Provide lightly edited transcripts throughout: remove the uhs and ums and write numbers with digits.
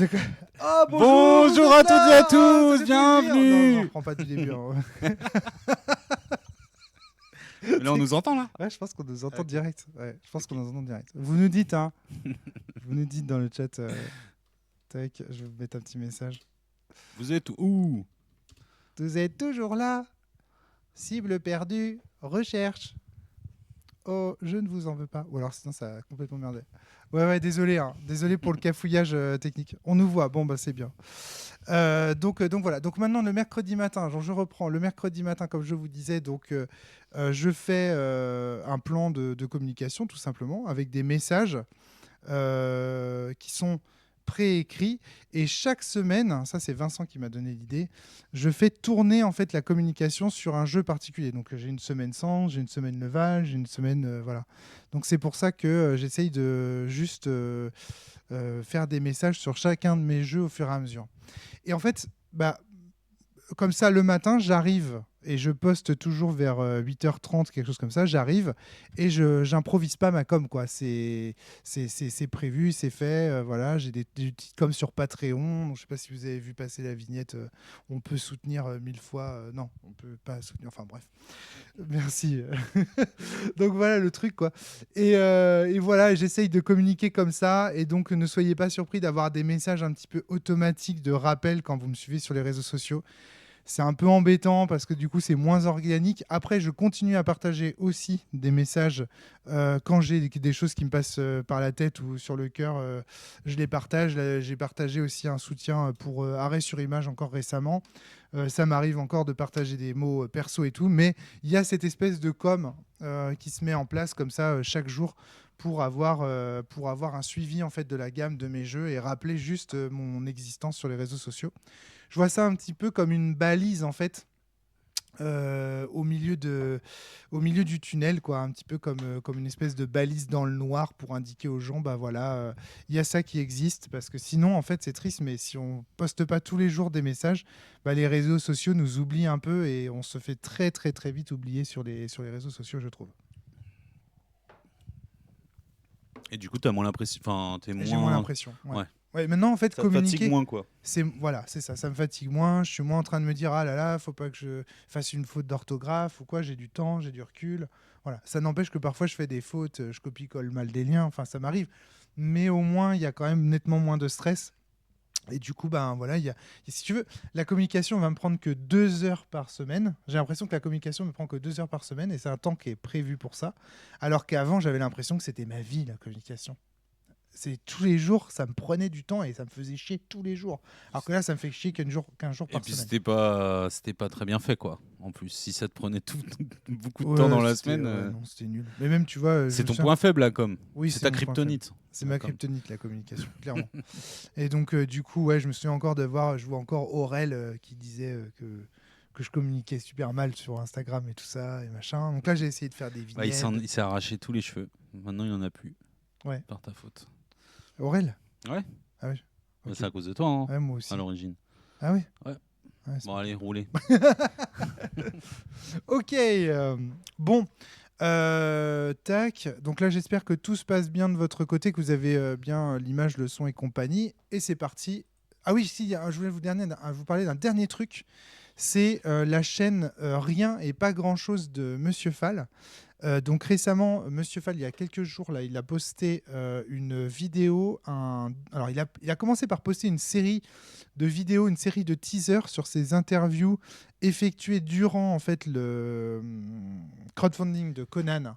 Oh, Bonjour à toutes et à tous, c'est bienvenue. Non, je reprends pas du début. Hein. Mais là, on nous entend, là. Ouais, je pense qu'on nous entend Ok. direct. Ouais, je pense qu'on nous entend direct. Vous nous dites, hein. Vous nous dites dans le chat. Tac, je vais vous mettre un petit message. Vous êtes où? Vous êtes toujours là. Cible perdue. Recherche. Oh, je ne vous en veux pas. Ou alors sinon ça a complètement merdé. Ouais, désolé. Hein. Désolé pour le cafouillage technique. On nous voit. Bon, bah c'est bien. Donc voilà. Donc maintenant, le mercredi matin, genre, je reprends. Le mercredi matin, comme je vous disais, je fais un plan de communication, tout simplement, avec des messages qui sont préécrits. Et chaque semaine, ça c'est Vincent qui m'a donné l'idée, je fais tourner en fait la communication sur un jeu particulier. Donc j'ai une semaine sans, j'ai une semaine Leval, j'ai une semaine voilà. Donc c'est pour ça que j'essaye de juste faire des messages sur chacun de mes jeux au fur et à mesure. Et en fait, bah comme ça, le matin, j'arrive et je poste toujours vers 8h30, quelque chose comme ça. J'arrive et j'improvise pas ma com, quoi. C'est prévu, c'est fait. Voilà, j'ai des petites coms sur Patreon. Donc, je sais pas si vous avez vu passer la vignette. On peut soutenir 1000 fois. Non, on peut pas soutenir. Enfin, bref. Merci. Donc, voilà le truc, quoi. Et voilà, j'essaye de communiquer comme ça. Et donc, ne soyez pas surpris d'avoir des messages un petit peu automatiques de rappel quand vous me suivez sur les réseaux sociaux. C'est un peu embêtant parce que du coup, c'est moins organique. Après, je continue à partager aussi des messages quand j'ai des choses qui me passent par la tête ou sur le cœur. Je les partage. Là, j'ai partagé aussi un soutien pour Arrêt sur Image encore récemment. Ça m'arrive encore de partager des mots perso et tout. Mais il y a cette espèce de com qui se met en place comme ça chaque jour pour avoir un suivi en fait de la gamme de mes jeux et rappeler juste mon existence sur les réseaux sociaux. Je vois ça un petit peu comme une balise en fait au milieu du tunnel, quoi, un petit peu comme une espèce de balise dans le noir pour indiquer aux gens, bah voilà, il y a ça qui existe, parce que sinon, en fait, c'est triste, mais si on poste pas tous les jours des messages, bah, les réseaux sociaux nous oublient un peu et on se fait très très très vite oublier sur les réseaux sociaux, je trouve. Et du coup, t'as moins l'impression. Enfin, t'es J'ai moins moins. l'impression. Ouais. Ouais. Ouais, maintenant, en fait, Ça te fatigue communiquer, moins, quoi. c'est ça. Ça me fatigue moins. Je suis moins en train de me dire, ah là là, faut pas que je fasse une faute d'orthographe ou quoi. J'ai du temps, j'ai du recul. Voilà. Ça n'empêche que parfois, je fais des fautes, je copie-colle mal des liens. Enfin, ça m'arrive. Mais au moins, il y a quand même nettement moins de stress. Et du coup, ben voilà, si tu veux, la communication va me prendre que 2 heures par semaine. J'ai l'impression que la communication me prend que 2 heures par semaine et c'est un temps qui est prévu pour ça. Alors qu'avant, j'avais l'impression que c'était ma vie, la communication. C'est tous les jours, ça me prenait du temps et ça me faisait chier tous les jours. Alors que là, ça me fait chier qu'un jour Et par puis, semaine. c'était pas très bien fait, quoi. En plus, si ça te prenait beaucoup de temps Ouais, dans la semaine, non, c'était nul. Mais même, tu vois, je c'est me ton souviens. point faible, la com. Oui, C'est c'est ta mon point faible. kryptonite. C'est la ma com. kryptonite, la communication, clairement. Et donc, du coup, ouais, je me souviens encore je vois encore Aurel qui disait que je communiquais super mal sur Instagram et tout ça et machin. Donc là, j'ai essayé de faire des Bah, vignettes. il s'est arraché tous les cheveux. Maintenant, il en a plus. Ouais. Par ta faute. Aurel? Ouais. Ah oui. Bah, Ok. c'est à cause de toi, hein, Ouais, moi à aussi. l'origine. Ah oui? Ouais. Ouais, c'est Bon, pas allez, grave. roulez. Ok, bon, tac. Donc là, j'espère que tout se passe bien de votre côté, que vous avez bien l'image, le son et compagnie. Et c'est parti. Ah oui, si, je voulais vous parler d'un dernier truc. C'est la chaîne Rien et pas grand-chose de Monsieur Fall. Donc récemment, Monsieur Fall, il y a quelques jours, là, il a posté une vidéo. Alors, il a commencé par poster une série de vidéos, une série de teasers sur ses interviews effectuées durant en fait le crowdfunding de Conan.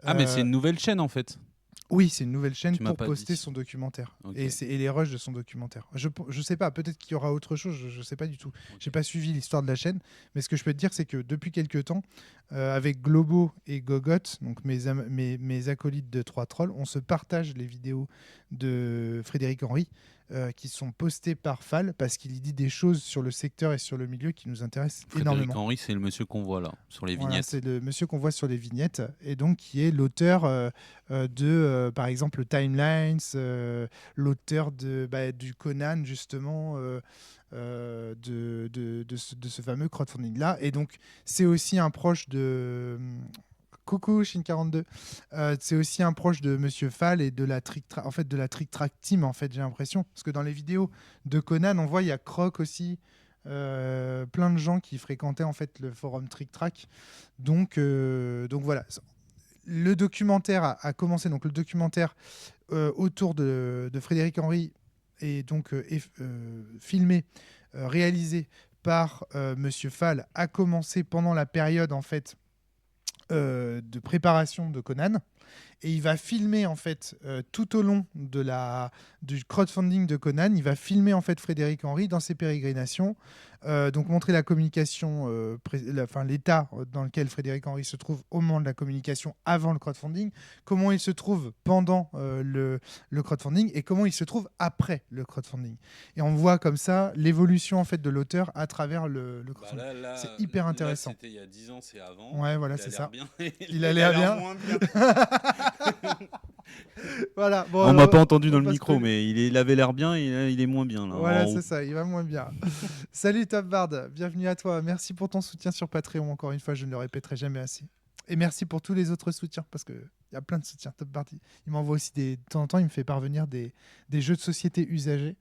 Ah, mais c'est Euh, une nouvelle chaîne, en fait. oui, c'est une nouvelle chaîne Tu m'as pour pas poster dit. son documentaire Ok. et les rushs de son documentaire. Je sais pas, peut-être qu'il y aura autre chose, je sais pas du tout. Ok. J'ai pas suivi l'histoire de la chaîne, mais ce que je peux te dire, c'est que depuis quelques temps, avec Globo et Gogot, donc mes acolytes de Trois Trolls, on se partage les vidéos de Frédéric Henry qui sont postées par Fall parce qu'il y dit des choses sur le secteur et sur le milieu qui nous intéressent Frédéric énormément. Henry, c'est le monsieur qu'on voit là, sur les Voilà, vignettes. c'est le monsieur qu'on voit sur les vignettes et donc qui est l'auteur par exemple, Timelines, l'auteur du Conan, justement, de ce fameux crowdfunding-là. Et donc, c'est aussi un proche de... coucou Shin42. C'est aussi un proche de Monsieur Fall et de la de la Trick Track Team, en fait, j'ai l'impression. Parce que dans les vidéos de Conan, on voit, il y a Croc aussi. Plein de gens qui fréquentaient en fait le forum Trick Track. Donc voilà. Le documentaire a commencé. Donc le documentaire autour de Frédéric Henry est donc filmé, réalisé par Monsieur Fall, a commencé pendant la période en fait de préparation de Conan. Et il va filmer en fait tout au long du crowdfunding de Conan, il va filmer en fait Frédéric Henry dans ses pérégrinations, donc montrer la communication, l'état dans lequel Frédéric Henry se trouve au moment de la communication avant le crowdfunding, comment il se trouve pendant le crowdfunding et comment il se trouve après le crowdfunding. Et on voit comme ça l'évolution en fait de l'auteur à travers le crowdfunding. C'est hyper intéressant. Là, c'était il y a 10 ans, c'est avant. Ouais, voilà, c'est ça. Bien. Il a l'air bien. Moins bien. Voilà. Bon, on m'a pas entendu dans le micro, mais il avait l'air bien et il est moins bien là. Voilà, c'est ça, il va moins bien. Salut Top Bard, bienvenue à toi. Merci pour ton soutien sur Patreon, encore une fois, je ne le répéterai jamais assez. Et merci pour tous les autres soutiens, parce qu'il y a plein de soutiens. Top Bard, il m'envoie aussi de temps en temps, il me fait parvenir des jeux de société usagés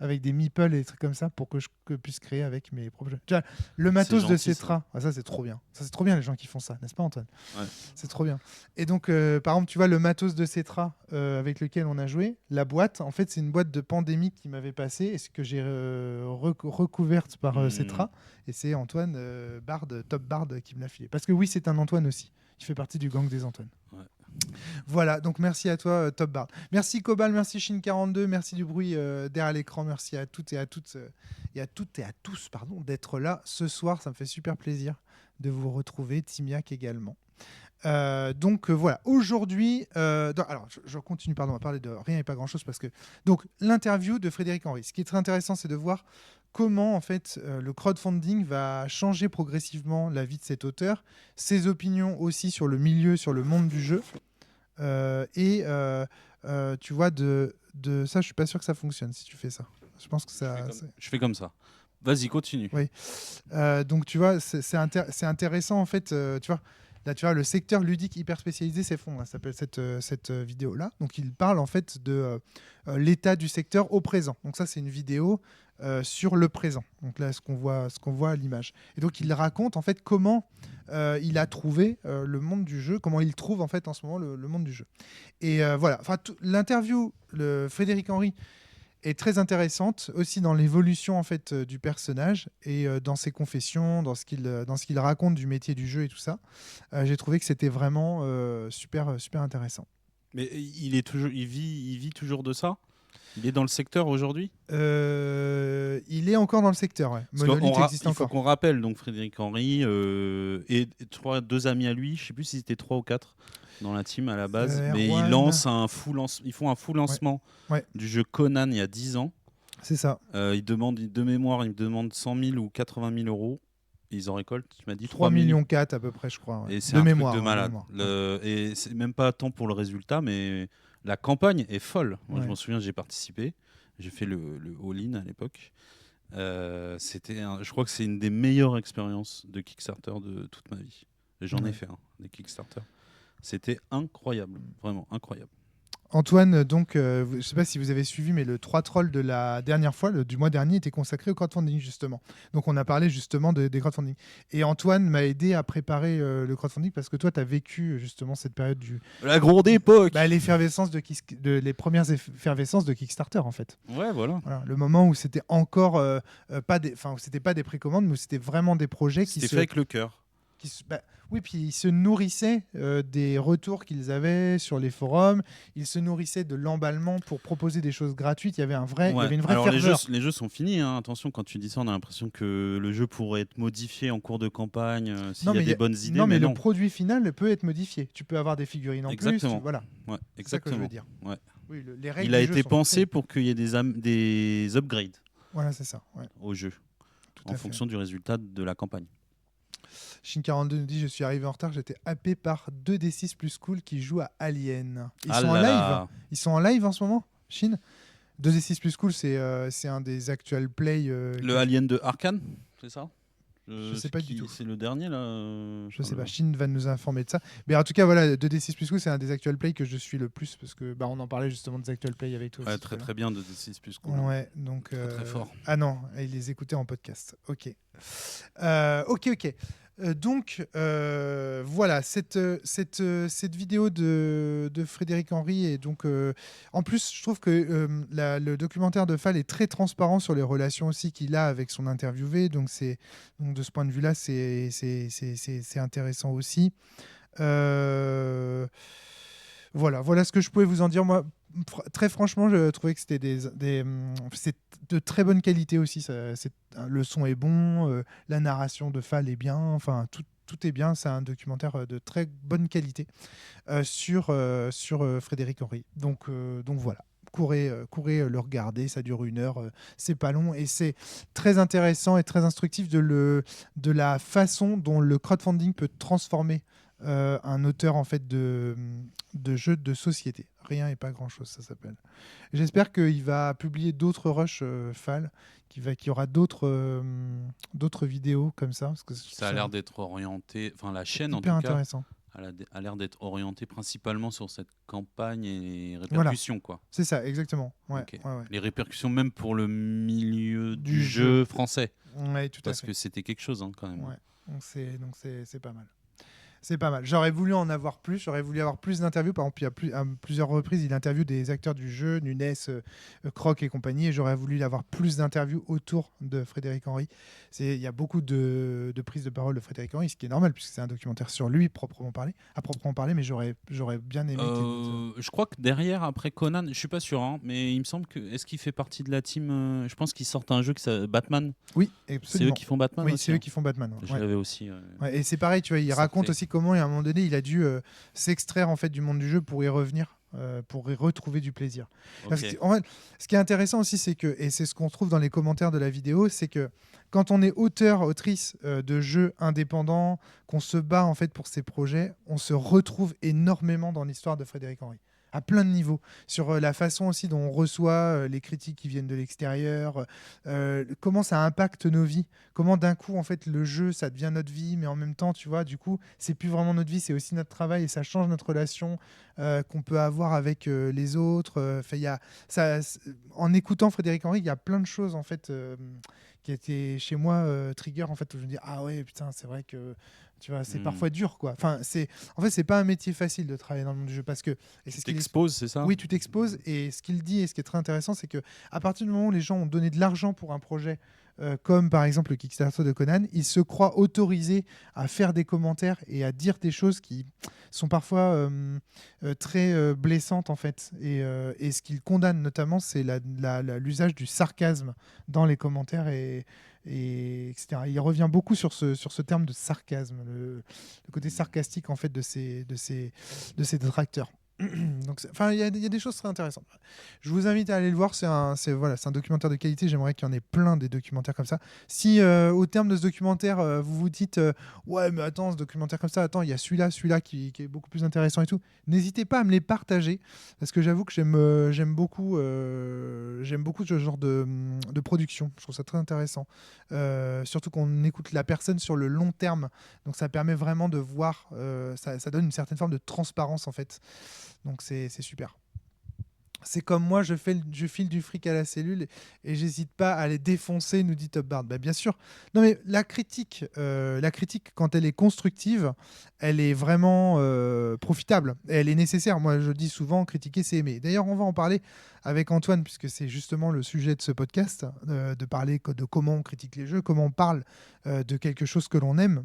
avec des meeples et des trucs comme ça pour que je puisse créer avec mes propres jeux. Déjà, le matos de Cetra, ça c'est trop bien. Ça c'est trop bien les gens qui font ça, n'est-ce pas Antoine? Ouais. C'est trop bien. Et donc, par exemple, tu vois le matos de Cetra avec lequel on a joué, la boîte, en fait c'est une boîte de Pandémie qui m'avait passé et que j'ai recouverte par Cetra. Et c'est Antoine Bard, Top Bard qui me l'a filé. Parce que oui, c'est un Antoine aussi. Il fait partie du gang des Antoine. Ouais. Voilà, donc merci à toi Top Bard. Merci Cobal, merci Shin42, merci du bruit derrière l'écran, merci à toutes et à toutes et à tous d'être là ce soir, ça me fait super plaisir de vous retrouver, Timiac également. Donc voilà, aujourd'hui, alors je continue, à parler de rien et pas grand chose parce que donc l'interview de Frédéric Henry. Ce qui est très intéressant, c'est de voir comment en fait le crowdfunding va changer progressivement la vie de cet auteur, ses opinions aussi sur le milieu, sur le monde du jeu. Tu vois de ça, je suis pas sûr que ça fonctionne si tu fais ça. Je pense que ça. Je fais comme ça. Vas-y, continue. Oui. Donc tu vois, c'est intéressant en fait. Tu vois. Là, tu vois, le secteur ludique hyper spécialisé s'effondre. Ça s'appelle cette vidéo-là. Donc, il parle en fait de l'état du secteur au présent. Donc, ça, c'est une vidéo sur le présent. Donc là, ce qu'on voit à l'image. Et donc, il raconte en fait comment il a trouvé le monde du jeu, comment il trouve en fait en ce moment le monde du jeu. Et voilà. Enfin, l'interview, Frédéric Henry est très intéressante aussi dans l'évolution en fait du personnage et dans ses confessions, dans ce qu'il raconte du métier du jeu et tout ça. J'ai trouvé que c'était vraiment super intéressant. Mais il vit toujours de ça? Il est dans le secteur aujourd'hui? Il est encore dans le secteur, ouais. Monolith existe encore. Il faut qu'on rappelle donc Frédéric Henry et deux amis à lui, je sais plus si c'était 3 ou 4 dans la team à la base, mais ils font un full lancement du jeu Conan il y a 10 ans. C'est ça. Ils demandent 100 000 ou 80 000 euros. Ils en récoltent, tu m'as dit 3 millions 4 à peu près, je crois. Ouais. Et c'est un truc de malade. Et c'est même pas tant pour le résultat, mais la campagne est folle. Moi, je m'en souviens, j'ai participé. J'ai fait le all-in à l'époque. Je crois que c'est une des meilleures expériences de Kickstarter de toute ma vie. J'en ai fait des Kickstarter. C'était incroyable, vraiment incroyable. Antoine, donc, je ne sais pas si vous avez suivi, mais le 3 trolls de la dernière fois, du mois dernier, était consacré au crowdfunding, justement. Donc, on a parlé justement des crowdfunding. Et Antoine m'a aidé à préparer le crowdfunding parce que toi, tu as vécu justement cette période la grande époque. L'effervescence les premières effervescences de Kickstarter, en fait. Ouais, voilà. Le moment où c'était encore c'était pas des précommandes, mais où c'était vraiment des projets qui se... C'était fait avec le cœur. Oui, puis ils se nourrissaient des retours qu'ils avaient sur les forums. Ils se nourrissaient de l'emballement pour proposer des choses gratuites. Il y avait une vraie ferveur. Les jeux sont finis. Hein. Attention, quand tu dis ça, on a l'impression que le jeu pourrait être modifié en cours de campagne s'il y a des bonnes idées. Non, mais le produit final peut être modifié. Tu peux avoir des figurines en plus. Voilà. Ouais, exactement. C'est ça que je veux dire. Ouais. Oui, les règles Il a été pensé pour qu'il y ait des upgrades. Voilà, c'est ça. Au jeu, en fonction du résultat de la campagne. Shin42 nous dit: je suis arrivé en retard, j'étais happé par 2D6 plus cool qui jouent à Alien. Ils sont en live en ce moment, Shin. 2D6 plus cool, c'est un des actual play. Le Alien de Arkane, c'est ça? Je sais pas du tout. C'est le dernier là. Je sais pas. Chine va nous informer de ça. Mais en tout cas, voilà, 2D6 c'est un des actual play que je suis le plus parce que on en parlait justement des actual play avec toi. Ouais, aussi, très bien 2D6 Ouais, donc très fort. Ah non, il les écoutait en podcast. Ok. Ok. Donc voilà, cette vidéo de Frédéric Henry et donc en plus je trouve que le documentaire de Fall est très transparent sur les relations aussi qu'il a avec son interviewé, donc de ce point de vue là c'est intéressant aussi. Voilà ce que je pouvais vous en dire. Moi, très franchement, je trouvais que c'était c'est de très bonne qualité aussi. Le son est bon, la narration de Fall est bien, enfin tout est bien. C'est un documentaire de très bonne qualité sur Frédéric Henry. Donc voilà. Courez le regarder, ça dure 1 heure, c'est pas long et c'est très intéressant et très instructif de la façon dont le crowdfunding peut transformer un auteur en fait de jeux de société. Rien et pas grand chose, ça s'appelle. J'espère qu'il va publier d'autres rushs Fall, qu'il y aura d'autres vidéos comme ça. Parce que ça a l'air d'être orienté, enfin la chaîne en tout cas, intéressant. A l'air d'être orientée principalement sur cette campagne et les répercussions. Voilà. C'est ça, exactement. Ouais, okay. Ouais. Les répercussions même pour le milieu du jeu français. Ouais, tout parce à fait. que c'était quelque chose quand même. Ouais. Donc c'est pas mal. C'est pas mal. J'aurais voulu en avoir plus. J'aurais voulu avoir plus d'interviews. Par exemple, à plusieurs reprises, il interviewe des acteurs du jeu, Nunes, Croc et compagnie. Et j'aurais voulu avoir plus d'interviews autour de Frédéric Henry. Il y a beaucoup de prises de parole de Frédéric Henry, ce qui est normal, puisque c'est un documentaire sur lui, à proprement parler. Mais j'aurais bien aimé. Je crois que derrière, après Conan, je suis pas sûr, mais il me semble que. Est-ce qu'il fait partie de la team Je pense qu'ils sortent un jeu qui s'appelle Batman. Oui, absolument. C'est eux qui font Batman. Oui, c'est eux qui font Batman. Ouais. Je l'avais aussi. Ouais, et c'est pareil, tu vois, il raconte aussi comment, à un moment donné, il a dû s'extraire en fait du monde du jeu pour y revenir, pour y retrouver du plaisir. Okay. Parce que, en fait, ce qui est intéressant aussi, c'est que, et c'est ce qu'on trouve dans les commentaires de la vidéo, c'est que quand on est auteur, autrice de jeux indépendants, qu'on se bat en fait pour ces projets, on se retrouve énormément dans l'histoire de Frédéric Henry. À plein de niveaux, sur la façon aussi dont on reçoit les critiques qui viennent de l'extérieur, comment ça impacte nos vies, comment d'un coup en fait le jeu ça devient notre vie, mais en même temps tu vois du coup c'est plus vraiment notre vie, c'est aussi notre travail et ça change notre relation qu'on peut avoir avec les autres. En écoutant Frédéric Henry, il y a plein de choses en fait qui étaient chez moi trigger en fait où je me dis ah ouais putain c'est vrai que tu vois, c'est parfois dur, quoi. Enfin, en fait, c'est pas un métier facile de travailler dans le monde du jeu parce que. Et tu t'exposes, c'est ça ? Oui, tu t'exposes. Et ce qu'il dit et ce qui est très intéressant, c'est que à partir du moment où les gens ont donné de l'argent pour un projet, comme par exemple le Kickstarter de Conan, ils se croient autorisés à faire des commentaires et à dire des choses qui sont parfois très blessantes, en fait. Et ce qu'ils condamnent notamment, c'est l'usage du sarcasme dans les commentaires et etc. Il revient beaucoup sur ce terme de sarcasme, le côté sarcastique en fait de ces détracteurs. Donc, il y a des choses très intéressantes. Je vous invite à aller le voir. C'est un documentaire de qualité. J'aimerais qu'il y en ait plein des documentaires comme ça. Si au terme de ce documentaire, vous vous dites ouais, mais attends, ce documentaire comme ça, attends, il y a celui-là qui est beaucoup plus intéressant et tout. N'hésitez pas à me les partager parce que j'avoue que j'aime beaucoup ce genre de production. Je trouve ça très intéressant. Surtout qu'on écoute la personne sur le long terme. Donc ça permet vraiment de voir. Ça donne une certaine forme de transparence en fait. Donc c'est super. C'est comme moi, je file du fric à la cellule et j'hésite pas à les défoncer, nous dit Top Bard. Bah, bien sûr. Non mais la critique, quand elle est constructive, elle est vraiment profitable. Et elle est nécessaire. Moi, je dis souvent, critiquer, c'est aimer. D'ailleurs, on va en parler avec Antoine, puisque c'est justement le sujet de ce podcast, de parler de comment on critique les jeux, comment on parle de quelque chose que l'on aime,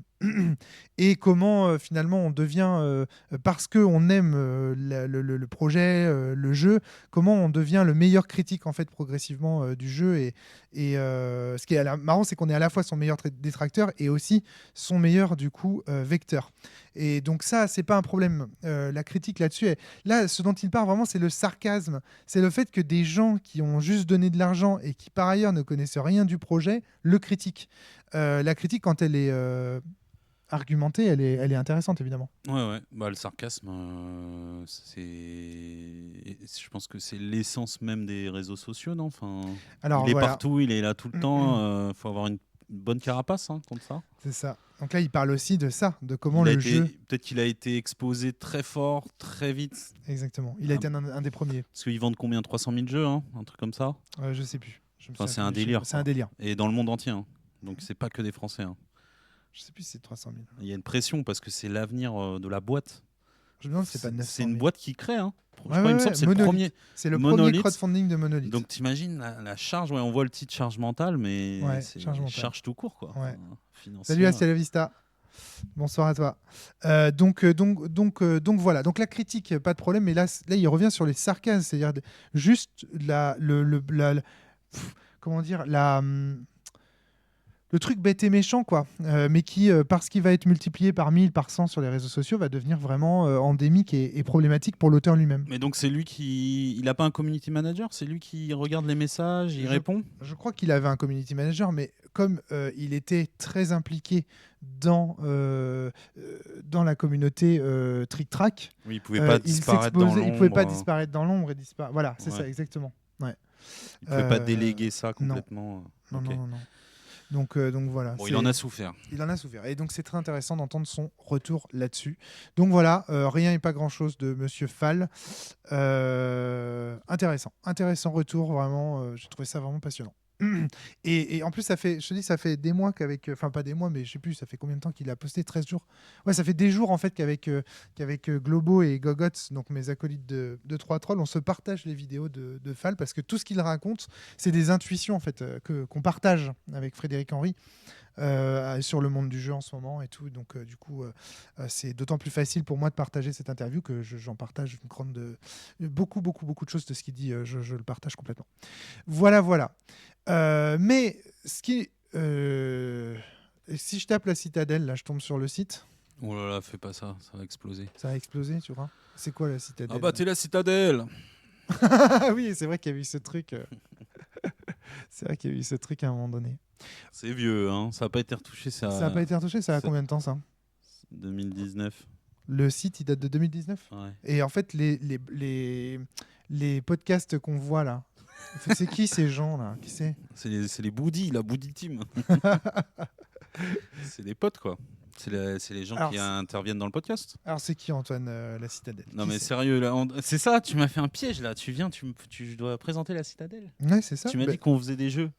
et comment finalement on devient, parce qu'on aime le projet, le jeu, comment on devient le meilleur critique en fait progressivement du jeu. Et ce qui est marrant, c'est qu'on est à la fois son meilleur détracteur et aussi son meilleur du coup vecteur. Et donc ça, c'est pas un problème. La critique là-dessus, là, ce dont il parle vraiment, c'est le sarcasme. C'est le fait que des gens qui ont juste donné de l'argent et qui par ailleurs ne connaissent rien du projet, le critiquent. La critique, quand elle est argumentée, elle est intéressante, évidemment. Ouais. Bah, le sarcasme, je pense que c'est l'essence même des réseaux sociaux, non ? Enfin, il est partout, il est là tout le temps. Faut avoir bonne carapace contre ça. C'est ça. Donc là, il parle aussi de ça, de comment le jeu... Peut-être qu'il a été exposé très fort, très vite. Exactement. Il a été un des premiers. Parce qu'ils vendent combien, 300 000 jeux, un truc comme ça? Je sais plus. C'est un délire. C'est un délire. Et dans le monde entier. Donc c'est pas que des Français. Je sais plus si c'est 300 000. Il y a une pression parce que c'est l'avenir de la boîte. Je me demande si c'est pas 900 000. C'est une boîte qui crée. Il me semble que c'est le premier. C'est le premier crowdfunding de Monolith. Donc t'imagines la charge, on voit le titre charge mentale, mais c'est charge tout court, quoi. Ouais. Salut à Ciela Vista. Bonsoir à toi. Donc voilà. Donc la critique, pas de problème, mais là il revient sur les sarcasmes, c'est-à-dire juste comment dire, le truc bête et méchant, quoi, mais qui, parce qu'il va être multiplié par 1000, par 100 sur les réseaux sociaux, va devenir vraiment endémique et problématique pour l'auteur lui-même. Mais donc c'est lui il n'a pas un community manager? C'est lui qui regarde les messages, il répond? Je crois qu'il avait un community manager, mais comme il était très impliqué dans la communauté Trick Track, oui, il pouvait pas disparaître dans l'ombre. Il pouvait pas disparaître dans l'ombre Voilà, c'est ça, exactement. Ouais. Il pouvait pas déléguer ça complètement. Non. Donc voilà. Bon, il en a souffert. Il en a souffert. Et donc c'est très intéressant d'entendre son retour là-dessus. Donc voilà, rien et pas grand-chose de Monsieur Fall. Intéressant retour, vraiment. J'ai trouvé ça vraiment passionnant. Et en plus, ça fait des mois enfin pas des mois, mais je sais plus, ça fait combien de temps qu'il a posté? 13 jours. Ouais, ça fait des jours en fait qu'avec Globo et Gogots, donc mes acolytes de 3 Trolls, on se partage les vidéos de Fall parce que tout ce qu'il raconte, c'est des intuitions en fait qu'on partage avec Frédéric Henry sur le monde du jeu en ce moment et tout. Donc du coup, c'est d'autant plus facile pour moi de partager cette interview que j'en partage beaucoup de choses de ce qu'il dit. Je le partage complètement. Voilà. Mais ce qui si je tape la Citadelle, là, je tombe sur le site. Oh là là, fais pas ça, ça va exploser. Ça va exploser, tu vois. C'est quoi la Citadelle? Ah bah t'es la Citadelle. Oui, c'est vrai qu'il y a eu ce truc. C'est vrai qu'il y a eu ce truc à un moment donné. C'est vieux, hein. Ça n'a pas été retouché. Ça n'a pas été retouché, ça a combien de temps ça? 2019. Le site, il date de 2019. Ouais. Et en fait, les podcasts qu'on voit là, c'est qui ces gens là? Qui c'est? C'est les Boudi, la Boudi Team. C'est les potes, quoi. C'est les gens qui interviennent dans le podcast. Alors c'est qui, Antoine, la Citadelle? Non mais sérieux, là, c'est ça, tu m'as fait un piège là. Tu viens, tu dois présenter la Citadelle. Ouais, c'est ça. Tu m'as dit qu'on faisait des jeux.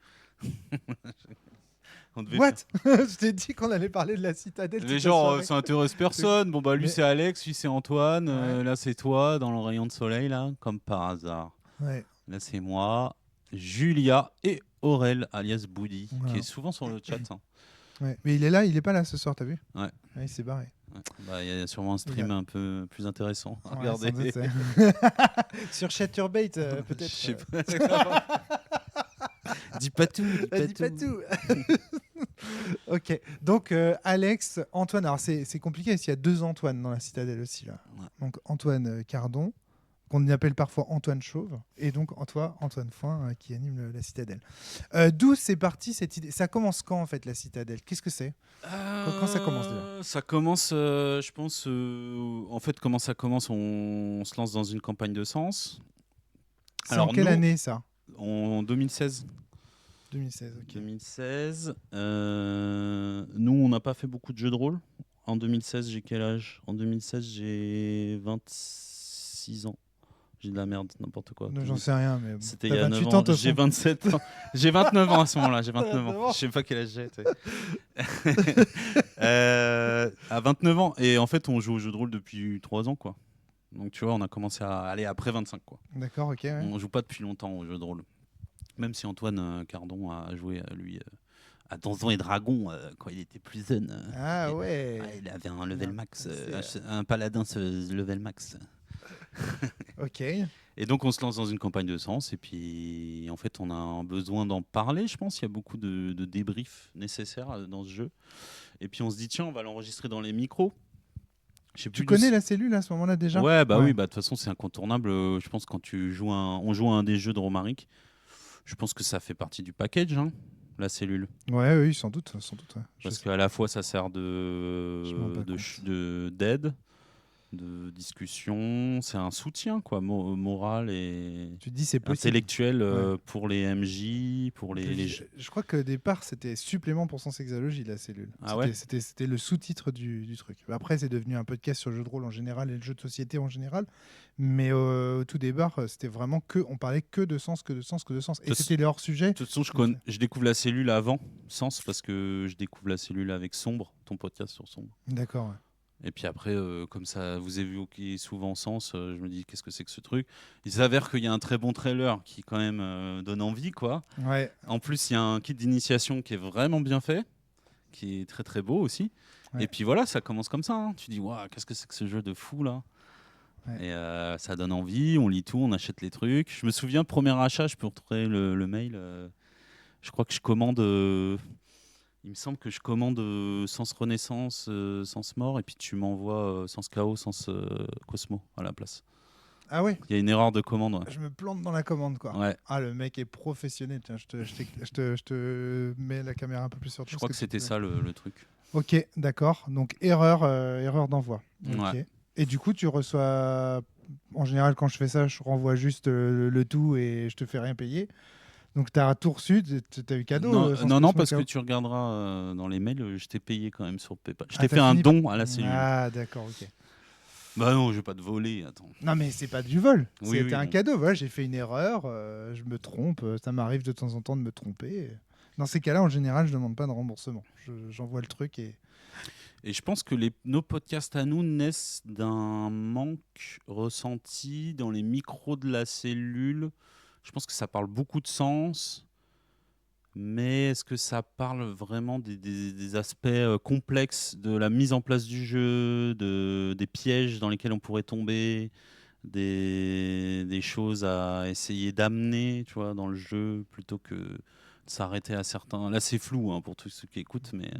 What? Je t'ai dit qu'on allait parler de la Citadelle. Les gens, ça intéresse personne. Bon bah lui c'est Alex, lui c'est Antoine. Là c'est toi dans le rayon de soleil là, comme par hasard. Ouais. Là c'est moi, Julia et Aurel alias Boudi, qui est souvent sur le chat. Ouais. Mais il est là, il est pas là ce soir, t'as vu? Ouais. Il s'est barré. Ouais. Bah, y a sûrement un stream un peu plus intéressant à regarder. Sur Chaturbate, peut-être. Je sais pas. Dis pas tout. Dis pas tout. Ok. Donc Alex, Antoine. Alors c'est compliqué parce qu'il y a 2 Antoine dans la Citadelle aussi là. Ouais. Donc Antoine Cardon, qu'on appelle parfois Antoine Chauve, et donc Antoine Foin qui anime la Citadelle. D'où c'est parti cette idée? Ça commence quand en fait la Citadelle? Qu'est-ce que c'est? Quand ça commence déjà? Ça commence, je pense. En fait, comment ça commence? On se lance dans une campagne de sens. C'est en quelle année ça? En 2016. 2016, ok. 2016. Nous, on n'a pas fait beaucoup de jeux de rôle. En 2016, j'ai quel âge? En 2016, j'ai 26 ans. J'ai de la merde, n'importe quoi. Non, j'en sais rien, mais c'était il y a 9 ans. J'ai 27 ans. J'ai 29 ans à ce moment-là. J'ai 29 ans. Je sais pas quel âge j'ai. À 29 ans. Et en fait, on joue au jeu de rôle depuis 3 ans, quoi. Donc, tu vois, on a commencé à aller après 25, quoi. D'accord, ok. Ouais. On joue pas depuis longtemps au jeu de rôle. Même si Antoine Cardon a joué, lui, à Donjons et Dragons quand il était plus jeune. Ah ouais. Il avait un level max, un paladin level max. Ok. Et donc on se lance dans une campagne de sens et puis en fait on a besoin d'en parler, je pense. Il y a beaucoup de débriefs nécessaires dans ce jeu. Et puis on se dit tiens, on va l'enregistrer dans les micros. Tu connais la cellule à ce moment-là déjà? Ouais, bah oui, bah de toute façon c'est incontournable. Je pense quand on joue à un des jeux de Romaric, je pense que ça fait partie du package, hein, la cellule. Ouais, oui, sans doute. Ouais. Parce qu'à la fois ça sert d'aide. de discussion. C'est un soutien quoi, moral et Tu te dis c'est possible. intellectuel pour les MJ, pour les... Je crois qu'au départ, c'était supplément pour son sexologie, la cellule. Ah ouais. C'était le sous-titre du truc. Après, c'est devenu un podcast sur le jeu de rôle en général et le jeu de société en général. Mais au tout départ, c'était vraiment on parlait que de sens, que de sens, que de sens. Et c'était le hors-sujet. De toute façon, je découvre la cellule avant Sens parce que je découvre la cellule avec Sombre, ton podcast sur Sombre. D'accord, ouais. Et puis après, comme ça vous évoquez souvent Sens, je me dis qu'est-ce que c'est que ce truc. Il s'avère qu'il y a un très bon trailer qui quand même donne envie, quoi. Ouais. En plus, il y a un kit d'initiation qui est vraiment bien fait, qui est très très beau aussi. Ouais. Et puis voilà, ça commence comme ça. Hein. Tu dis, waouh, qu'est-ce que c'est que ce jeu de fou là. Ouais. Et ça donne envie, on lit tout, on achète les trucs. Je me souviens, premier achat, je peux retrouver le mail. Je crois que je commande... il me semble que je commande Sens Renaissance, Sens Mort, et puis tu m'envoies Sens Chaos, Sens Cosmo à la place. Ah ouais. Il y a une erreur de commande. Ouais. Je me plante dans la commande, quoi. Ouais. Ah, le mec est professionnel. Tiens, je te mets la caméra un peu plus sur toi. Je crois que c'était ça le truc. Ok, d'accord. Donc erreur d'envoi. Okay. Ouais. Et du coup, tu reçois... En général, quand je fais ça, je renvoie juste le tout et je te fais rien payer. Donc, tu as tout reçu, tu as eu cadeau. Non, parce que tu regarderas dans les mails, je t'ai payé quand même sur PayPal. Je t'ai fait un don à la cellule. Ah, d'accord, ok. Bah non, je vais pas te voler, attends. Non, mais c'est pas du vol. Oui, c'était un cadeau. Voilà, j'ai fait une erreur, je me trompe. Ça m'arrive de temps en temps de me tromper. Dans ces cas-là, en général, je demande pas de remboursement. J'envoie le truc et je pense que nos podcasts à nous naissent d'un manque ressenti dans les micros de la cellule. Je pense que ça parle beaucoup de sens, mais est-ce que ça parle vraiment des aspects complexes de la mise en place du jeu, des pièges dans lesquels on pourrait tomber, des choses à essayer d'amener, tu vois, dans le jeu, plutôt que de s'arrêter à certains... Là, c'est flou pour tous ceux qui écoutent, mais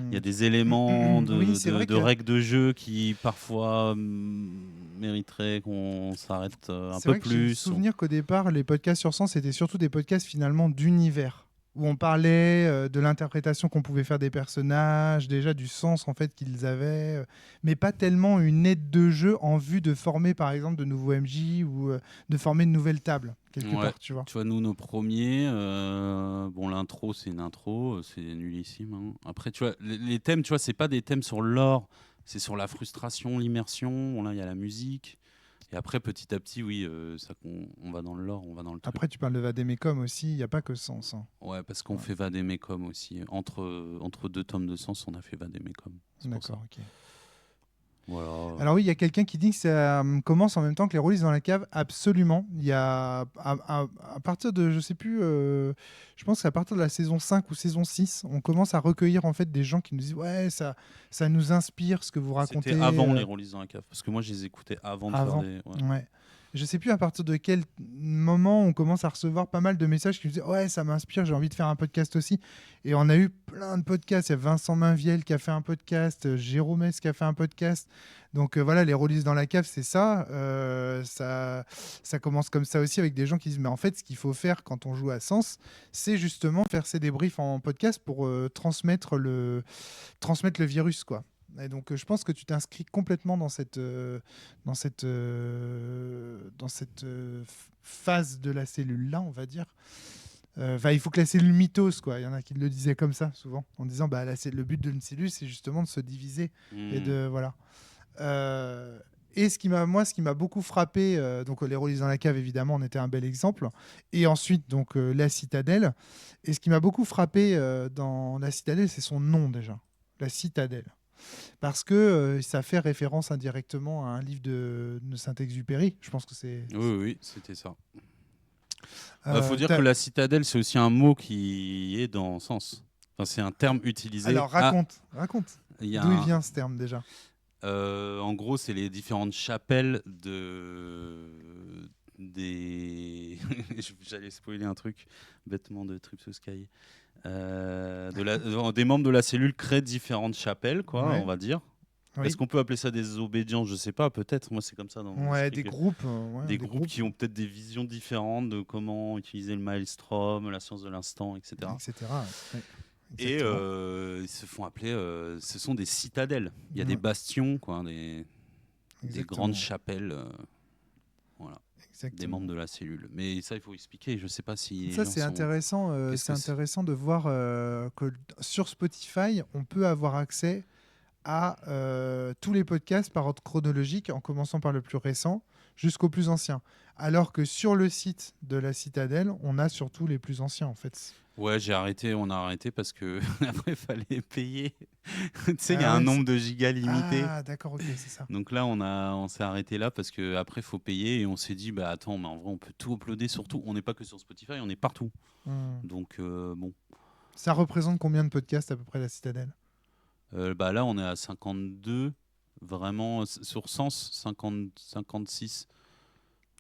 il y a des éléments de règles de jeu qui, parfois, mériteraient qu'on s'arrête un peu plus. J'ai le souvenir qu'au départ, les podcasts sur Sens, c'était surtout des podcasts, finalement, d'univers, où on parlait de l'interprétation qu'on pouvait faire des personnages, déjà du sens, en fait, qu'ils avaient, mais pas tellement une aide de jeu en vue de former, par exemple, de nouveaux MJ ou de former de nouvelles tables. Quelque part, tu vois. Tu vois, nous, nos premiers, bon, l'intro, c'est une intro, c'est nullissime. Hein. Après, tu vois, les thèmes, tu vois, c'est pas des thèmes sur l'or, c'est sur la frustration, l'immersion. Bon, là, il y a la musique. Et après, petit à petit, oui, on va dans le lore, on va dans le truc. Après, tu parles de Vadémécum aussi, il n'y a pas que Sens. Hein. Ouais, parce qu'on fait Vadémécum aussi. Entre deux tomes de Sens, on a fait Vadémécum. D'accord, ok. Voilà. Alors oui, il y a quelqu'un qui dit que ça commence en même temps que les rôlistes dans la cave. Absolument. Il y a à partir de, je sais plus, je pense qu'à partir de la saison 5 ou saison 6, on commence à recueillir en fait des gens qui nous disent ouais, ça nous inspire ce que vous racontez. C'était avant les rôlistes dans la cave, parce que moi je les écoutais avant de faire des... Ouais. Je sais plus à partir de quel moment on commence à recevoir pas mal de messages qui nous disent ouais, ça m'inspire, j'ai envie de faire un podcast aussi. Et on a eu plein de podcasts. Il y a Vincent Mainviel qui a fait un podcast, Jérôme S qui a fait un podcast. Donc voilà, les rôlistes dans la cave, c'est ça. Ça commence comme ça aussi avec des gens qui disent mais en fait, ce qu'il faut faire quand on joue à Sens, c'est justement faire ces débriefs en podcast pour transmettre le virus, quoi. Et donc, je pense que tu t'inscris complètement dans cette phase de la cellule-là, on va dire. Il faut que la cellule mitose, quoi. Il y en a qui le disaient comme ça, souvent, en disant le but d'une cellule, c'est justement de se diviser. Et de, voilà. Et ce qui m'a beaucoup frappé, donc les rôlistes dans la cave, évidemment, en était un bel exemple. Et ensuite, donc, la Citadelle. Et ce qui m'a beaucoup frappé dans la Citadelle, c'est son nom, déjà. La Citadelle. Parce que ça fait référence indirectement à un livre de Saint-Exupéry. Je pense que c'est... Oui, c'était ça. Faut dire que la citadelle, c'est aussi un mot qui est dans Sens. Enfin, c'est un terme utilisé. Alors, raconte. D'où il vient ce terme, déjà? En gros, c'est les différentes chapelles J'allais spoiler un truc bêtement de Trip Sky. Des membres de la cellule créent différentes chapelles, quoi, on va dire. Oui. Est-ce qu'on peut appeler ça des obédients? Je sais pas, peut-être. Moi, c'est comme ça. Des groupes. Des groupes qui ont peut-être des visions différentes de comment utiliser le maelstrom, la science de l'instant, etc. Ouais. Et ils se font appeler... ce sont des citadelles. Il y a des bastions, quoi. des grandes chapelles. Voilà. Exactement. Des membres de la cellule. Mais ça, il faut expliquer. Je ne sais pas si. Ça, c'est intéressant. C'est intéressant de voir que sur Spotify, on peut avoir accès à tous les podcasts par ordre chronologique, en commençant par le plus récent jusqu'au plus ancien. Alors que sur le site de la Citadelle, on a surtout les plus anciens, en fait. Ouais, on a arrêté parce que après, il fallait payer. Tu sais, il y a un nombre de gigas limité. Ah, d'accord, ok, c'est ça. Donc là, on s'est arrêté là parce qu'après, il faut payer. Et on s'est dit, bah attends, mais en vrai, on peut tout uploader sur tout. On n'est pas que sur Spotify, on est partout. Donc, bon. Ça représente combien de podcasts à peu près, la Citadelle? Bah là, on est à 52. Vraiment, sur Sens, 56.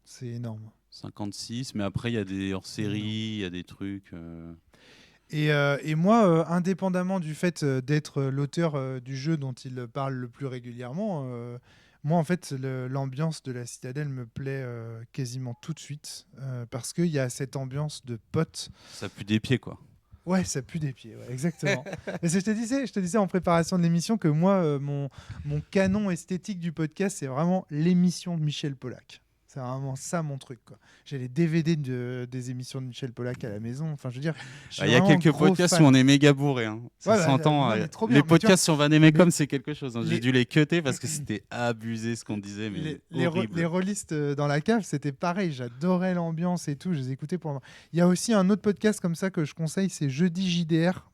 C'est énorme. 56, mais après, il y a des hors-séries, il y a des trucs. Et moi, indépendamment du fait d'être l'auteur du jeu dont il parle le plus régulièrement, moi, en fait, l'ambiance de la Citadelle me plaît quasiment tout de suite parce qu'il y a cette ambiance de potes. Ça pue des pieds, quoi. Ouais, ça pue des pieds, ouais, exactement. Et je te disais en préparation de l'émission que moi, mon canon esthétique du podcast, c'est vraiment l'émission de Michel Polac. C'est vraiment ça mon truc, quoi. J'ai les DVD des émissions de Michel Polac à la maison. Enfin, je veux dire, il y a quelques podcasts où on est méga bourré. Hein. Ça s'entend. Les podcasts sur Van Emmekom, c'est quelque chose. Hein. J'ai dû les cutter parce que c'était abusé ce qu'on disait. Mais les rôlistes dans la cave, c'était pareil. J'adorais l'ambiance et tout. Je les écoutais pour moi. Il y a aussi un autre podcast comme ça que je conseille, c'est Jeudi JDR.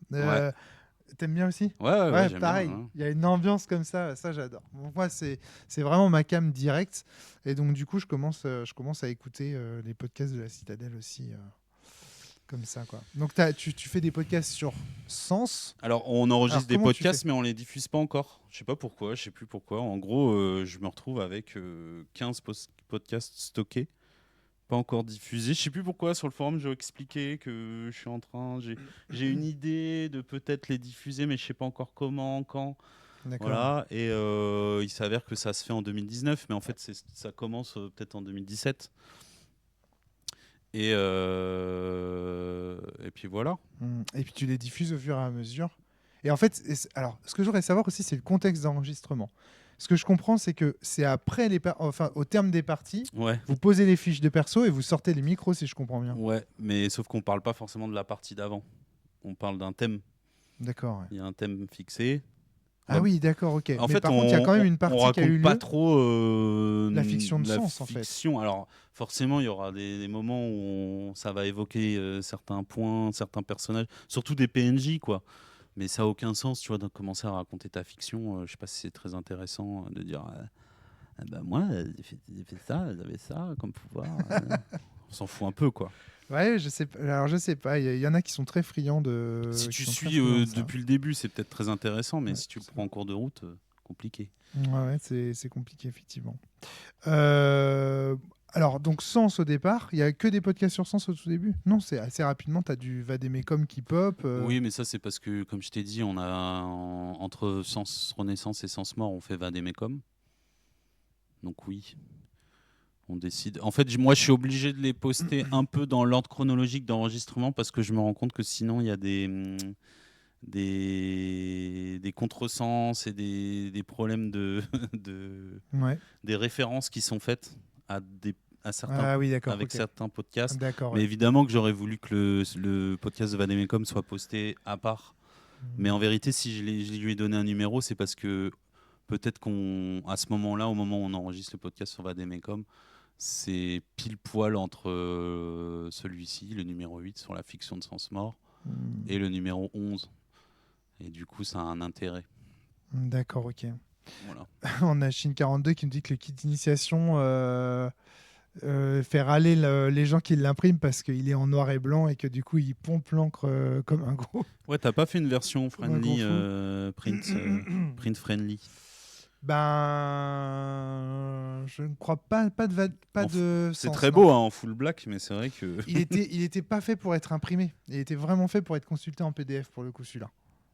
T'aimes bien aussi? Ouais, pareil. Bien, hein. Il y a une ambiance comme ça j'adore. Bon, moi, c'est vraiment ma cam directe. Et donc, du coup, je commence à écouter les podcasts de la Citadelle aussi. Comme ça, quoi. Donc, tu fais des podcasts sur Sens. Alors, on enregistre des podcasts, mais on les diffuse pas encore. Je sais pas pourquoi, je sais plus pourquoi. En gros, je me retrouve avec 15 podcasts stockés. Pas encore diffusé. Je sais plus pourquoi sur le forum j'ai expliqué que je suis en train, j'ai une idée de peut-être les diffuser, mais je sais pas encore comment, quand. D'accord. Voilà. Et il s'avère que ça se fait en 2019, mais en fait ça commence peut-être en 2017. Et puis voilà. Et puis tu les diffuses au fur et à mesure. Et en fait, alors ce que je voudrais savoir aussi, c'est le contexte d'enregistrement. Ce que je comprends, c'est que c'est après au terme des parties, vous posez les fiches de perso et vous sortez les micros, si je comprends bien. Ouais, mais sauf qu'on parle pas forcément de la partie d'avant. On parle d'un thème. D'accord. Ouais. Il y a un thème fixé. Ah oui, d'accord, ok. En mais fait, par contre, il y a quand même une partie qui a eu lieu. Pas trop la fiction de Sens, en fait. En fait. Alors, forcément, il y aura des moments où ça va évoquer certains points, certains personnages, surtout des PNJ, quoi. Mais ça n'a aucun sens, tu vois, de commencer à raconter ta fiction. Je sais pas si c'est très intéressant de dire moi, j'ai fait ça, j'avais ça comme pouvoir. On s'en fout un peu, quoi. Ouais, je sais pas. Alors, je sais pas. Il y en a qui sont très friands de. Si tu suis depuis le début, c'est peut-être très intéressant, mais si tu le prends en cours de route, compliqué. Ouais, c'est compliqué, effectivement. Alors, donc, Sens au départ, il n'y a que des podcasts sur Sens au tout début? Non, c'est assez rapidement, tu as du Vademecum qui pop. Oui, mais ça, c'est parce que, comme je t'ai dit, on a entre Sens Renaissance et Sens Mort, on fait Vademecum. Donc, oui, on décide. En fait, moi, je suis obligé de les poster un peu dans l'ordre chronologique d'enregistrement parce que je me rends compte que sinon, il y a des contresens et des problèmes des références qui sont faites à certains, certains podcasts. Mais évidemment que j'aurais voulu que le podcast de Vademecum soit posté à part. Mais en vérité, si je lui ai donné un numéro, c'est parce que peut-être qu'à ce moment-là, au moment où on enregistre le podcast sur Vademecum, c'est pile poil entre celui-ci, le numéro 8 sur la fiction de Sens Mort, et le numéro 11. Et du coup, ça a un intérêt. D'accord, ok. Voilà. On a Chine42 qui nous dit que le kit d'initiation fait râler les gens qui l'impriment parce qu'il est en noir et blanc et que du coup, il pompe l'encre comme un gros. Ouais, t'as pas fait une version friendly, print friendly? Ben, je ne crois pas de c'est très beau hein, en full black, mais c'est vrai que il était pas fait pour être imprimé. Il était vraiment fait pour être consulté en PDF pour le coup, celui-là.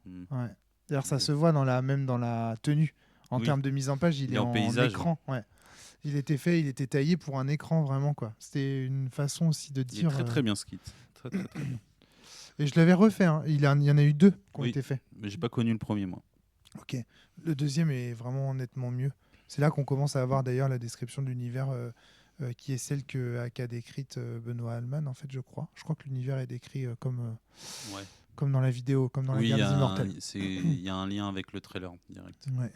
Ouais. D'ailleurs, ça se voit même dans la tenue. En termes de mise en page, il est en paysage. Écran. Ouais. Il était taillé pour un écran vraiment, quoi. C'était une façon aussi de dire. Il est très très bien ce kit. Très très très bien. Et je l'avais refait. Hein. Il y en a eu 2 qui ont été faits. Mais j'ai pas connu le premier moi. Ok. Le deuxième est vraiment nettement mieux. C'est là qu'on commence à avoir d'ailleurs la description de l'univers qui est celle qu'a décrite Benoît Hallman, en fait, je crois. Je crois que l'univers est décrit Ouais. comme dans la vidéo, comme dans Oui, la guerre des immortels. il y a un lien avec le trailer direct. Ouais.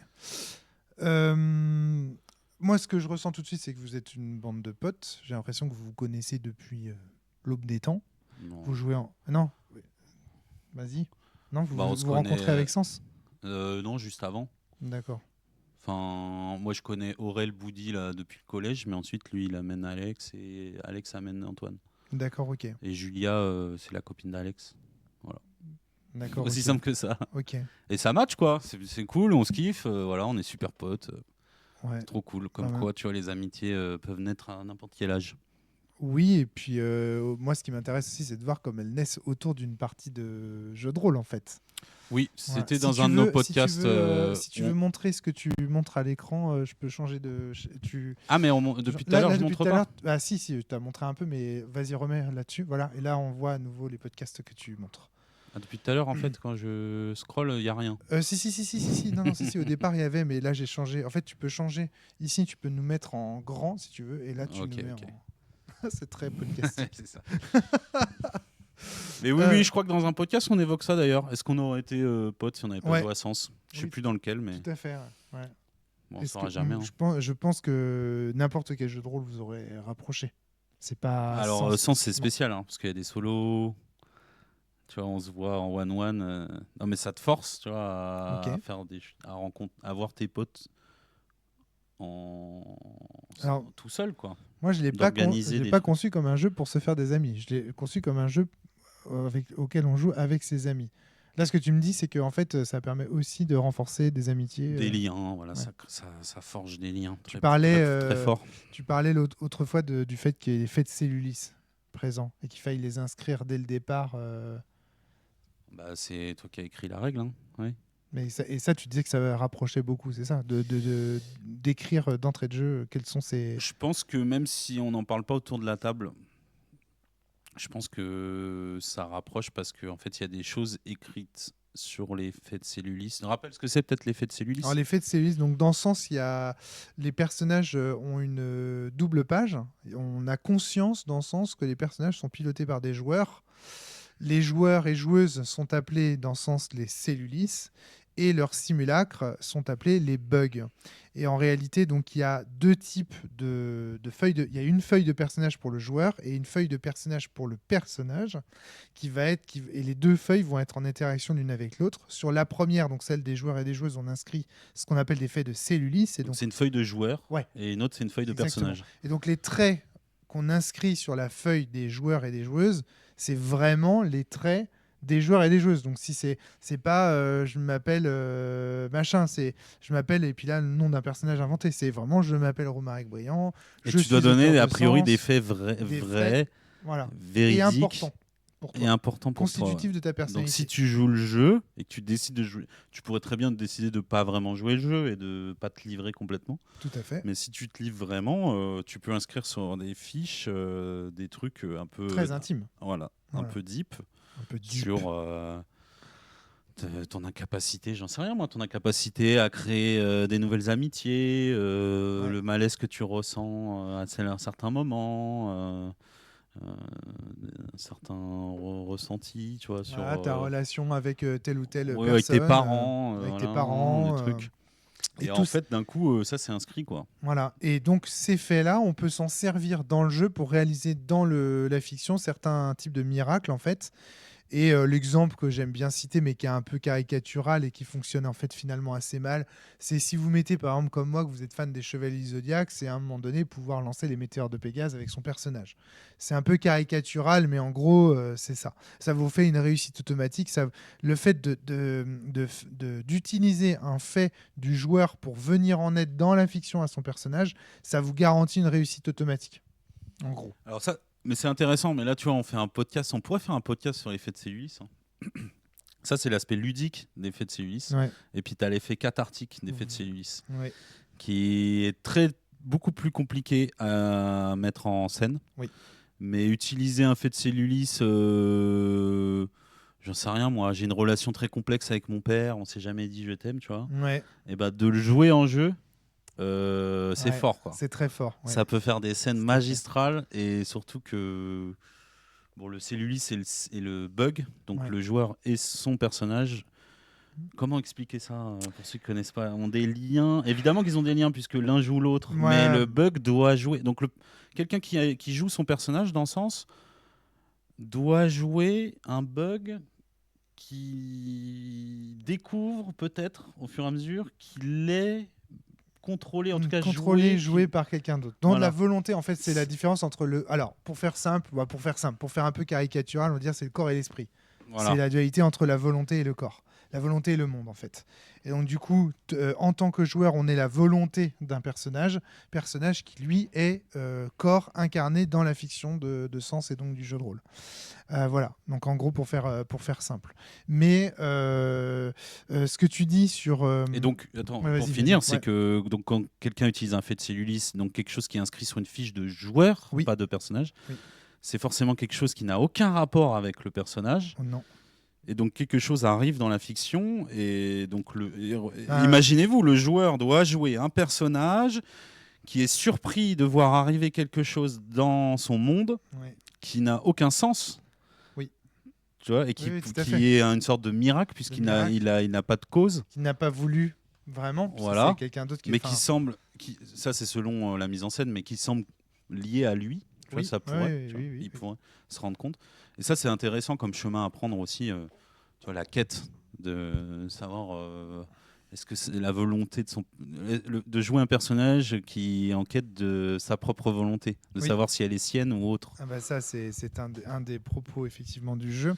Moi, ce que je ressens tout de suite, c'est que vous êtes une bande de potes. J'ai l'impression que vous vous connaissez depuis l'aube des temps. Non. Vous jouez en... Non. Vas-y. Non, vous Bah, on vous, se vous connaît, rencontrez avec Sens. Non, juste avant. D'accord. Enfin, moi, je connais Aurel Boudy là, depuis le collège, mais ensuite, lui, il amène Alex et Alex amène Antoine. D'accord, ok. Et Julia, c'est la copine d'Alex. Voilà. D'accord. Aussi ok. simple que ça. Ok. Et ça match, quoi. C'est cool, on se kiffe. Voilà, on est super potes. Ouais. C'est trop cool. Comme Ouais. quoi, tu vois, les amitiés peuvent naître à n'importe quel âge. Oui, et puis moi, ce qui m'intéresse aussi, c'est de voir comme elles naissent autour d'une partie de jeu de rôle, en fait. Oui, c'était Ouais. dans un de nos podcasts. Si tu veux montrer ce que tu montres à l'écran, je peux changer de. Ah, mais depuis tout à l'heure, je montre pas. Ah, si, tu as montré un peu, mais vas-y, remets là-dessus. Voilà. Et là, on voit à nouveau les podcasts que tu montres. Ah, depuis tout à l'heure, en fait, quand je scroll, il n'y a rien. Si. Non, si. Au départ, il y avait, mais là, j'ai changé. En fait, tu peux changer. Ici, tu peux nous mettre en grand, si tu veux. Et là, tu nous mets en. C'est très podcastique. C'est ça. Mais oui, je crois que dans un podcast, on évoque ça d'ailleurs. Est-ce qu'on aurait été potes si on n'avait pas joué à Sens ? Je ne sais plus dans lequel, mais. Tout à fait, ouais. Bon, on ne saura jamais. Je pense que n'importe quel jeu de rôle vous aurez rapproché. C'est pas. Alors, Sens, c'est spécial, hein, parce qu'il y a des solos. Tu vois, on se voit en one-one. Non, mais ça te force, tu vois, à faire à voir tes potes tout seul, quoi. Moi, je l'ai pas conçu comme un jeu pour se faire des amis. Je l'ai conçu comme un jeu auquel on joue avec ses amis. Là, ce que tu me dis, c'est que en fait, ça permet aussi de renforcer des amitiés. Des liens, voilà, ouais. ça forge des liens très fort. Tu parlais autrefois du fait qu'il y ait des faits de cellulis présents et qu'il faille les inscrire dès le départ. Bah, c'est toi qui as écrit la règle, hein. Ouais. Mais ça, tu disais que ça va rapprocher beaucoup, c'est ça, d'écrire d'entrée de jeu quels sont ces... Je pense que même si on n'en parle pas autour de la table, je pense que ça rapproche parce qu'en fait, il y a des choses écrites sur l'effet de cellulis. Tu rappelles ce que c'est peut-être l'effet de cellulis ? Alors, l'effet de cellulis, donc dans ce sens, les personnages ont une double page. On a conscience dans le sens que les personnages sont pilotés par des joueurs. Les joueurs et joueuses sont appelés dans ce sens les cellulis et leurs simulacres sont appelés les bugs. Et en réalité, donc, il y a deux types de feuilles. Il y a une feuille de personnage pour le joueur et une feuille de personnage pour le personnage et les deux feuilles vont être en interaction l'une avec l'autre. Sur la première, donc celle des joueurs et des joueuses, on inscrit ce qu'on appelle des faits de cellulis. Donc c'est une feuille de joueur et une autre, c'est une feuille de personnage. Et donc les traits qu'on inscrit sur la feuille des joueurs et des joueuses, c'est vraiment les traits des joueurs et des joueuses. Donc si c'est pas je m'appelle machin, c'est je m'appelle et puis là le nom d'un personnage inventé, c'est vraiment je m'appelle Romaric Briand. Et tu dois donner a priori des faits vrais, voilà, véridiques et importants pour toi. Constitutifs de ta personnalité. Donc si tu joues le jeu et que tu décides de jouer, tu pourrais très bien décider de pas vraiment jouer le jeu et de pas te livrer complètement. Tout à fait. Mais si tu te livres vraiment, tu peux inscrire sur des fiches des trucs un peu très intimes. Voilà, un peu deep. Sur ton incapacité, j'en sais rien moi, ton incapacité à créer des nouvelles amitiés, le malaise que tu ressens à un certain moment, un certain ressenti, tu vois, sur ta relation avec telle ou telle personne, avec tes parents, avec tes parents, trucs. Et en fait, d'un coup, ça c'est inscrit, quoi. Voilà. Et donc ces faits-là, on peut s'en servir dans le jeu pour réaliser dans la fiction certains types de miracles, en fait. Et l'exemple que j'aime bien citer, mais qui est un peu caricatural et qui fonctionne en fait finalement assez mal, c'est si vous mettez par exemple comme moi, que vous êtes fan des Chevaliers du Zodiaque, c'est à un moment donné pouvoir lancer les météores de Pégase avec son personnage. C'est un peu caricatural, mais en gros, c'est ça. Ça vous fait une réussite automatique. Le fait d'utiliser un fait du joueur pour venir en aide dans la fiction à son personnage, ça vous garantit une réussite automatique. En gros. Alors ça... Mais c'est intéressant, mais là, tu vois, on pourrait faire un podcast sur l'effet de cellulis. Hein. Ça, c'est l'aspect ludique des effets de cellulis. Ouais. Et puis, tu as l'effet cathartique des effets de cellulis, ouais. qui est beaucoup plus compliqué à mettre en scène. Oui. Mais utiliser un fait de cellulis, j'en sais rien, moi, j'ai une relation très complexe avec mon père, on s'est jamais dit je t'aime, tu vois. Ouais. Et bah, de le jouer en jeu, c'est fort, quoi. C'est très fort. Ouais. Ça peut faire des scènes magistrales et surtout que le cellulis et le bug, donc le joueur et son personnage. Comment expliquer ça pour ceux qui ne connaissent pas? Ont des liens. Évidemment qu'ils ont des liens puisque l'un joue l'autre, mais le bug doit jouer. Donc quelqu'un qui joue son personnage dans le sens doit jouer un bug qui découvre peut-être au fur et à mesure qu'il est contrôlé, en tout cas joué par quelqu'un d'autre. Donc la volonté, en fait, c'est la différence entre le. Alors, pour faire simple, pour faire un peu caricatural, on va dire c'est le corps et l'esprit. Voilà. C'est la dualité entre la volonté et le corps. La volonté et le monde, en fait. Et donc, du coup, en tant que joueur, on est la volonté d'un personnage qui, lui, est corps incarné dans la fiction de Sens et donc du jeu de rôle. Voilà, donc en gros, pour faire simple. Mais ce que tu dis sur... Et donc, attends, pour finir, c'est que donc, quand quelqu'un utilise un fait de cellulis, donc quelque chose qui est inscrit sur une fiche de joueur, pas de personnage, c'est forcément quelque chose qui n'a aucun rapport avec le personnage. Oh, non. Et donc quelque chose arrive dans la fiction et donc imaginez-vous, le joueur doit jouer un personnage qui est surpris de voir arriver quelque chose dans son monde qui n'a aucun sens. Oui. Tu vois, et qui est une sorte de miracle puisqu'il n'a pas de cause. Qu'il n'a pas voulu vraiment. Voilà. C'est quelqu'un d'autre mais qui semble, ça c'est selon la mise en scène, mais qui semble lié à lui. Tu vois, ça pourrait, il pourrait se rendre compte. Et ça, c'est intéressant comme chemin à prendre aussi, tu vois, la quête de savoir est-ce que c'est la volonté de jouer un personnage qui est en quête de sa propre volonté, de savoir si elle est sienne ou autre. Ah bah ça, c'est un des propos effectivement du jeu.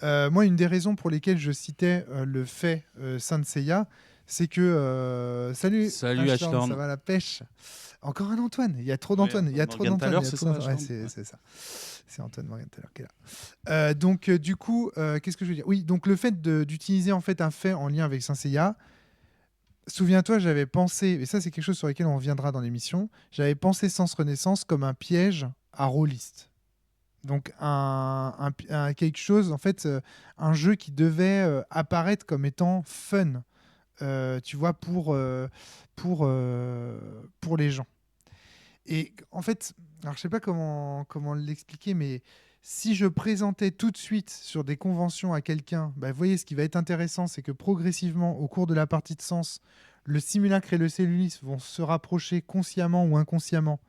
Moi, une des raisons pour lesquelles je citais le fait Saint Seiya, c'est que salut Ashland, ça va la pêche. Encore un Antoine, il y a trop d'Antoine, il y a trop d'Antoine. C'est ça. C'est Antoine Morgenthaler qui est là. Donc du coup, qu'est-ce que je veux dire? Oui, donc le fait d'utiliser en fait un fait en lien avec Saint Seiya. Souviens-toi, j'avais pensé, et ça c'est quelque chose sur lequel on reviendra dans l'émission, j'avais pensé Sens Renaissance comme un piège à rôliste. Donc quelque chose, en fait, un jeu qui devait apparaître comme étant fun, tu vois, pour les gens. Et en fait, alors je sais pas comment l'expliquer, mais si je présentais tout de suite sur des conventions à quelqu'un, vous voyez, ce qui va être intéressant, c'est que progressivement, au cours de la partie de Sens, le simulacre et le cellulis vont se rapprocher consciemment ou inconsciemment.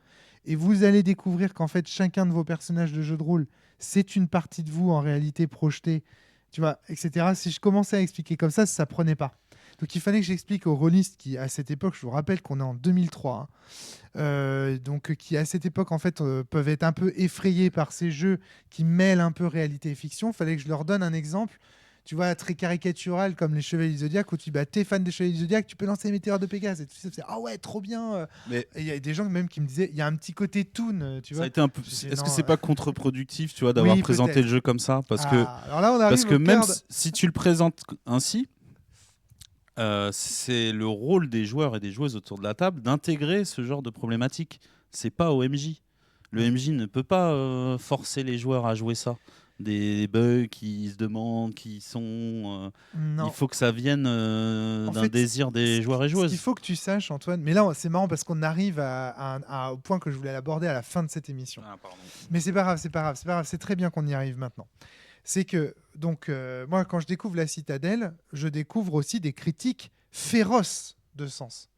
Et vous allez découvrir qu'en fait, chacun de vos personnages de jeu de rôle, c'est une partie de vous en réalité projetée, tu vois, etc. Si je commençais à expliquer comme ça prenait pas. Donc il fallait que j'explique aux rôlistes qui, à cette époque, je vous rappelle qu'on est en 2003, donc qui à cette époque en fait peuvent être un peu effrayés par ces jeux qui mêlent un peu réalité et fiction. Il fallait que je leur donne un exemple, tu vois, très caricatural comme les Chevaliers du Zodiac, où tu t'es fan des Chevaliers du Zodiac, tu peux lancer les Météores de Pégase et tout ça, ah ouais, trop bien. Mais il y a des gens même qui me disaient, il y a un petit côté toon, tu vois. Ça a été un peu. Est-ce que c'est pas contre-productif, tu vois, d'avoir présenté le jeu comme ça, parce que alors là, on arrive parce que même si tu le présentes ainsi. C'est le rôle des joueurs et des joueuses autour de la table d'intégrer ce genre de problématique. C'est pas au MJ. Le MJ ne peut pas forcer les joueurs à jouer ça. Des bugs qui se demandent, qui sont... il faut que ça vienne d'un désir des joueurs et joueuses. Il faut que tu saches, Antoine, mais là c'est marrant parce qu'on arrive au point que je voulais aborder à la fin de cette émission. Mais c'est pas grave, c'est très bien qu'on y arrive maintenant. C'est que, donc, moi, quand je découvre La Citadelle, je découvre aussi des critiques féroces de Sens.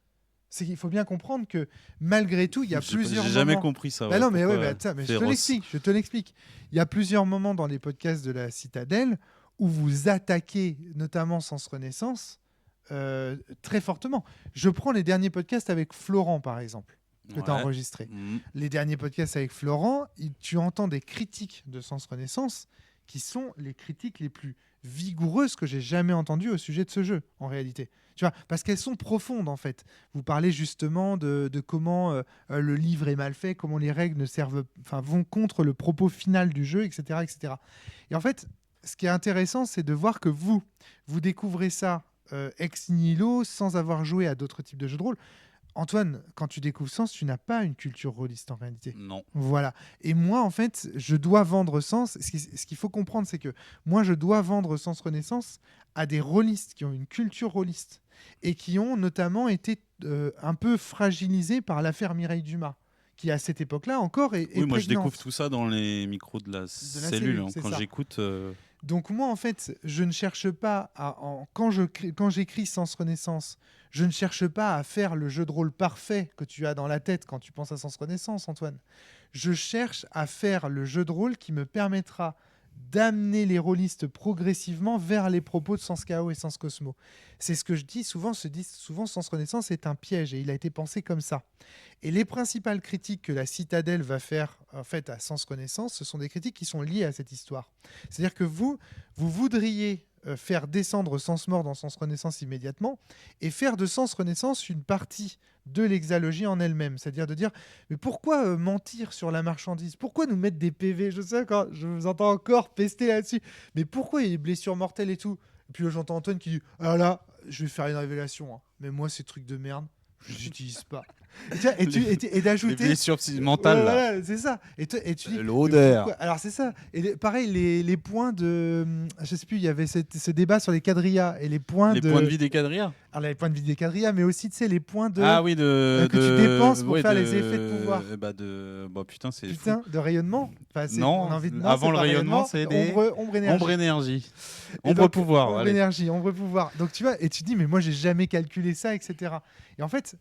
C'est qu'il faut bien comprendre que, malgré tout, il y a plusieurs moments... J'ai jamais compris ça. Non, mais je te l'explique. Il y a plusieurs moments dans les podcasts de La Citadelle où vous attaquez, notamment Sens Renaissance, très fortement. Je prends les derniers podcasts avec Florent, par exemple, que tu as enregistré. Les derniers podcasts avec Florent, tu entends des critiques de Sens Renaissance qui sont les critiques les plus vigoureuses que j'ai jamais entendues au sujet de ce jeu, en réalité. Tu vois, parce qu'elles sont profondes, en fait. Vous parlez justement de comment le livre est mal fait, comment les règles vont contre le propos final du jeu, etc., etc. Et en fait, ce qui est intéressant, c'est de voir que vous découvrez ça ex nihilo, sans avoir joué à d'autres types de jeux de rôle. Antoine, quand tu découvres Sens, tu n'as pas une culture rôliste en réalité. Non. Voilà. Et moi, en fait, je dois vendre Sens. Ce qu'il faut comprendre, c'est que moi, je dois vendre Sens Renaissance à des rôlistes qui ont une culture rôliste et qui ont notamment été un peu fragilisés par l'affaire Mireille Dumas, qui à cette époque-là encore est Oui, moi je prégnante. découvre tout ça dans les micros de la cellule. c'est Quand ça. j'écoute. Donc moi, en fait, je ne cherche pas quand j'écris Sens Renaissance, je ne cherche pas à faire le jeu de rôle parfait que tu as dans la tête quand tu penses à Sens Renaissance, Antoine. Je cherche à faire le jeu de rôle qui me permettra d'amener les rôlistes progressivement vers les propos de Sens Chaos et Sens Cosmo. C'est ce que je dis souvent, souvent Sens Renaissance est un piège et il a été pensé comme ça. Et les principales critiques que la Citadelle va faire en fait à Sens Connaissance, ce sont des critiques qui sont liées à cette histoire. C'est-à-dire que vous voudriez faire descendre Sens Mort dans Sens Renaissance immédiatement et faire de Sens Renaissance une partie de l'exalogie en elle-même. C'est-à-dire de dire, mais pourquoi mentir sur la marchandise? Pourquoi nous mettre des PV? Je sais, quand je vous entends encore pester là-dessus, mais pourquoi il y a des blessures mortelles et tout? Et puis là, j'entends Antoine qui dit, ah là, je vais faire une révélation, hein. Mais moi, ces trucs de merde, je les utilise pas. Et d'ajouter. Les blessures mentales, ouais, là. voilà, c'est ça. Et tu dis. L'odeur. Alors, c'est ça. Et pareil, les points de. Je sais plus, il y avait ce débat sur les quadrillas et les points Les points de vie des quadrillas. Alors, les points de vie des quadrillas, mais aussi, tu sais, les points de. Ah oui, que tu dépenses pour faire les effets de pouvoir. Putain, c'est. Putain, de rayonnement. Enfin, non, on a envie de, avant le rayonnement, c'est des. Ombre énergie. Ombre énergie. Ombre pouvoir. Ombre énergie, ombre pouvoir. Donc, tu vois, et tu dis, mais moi, j'ai jamais calculé ça, etc. Et en fait,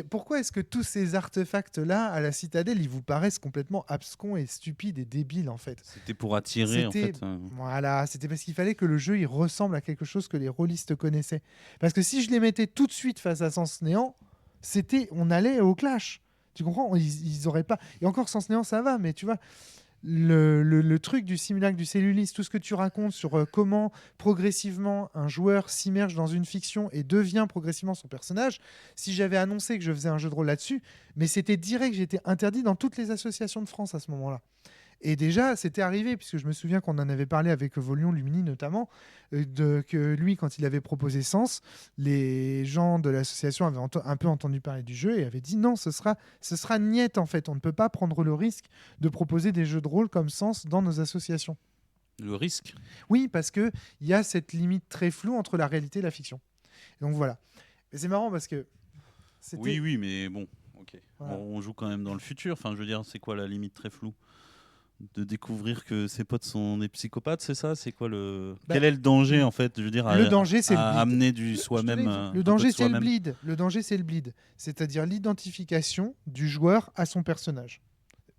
pourquoi est-ce que tous ces artefacts-là, à la Citadelle, ils vous paraissent complètement abscons et stupides et débiles, en fait? C'était pour attirer, en fait. Voilà, c'était parce qu'il fallait que le jeu, il ressemble à quelque chose que les rôlistes connaissaient. Parce que si je les mettais tout de suite face à Sens Néant, on allait au clash. Tu comprends? Ils auraient pas... Et encore, Sens Néant, ça va, mais tu vois... Le truc du simulacre du celluliste, tout ce que tu racontes sur comment progressivement un joueur s'immerge dans une fiction et devient progressivement son personnage, si j'avais annoncé que je faisais un jeu de rôle là-dessus, mais c'était direct, j'étais interdit dans toutes les associations de France à ce moment-là. Et déjà, c'était arrivé, puisque je me souviens qu'on en avait parlé avec Volion Lumini notamment, que lui, quand il avait proposé Sens, les gens de l'association avaient un peu entendu parler du jeu et avaient dit non, ce sera niette en fait. On ne peut pas prendre le risque de proposer des jeux de rôle comme Sens dans nos associations. Le risque? Oui, parce qu'il y a cette limite très floue entre la réalité et la fiction. Donc voilà. Et c'est marrant parce que... Oui, mais bon, ok. Voilà. On joue quand même dans le futur. Enfin, je veux dire, c'est quoi la limite très floue? De découvrir que ses potes sont des psychopathes, c'est ça? C'est quoi quel est le danger, en fait? Je veux dire, le danger, c'est à amener du soi-même. Le danger, c'est le bleed. Le danger, c'est le bleed. C'est-à-dire l'identification du joueur à son personnage.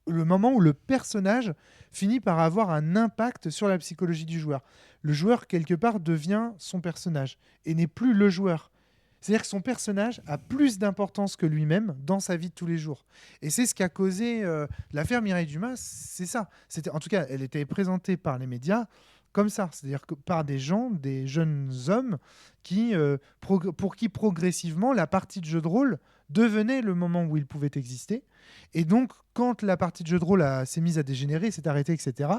Le moment où le personnage finit par avoir un impact sur la psychologie du joueur. Le joueur, quelque part, devient son personnage et n'est plus le joueur. C'est-à-dire que son personnage a plus d'importance que lui-même dans sa vie de tous les jours. Et c'est ce qui a causé l'affaire Mireille Dumas, c'est ça. En tout cas, elle était présentée par les médias comme ça, c'est-à-dire que par des gens, des jeunes hommes pour qui progressivement la partie de jeu de rôle devenait le moment où il pouvait exister. Et donc, quand la partie de jeu de rôle s'est mise à dégénérer, s'est arrêtée, etc.,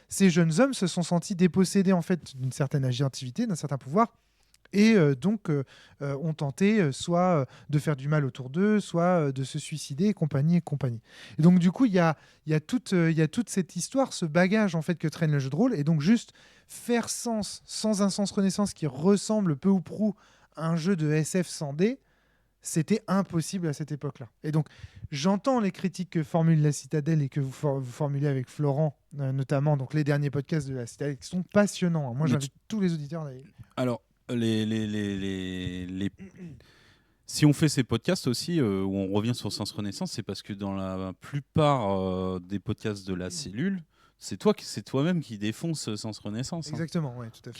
ces jeunes hommes se sont sentis dépossédés en fait d'une certaine agentivité, d'un certain pouvoir, et donc ont tenté soit de faire du mal autour d'eux, soit de se suicider, et compagnie, et compagnie. Et donc du coup, il y a toute cette histoire, ce bagage en fait que traîne le jeu de rôle, et donc juste faire sens sans un sens renaissance qui ressemble peu ou prou à un jeu de SF sans dés, c'était impossible à cette époque-là. Et donc, j'entends les critiques que formule la Citadelle et que vous formulez avec Florent, notamment, donc les derniers podcasts de la Citadelle, qui sont passionnants. Moi, j'invite tous les auditeurs d'ailleurs. Alors, si on fait ces podcasts aussi, où on revient sur Sens Renaissance, c'est parce que dans la plupart des podcasts de la cellule, c'est toi-même qui défonce Sens Renaissance. Exactement, oui, tout à fait.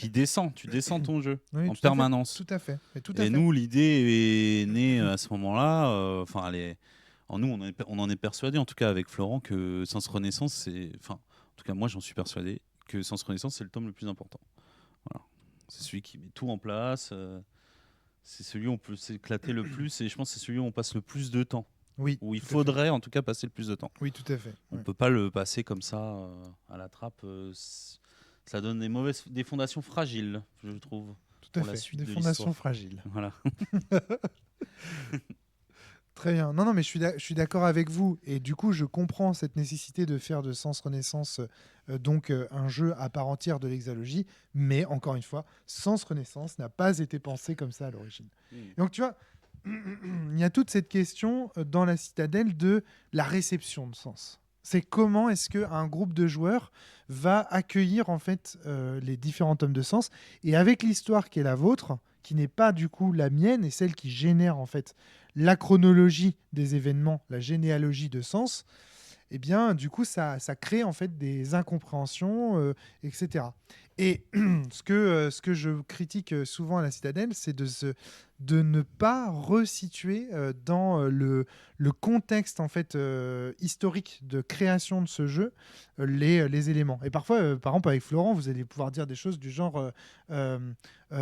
Tu descends ton jeu oui, en permanence. Tout à fait. Et nous, l'idée est née à ce moment-là. Nous, on en est persuadé, en tout cas avec Florent, que Sens Renaissance, en tout cas moi, j'en suis persuadé que Sens Renaissance, c'est le tome le plus important. Voilà. C'est celui qui met tout en place. C'est celui où on peut s'éclater le plus, et je pense que c'est celui où on passe le plus de temps. Oui. Où il faudrait en tout cas passer le plus de temps. Oui, tout à fait. On ne peut pas le passer comme ça à la trappe. Ça donne des fondations fragiles, je trouve. Tout à fait. Des fondations fragiles. Voilà. Très bien. Non, non, mais je suis d'accord avec vous. Et du coup, je comprends cette nécessité de faire de Sens Renaissance un jeu à part entière de l'exalogie. Mais encore une fois, Sens Renaissance n'a pas été pensé comme ça à l'origine. Donc, tu vois, il y a toute cette question dans la citadelle de la réception de Sens. C'est comment est-ce qu'un groupe de joueurs va accueillir en fait les différents tomes de Sens. Et avec l'histoire qui est la vôtre, qui n'est pas du coup la mienne et celle qui génère en fait la chronologie des événements, la généalogie de Sens, eh bien, du coup, ça crée en fait des incompréhensions, etc. Et ce que je critique souvent à la Citadelle, c'est de ne pas resituer dans le contexte en fait historique de création de ce jeu les éléments. Et parfois, par exemple, avec Florent, vous allez pouvoir dire des choses du genre euh,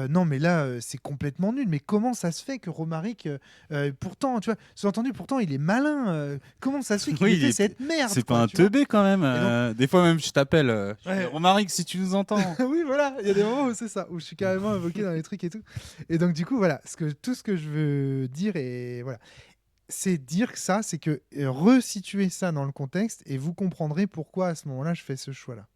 non, mais là, c'est complètement nul. Mais comment ça se fait que Romaric, pourtant, tu vois, sous-entendu, pourtant, il est malin. Comment ça se fait qu'il ait fait cette merde C'est quoi, pas un tu vois. teubé quand même. Des fois même, je t'appelle. Ouais. Romaric, si tu nous entends. Oui, voilà, il y a des moments où c'est ça, où je suis carrément invoqué dans les trucs et tout. Et donc, du coup, voilà, tout ce que je veux dire, et voilà, c'est dire que ça, c'est que resituer ça dans le contexte, et vous comprendrez pourquoi à ce moment-là, je fais ce choix-là.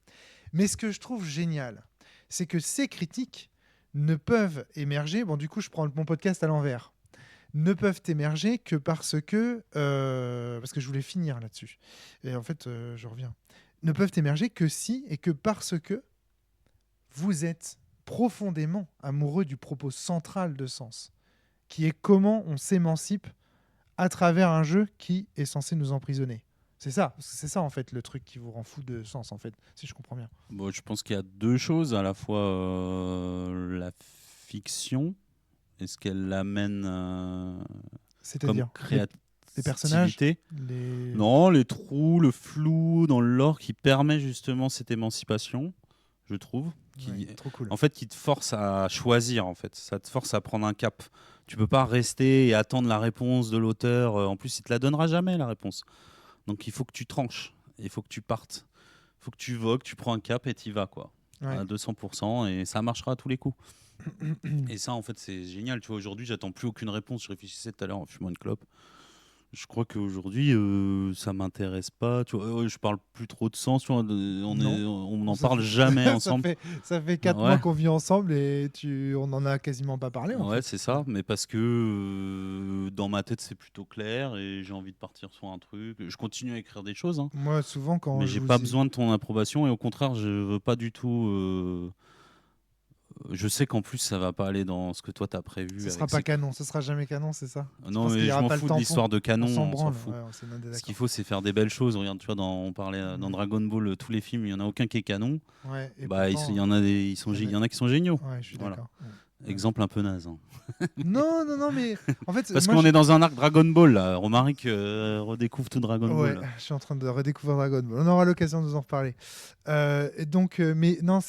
Mais ce que je trouve génial, c'est que ces critiques ne peuvent émerger. Bon, du coup, je prends mon podcast à l'envers. Ne peuvent émerger que parce que. Parce que je voulais finir là-dessus. Et en fait, je reviens. Ne peuvent émerger que si et que parce que vous êtes profondément amoureux du propos central de Sens, qui est comment on s'émancipe à travers un jeu qui est censé nous emprisonner. C'est ça en fait le truc qui vous rend fou de Sens en fait, si je comprends bien. Bon, je pense qu'il y a deux choses. À la fois la fiction, est-ce qu'elle l'amène comme C'est-à-dire les personnages, créativité? les... Non, les trous, le flou dans le lore qui permet justement cette émancipation, je trouve. Ouais, trop cool. En fait, qui te force à choisir, en fait. Ça te force à prendre un cap. Tu peux pas rester et attendre la réponse de l'auteur. En plus, il te la donnera jamais, la réponse. Donc, il faut que tu tranches. Il faut que tu partes. Il faut que tu vogues, tu prends un cap et tu y vas, quoi. Ouais. À 200%. Et ça marchera à tous les coups. Et ça, en fait, c'est génial. Tu vois, aujourd'hui, j'attends plus aucune réponse. Je réfléchissais tout à l'heure en fumant une clope. Je crois qu'aujourd'hui, ça m'intéresse pas. Tu vois, je parle plus trop de sens. Tu vois, Non. on n'en Ça parle fait- jamais ensemble. ça fait 4 Ouais. mois qu'on vit ensemble et on en a quasiment pas parlé en Ouais, fait. c'est ça. Mais parce que dans ma tête, c'est plutôt clair et j'ai envie de partir sur un truc. Je continue à écrire des choses, hein, Moi, souvent, quand mais je j'ai vous pas ai... besoin de ton approbation. Et au contraire, je veux pas du tout. Je sais qu'en plus, ça va pas aller dans ce que toi t'as prévu Ce sera avec pas ces. canon, ce sera jamais canon, c'est ça? Je Non, pense qu'il mais y je aura m'en pas le fous de tampon. l'histoire de On canon. s'en On s'en branle. fout. Ouais, on s'est bien Ce d'accord. qu'il faut, c'est faire des belles choses. Regarde, tu vois, on parlait dans Dragon Ball, tous les films, il y en a aucun qui est canon. Ouais, et Bah, pourtant, il y en a il y en a qui sont géniaux. ouais, je suis Voilà. d'accord. Ouais. Exemple un peu naze, hein. Non, non, non, mais en fait, Parce moi, qu'on est dans un arc Dragon Ball là. Romaric redécouvre tout Dragon ouais, Ball. je suis en train de redécouvrir Dragon Ball. On aura l'occasion de nous en reparler. Et donc, mais non,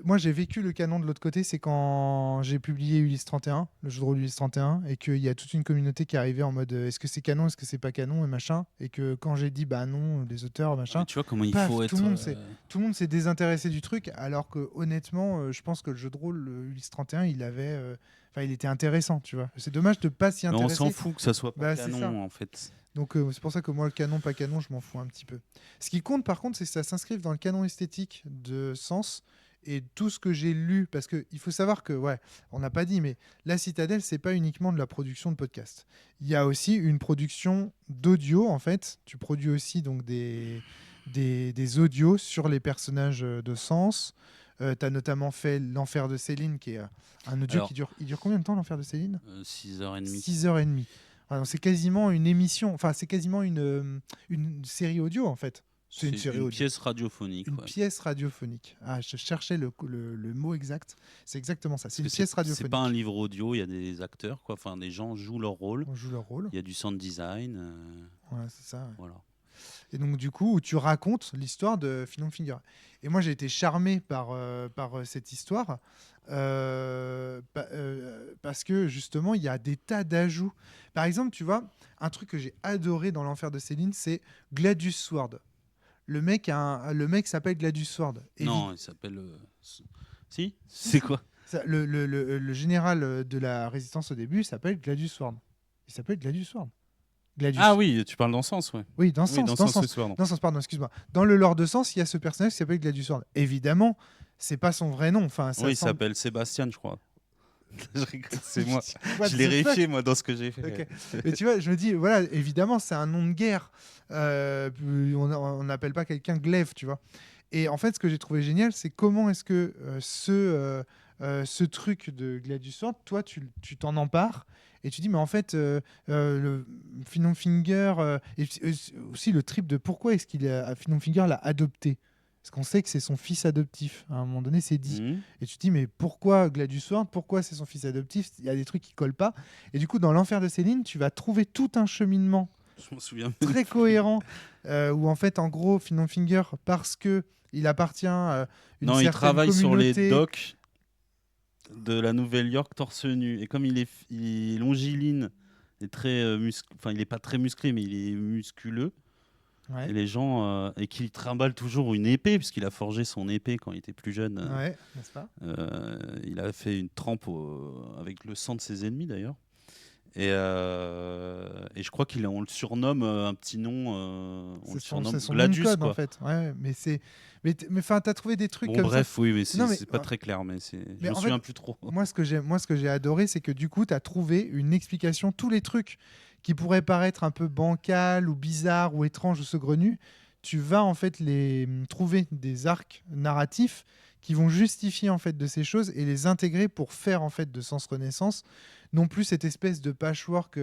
moi j'ai vécu le canon de l'autre côté, c'est quand j'ai publié Ulysse 31, le jeu de rôle Ulysse 31, et qu'il y a toute une communauté qui est arrivée en mode est-ce que c'est canon, est-ce que c'est pas canon, et machin. Et que quand j'ai dit bah non, les auteurs, machin, Mais tu vois comment il paf, faut tout être. le monde s'est désintéressé du truc, alors que honnêtement, je pense que le jeu de rôle Ulysse 31, il était intéressant, tu vois. C'est dommage de pas s'y Mais on intéresser. s'en fout que ça soit pas Bah, c'est ça. canon en fait. Donc c'est pour ça que moi, le canon, pas canon, je m'en fous un petit peu. Ce qui compte par contre, c'est que ça s'inscrive dans le canon esthétique de Sens et tout ce que j'ai lu, parce qu'il faut savoir que, ouais, on n'a pas dit, mais La Citadelle, c'est pas uniquement de la production de podcasts. Il y a aussi une production d'audio, en fait. Tu produis aussi donc des audios sur les personnages de Sens. Tu as notamment fait L'Enfer de Céline, qui est un audio Alors, qui dure... Il dure combien de temps, L'Enfer de Céline? 6h30. 6h30. Alors, c'est quasiment une émission, enfin, c'est quasiment une série audio, en fait. C'est une série audio. Pièce radiophonique. Une Ouais. pièce radiophonique. Ah, je cherchais le mot exact. C'est exactement ça. C'est une Parce que pièce radiophonique. C'est pas un livre audio, il y a des acteurs, quoi. Enfin, des gens jouent leur rôle. On joue leur rôle. Il y a du sound design. Ouais, c'est ça. Ouais. Voilà. Et donc, du coup, où tu racontes l'histoire de Philon Finger. Et moi, j'ai été charmé par cette histoire parce que, justement, il y a des tas d'ajouts. Par exemple, tu vois, un truc que j'ai adoré dans L'Enfer de Céline, c'est Gladius Sword. Le mec s'appelle Gladius Sword. Non, il s'appelle. Si. C'est quoi? Le général de la résistance au début s'appelle Gladius Sword. Il s'appelle Gladius Sword. Gladius. Ah oui, tu parles dans Sens, ouais. Oui, dans Oui, Sens. dans Dans Sens Sens, ce soir, non. dans Sens, pardon, excuse-moi. Dans le lore de Sens, il y a ce personnage qui s'appelle Gladius Sword. Évidemment, c'est pas son vrai nom. Enfin, ça Oui, il semble... s'appelle Sébastien, je crois. Je rigole, c'est moi. What Je l'ai the vérifié, fuck. moi, dans ce que j'ai fait. Ok. Mais tu vois, je me dis, voilà, évidemment, c'est un nom de guerre. On n'appelle pas quelqu'un glaive, tu vois. Et en fait, ce que j'ai trouvé génial, c'est comment est-ce que ce truc de Gladius Sword, toi, tu t'en empares et tu dis, mais en fait, le Finon Finger, et aussi le trip de pourquoi est-ce qu'il Finon Finger l'a adopté. Parce qu'on sait que c'est son fils adoptif. À un moment donné, c'est dit. Mhm. Et tu te dis, mais pourquoi Gladius Sword? Pourquoi c'est son fils adoptif? Il y a des trucs qui collent pas. Et du coup, dans l'enfer de Céline, tu vas trouver tout un cheminement Je m'en souviens même très plus. cohérent où en fait, en gros, Finon Finger, parce que il appartient à une Non, il certaine travaille sur les communauté. docks de la Nouvelle-York torse nu. Et comme il est longiligne et très enfin, il est pas très musclé, mais il est musculeux. Ouais, Et les gens et qui trimballe toujours une épée puisqu'il a forgé son épée quand il était plus jeune. ouais, n'est-ce pas? Il a fait une trempe avec le sang de ses ennemis d'ailleurs. Et je crois on le surnomme un petit nom. On le surnomme C'est son nom de Gladius, code en quoi. fait. Ouais, mais c'est, mais enfin, t'as trouvé des trucs Bon, comme ça. bref, oui, mais Non, mais c'est pas très clair, mais je mais me en fait, souviens plus trop. moi, ce que j'ai adoré, c'est que du coup, tu as trouvé une explication. Tous les trucs qui pourraient paraître un peu bancal ou bizarres ou étranges ou saugrenus, tu vas en fait trouver des arcs narratifs qui vont justifier en fait de ces choses et les intégrer pour faire en fait de Sens Renaissance non plus cette espèce de patchwork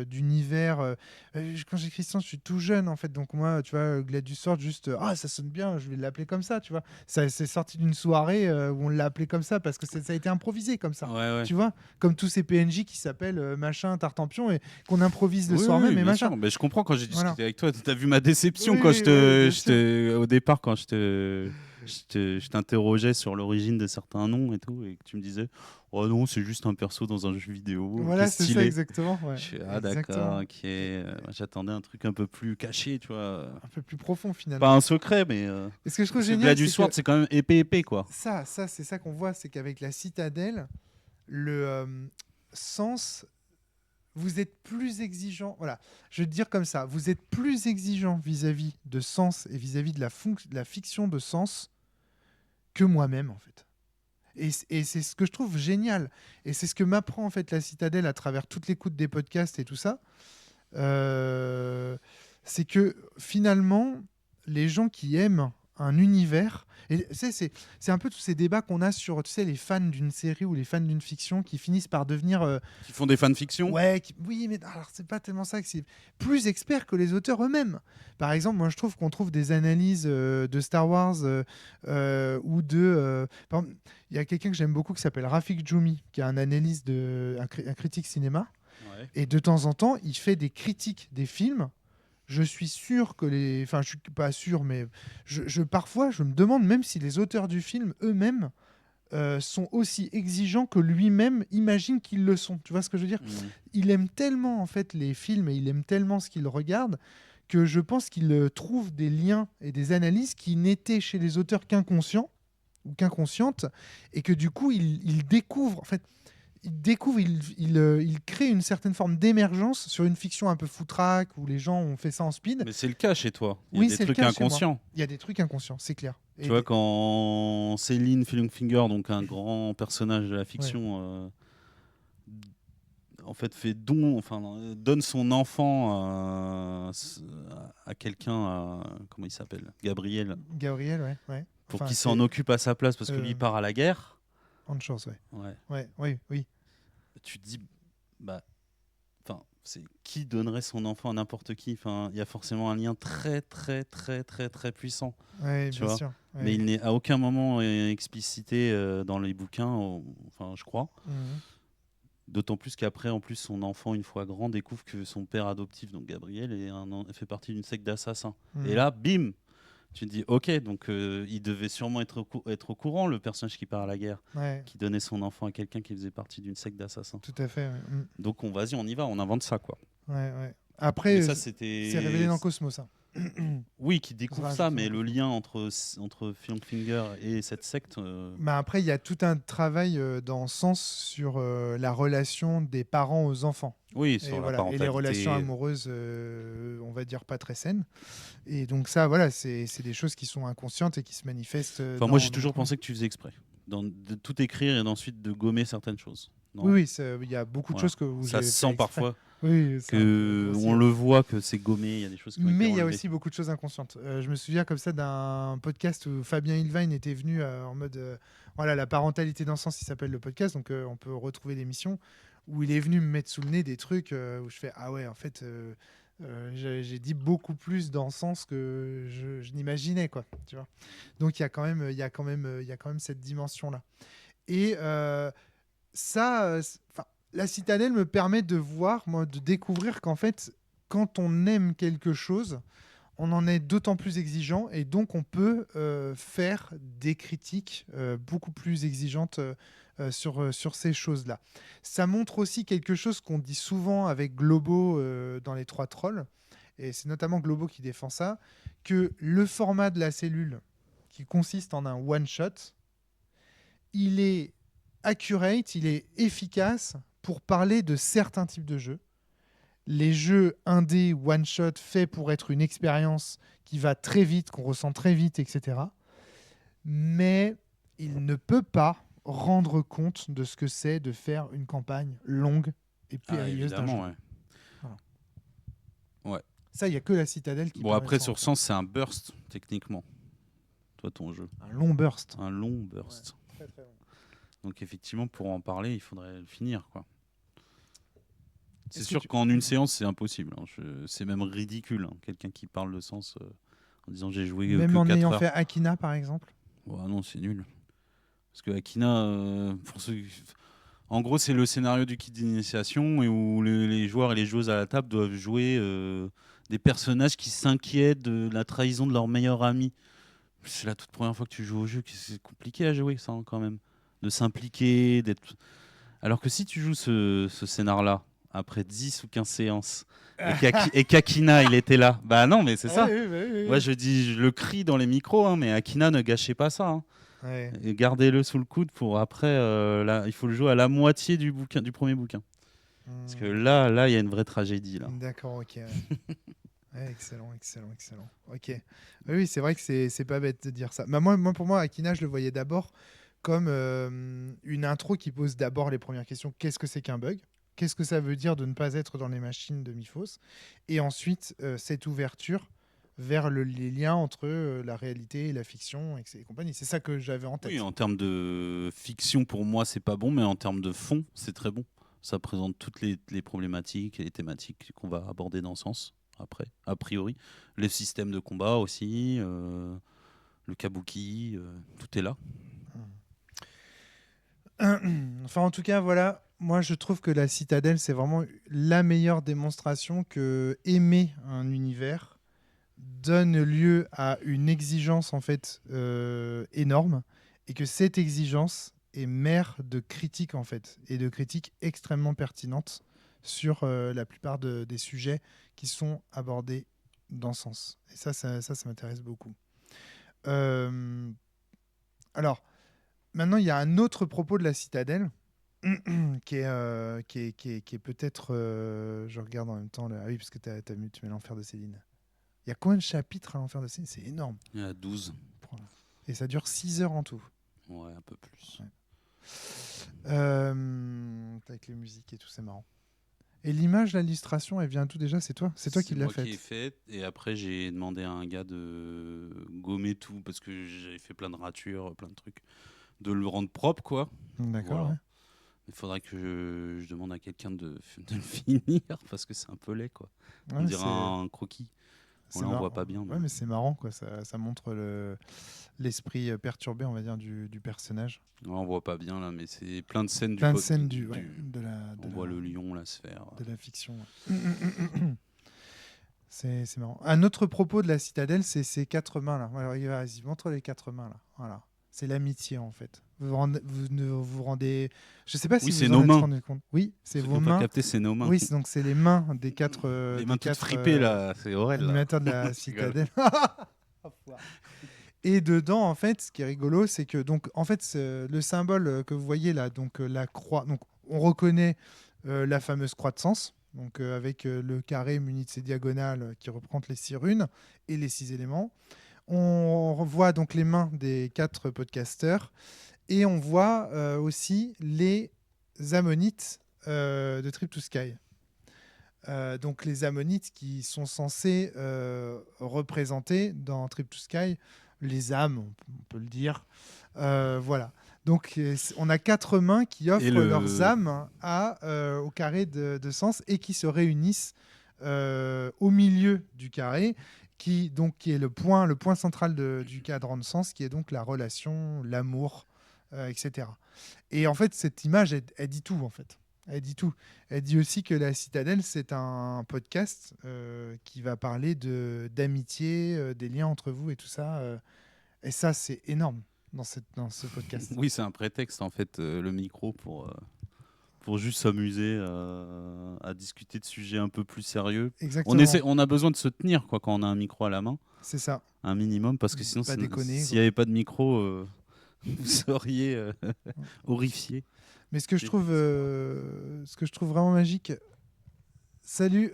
d'univers. Quand j'écris Sens, je suis tout jeune en fait, donc moi, tu vois, Gladius Sword, juste ah ça sonne bien, je vais l'appeler comme ça, tu vois. Ça c'est sorti d'une soirée où on l'a appelé comme ça parce que ça a été improvisé comme ça. Ouais, ouais. Tu vois, comme tous ces PNJ qui s'appellent machin Tartampion et qu'on improvise le Oui, soir oui, même et bien machin. sûr. Mais je comprends quand j'ai Voilà. discuté avec toi. Tu as vu ma déception Oui, quand oui, oui, bien sûr. au départ, quand je t'interrogeais sur l'origine de certains noms et tout, et que tu me disais, oh non, c'est juste un perso dans un jeu vidéo qui est Voilà, c'est ça stylé. exactement. Ouais. Je fais, ah Exactement. d'accord, ok. J'attendais un truc un peu plus caché, tu vois. Un peu plus profond finalement. Pas un secret, mais. Et ce que je trouve Parce que génial, Gladius c'est Sword, que c'est quand même épais, quoi. c'est ça qu'on voit, c'est qu'avec la citadelle, le sens, vous êtes plus exigeant. Voilà, je vais te dire comme ça, vous êtes plus exigeant vis-à-vis de sens et vis-à-vis de de la fiction de sens que moi-même en fait. Et c'est ce que je trouve génial. Et c'est ce que m'apprend en fait la citadelle à travers toute l'écoute des podcasts et tout ça. C'est que finalement, les gens qui aiment un univers, et tu sais, c'est un peu tous ces débats qu'on a sur tu sais, les fans d'une série ou les fans d'une fiction qui finissent par devenir Qui font des fanfictions. ouais, oui, mais alors c'est pas tellement ça que c'est plus expert que les auteurs eux-mêmes. Par exemple, moi je trouve qu'on trouve des analyses de Star Wars ou de. Par exemple, il y a quelqu'un que j'aime beaucoup qui s'appelle Rafik Djoumi, qui est un analyste un critique cinéma. Ouais. Et de temps en temps, il fait des critiques des films. Je suis sûr que les. Enfin, je suis pas sûr, mais parfois, je me demande même si les auteurs du film eux-mêmes sont aussi exigeants que lui-même imagine qu'ils le sont. Tu vois ce que je veux dire? Mhm. Il aime tellement, en fait, les films et il aime tellement ce qu'il regarde que je pense qu'il trouve des liens et des analyses qui n'étaient chez les auteurs qu'inconscients ou qu'inconscientes et que du coup, il découvre. En fait, il crée une certaine forme d'émergence sur une fiction un peu foutraque où les gens ont fait ça en speed. Mais c'est le cas chez toi. Il y a Oui, des c'est le trucs cas chez moi. inconscients. Il y a des trucs inconscients, c'est clair. Tu vois, quand Céline Finger, donc un grand personnage de la Ouais. fiction, en fait donne son enfant à quelqu'un, comment il s'appelle, Gabriel, Gabriel, ouais. Ouais. pour Enfin, qu'il s'en c'est occupe à sa place parce que lui part à la guerre. Autre chose, ouais. Ouais. Ouais, oui, oui. Tu te dis, bah, c'est qui donnerait son enfant à n'importe qui. Enfin, il y a forcément un lien très très très très très puissant. Ouais, Tu bien vois. sûr. Ouais. Mais il n'est à aucun moment explicité dans les bouquins, enfin je crois. Mhm. D'autant plus qu'après, en plus, son enfant, une fois grand, découvre que son père adoptif, donc Gabriel, fait partie d'une secte d'assassins. Mhm. Et là, bim, tu te dis, ok, donc il devait sûrement être au courant, le personnage qui part à la guerre, Ouais, qui donnait son enfant à quelqu'un qui faisait partie d'une secte d'assassins. tout à fait. Ouais. Donc vas-y, on y va, on invente ça, quoi. Ouais, ouais. Après, Mais ça, c'est révélé dans Cosmos, ça. Oui, qui découvre Rajouter ça, mais un le conflit. lien entre Finger et cette secte. Mais après, il y a tout un travail dans Sens sur la relation des parents aux enfants. Oui, Et sur la voilà, et les relations parentalité. amoureuses, on va dire pas très saines. Et donc ça, voilà, c'est des choses qui sont inconscientes et qui se manifestent Enfin, moi, j'ai dans le toujours premier. pensé que tu faisais exprès. De tout écrire et ensuite de gommer certaines choses. Oui, Non? oui, il y a beaucoup de Voilà. choses où Ça se j'ai fait sent exprès. parfois Oui, c'est un peu que on grossier. le voit que c'est gommé, il y a des choses qui ont été Mais il y a enlevées. aussi beaucoup de choses inconscientes. Je me souviens comme ça d'un podcast où Fabien Ilvain était venu en mode voilà, la parentalité dans le sens, il s'appelle le podcast, donc on peut retrouver l'émission où il est venu me mettre sous le nez des trucs où je fais ah ouais, en fait, j'ai dit beaucoup plus dans le sens que je n'imaginais, quoi. Tu vois. Donc il y a quand même cette dimension là. Et ça, enfin, la citadelle me permet de voir, moi, de découvrir qu'en fait, quand on aime quelque chose, on en est d'autant plus exigeant et donc on peut faire des critiques beaucoup plus exigeantes sur ces choses-là. Ça montre aussi quelque chose qu'on dit souvent avec Globo dans Les Trois Trolls, et c'est notamment Globo qui défend ça, que le format de la cellule, qui consiste en un one-shot, il est accurate, il est efficace pour parler de certains types de jeux. Les jeux indé one shot faits pour être une expérience qui va très vite, qu'on ressent très vite, etc. Mais il ne peut pas rendre compte de ce que c'est de faire une campagne longue et Ah, périlleuse d'un jeu. évidemment, ouais. Voilà. Ouais. Ça, il n'y a que la citadelle qui Bon, permet de après, s'en sur rendre compte. Sens, c'est un burst, techniquement. Toi, ton jeu. Un long burst. Un long burst. Ouais, très, très long. Donc, effectivement, pour en parler, il faudrait le finir, quoi. C'est Est-ce que sûr qu'en une séance, c'est impossible. Hein. C'est même ridicule. Hein. Quelqu'un qui parle de Sens en disant j'ai joué Même que en 4 ayant heures. fait Akina, par exemple. Oh, non, c'est nul. Parce que Akina, en gros, c'est le scénario du kit d'initiation et où les joueurs et les joueuses à la table doivent jouer des personnages qui s'inquiètent de la trahison de leur meilleur ami. C'est la toute première fois que tu joues au jeu, que c'est compliqué à jouer, ça, hein, quand même. De s'impliquer, d'être. Alors que si tu joues ce scénar-là, après 10 ou 15 séances, et qu'Akina, il était là, bah non, mais c'est Ah ça. oui, oui, oui, Ouais, oui. je le crie dans les micros, hein, mais Akina, ne gâchez pas ça. Hein. Ouais. Et gardez-le sous le coude pour après. Là, il faut le jouer à la moitié du bouquin, du premier bouquin. Parce que Hmm. là, il y a une vraie tragédie là. D'accord, ok. Ouais. Ouais, excellent, excellent, excellent. Ok. Oui, c'est vrai que c'est pas bête de dire ça. Bah, pour moi, Akina, je le voyais d'abord comme une intro qui pose d'abord les premières questions. Qu'est-ce que c'est qu'un bug? Qu'est-ce que ça veut dire de ne pas être dans les machines de Mifos? Et ensuite, cette ouverture vers les liens entre la réalité et la fiction et compagnie. C'est ça que j'avais en Oui, tête. en termes de fiction, pour moi, c'est pas bon, mais en termes de fond, c'est très bon. Ça présente toutes les problématiques et les thématiques qu'on va aborder dans ce sens, après, a priori. Les systèmes de combat aussi, le kabuki, tout est là. Enfin, en tout cas, voilà. Moi, je trouve que la Citadelle, c'est vraiment la meilleure démonstration que aimer un univers donne lieu à une exigence en fait énorme et que cette exigence est mère de critiques en fait et de critiques extrêmement pertinentes sur la plupart des sujets qui sont abordés dans ce sens. Et ça m'intéresse beaucoup. Euh, alors, maintenant, il y a un autre propos de la Citadelle qui est peut-être. Je regarde en même temps. Ah oui, parce que tu mets l'enfer de Céline. Il y a combien de chapitres à l'enfer de Céline? C'est énorme. Il y en a 12. Et ça dure 6 heures en tout. Ouais, un peu plus. Ouais. Avec les musiques et tout, c'est marrant. Et l'image, l'illustration, elle vient d'où déjà? C'est toi? C'est toi qui l'as moi qui ai faite? fait. Et après, j'ai demandé à un gars de gommer tout parce que j'avais fait plein de ratures, plein de trucs. De le rendre propre, quoi. D'accord, Voilà. ouais. Il faudrait que je demande à quelqu'un de le finir parce que c'est un peu laid, quoi. On Ouais, dirait un croquis. Bon, c'est là, on voit marrant. pas bien. Ouais, mais c'est marrant, quoi. Ça montre l'esprit perturbé, on va dire, du personnage. Ouais, on voit pas bien, là, mais c'est plein de scènes Plein de scènes ouais, On voit le lion, la sphère. de la fiction. Ouais. C'est marrant. Un autre propos de la citadelle, c'est ces quatre mains là. Alors, vas-y, montre les quatre mains là. Voilà. C'est l'amitié, en fait. Vous rendez... Je sais pas si Oui, vous c'est en nos êtes mains. rendu compte. Oui, c'est Ceux vos qui ont pas mains. capté, c'est nos mains. Oui, donc c'est les mains des 4 Les mains toutes fripées, là. C'est Aurel, là. animateurs de la citadelle. Et dedans, en fait, ce qui est rigolo, c'est que donc, en fait, le symbole que vous voyez là, donc la croix, donc on reconnaît la fameuse croix de sens, donc avec le carré muni de ses diagonales qui représente les 6 runes et les 6 éléments. On voit donc les mains des 4 podcasteurs et on voit aussi les ammonites de Trip to Sky. Donc les ammonites qui sont censés représenter dans Trip to Sky les âmes, on peut le dire. Voilà. Donc on a 4 mains qui offrent leurs âmes au carré de sens et qui se réunissent au milieu du carré, qui est le point central du cadran de sens, qui est donc la relation, l'amour, etc. Et en fait, cette image, elle dit tout, en fait. Elle dit tout. Elle dit aussi que La Citadelle, c'est un podcast qui va parler d'amitié, des liens entre vous et tout ça. Et ça, c'est énorme dans ce podcast. Oui, c'est un prétexte, en fait, le micro, pour juste s'amuser à discuter de sujets un peu plus sérieux. Exactement. On a besoin de se tenir quand on a un micro à la main. C'est ça. Un minimum, parce que sinon, Pas déconner, s'il n'y avait pas de micro, vous seriez horrifié. Mais ce que je trouve vraiment magique... Salut.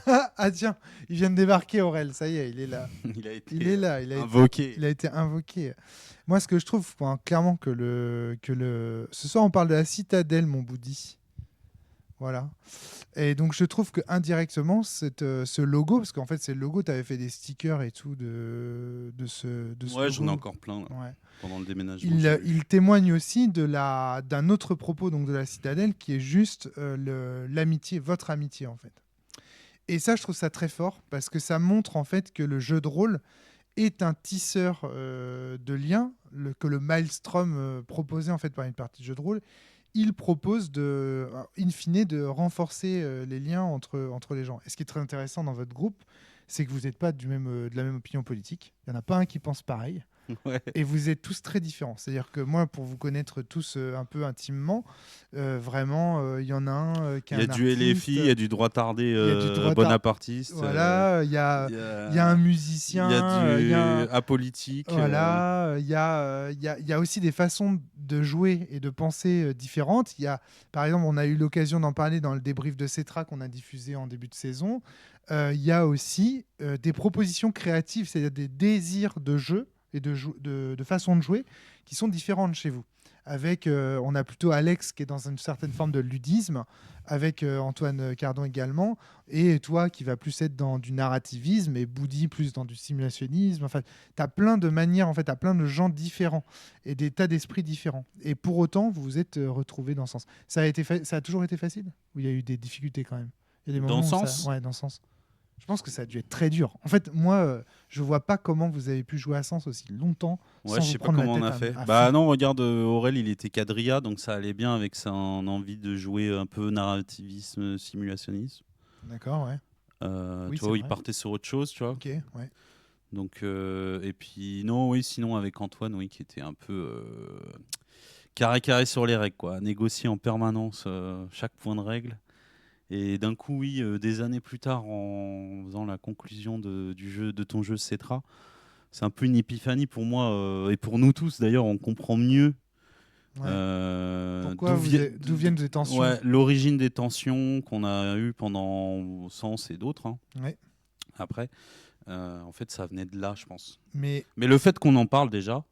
Ah tiens, il vient de débarquer, Aurel. Ça y est, il est là. Il a été invoqué. Il a été invoqué. Moi, ce que je trouve, clairement, ce soir, on parle de la citadelle, mon Boudi. Voilà. Et donc, je trouve que indirectement, ce logo, parce qu'en fait, c'est le logo, tu avais fait des stickers et tout de ce ouais, logo. j'en ai encore plein là, ouais. Pendant le déménagement. Il témoigne aussi d'un autre propos donc, de la citadelle qui est juste l'amitié, votre amitié en fait. Et ça, je trouve ça très fort parce que ça montre en fait que le jeu de rôle est un tisseur de liens, que le Maelstrom proposait en fait par une partie de jeu de rôle. Il propose in fine de renforcer les liens entre les gens. Et ce qui est très intéressant dans votre groupe, c'est que vous n'êtes pas de la même opinion politique. Il n'y en a pas un qui pense pareil. Ouais. Et vous êtes tous très différents. C'est-à-dire que moi, pour vous connaître tous un peu intimement, vraiment, il y en a un qui est un artiste. Il y a du LFI, il y a du droit-tardé bonapartiste. Voilà, il y a un musicien. Il y a du apolitique. Voilà, il y a aussi des façons de jouer et de penser différentes. Par exemple, on a eu l'occasion d'en parler dans le débrief de Cetra qu'on a diffusé en début de saison. Il y a aussi des propositions créatives, c'est-à-dire des désirs de jeu et de façon de jouer qui sont différentes chez vous. On a plutôt Alex qui est dans une certaine forme de ludisme, avec Antoine Cardon également, et toi qui vas plus être dans du narrativisme, et Boudi plus dans du simulationnisme. Enfin, tu as plein de manières, en fait, tu as plein de gens différents, et des tas d'esprits différents. Et pour autant, vous vous êtes retrouvés dans ce sens. Ça a toujours été facile ? Ou il y a eu des difficultés quand même ? Il y a des moments dans le sens ? Ouais, dans le sens. Je pense que ça a dû être très dur. En fait, moi, je vois pas comment vous avez pu jouer à Sens aussi longtemps. Ouais, je sais pas comment on a fait. Non, regarde, Aurel, il était quadrilla, donc ça allait bien avec son envie de jouer un peu narrativisme, simulationnisme. D'accord, ouais. Oui, tu vois, il partait sur autre chose, tu vois. Ok, ouais. Donc, et puis, non, oui, sinon, avec Antoine, oui, qui était un peu carré sur les règles, quoi. Négocier en permanence chaque point de règle. Et d'un coup, oui, des années plus tard, en faisant la conclusion de ton jeu Cetra, c'est un peu une épiphanie pour moi et pour nous tous. D'ailleurs, on comprend mieux pourquoi d'où viennent ces tensions. Ouais, l'origine des tensions qu'on a eues pendant Sens et d'autres. Hein. Ouais. Après, en fait, ça venait de là, je pense. Mais le fait qu'on en parle déjà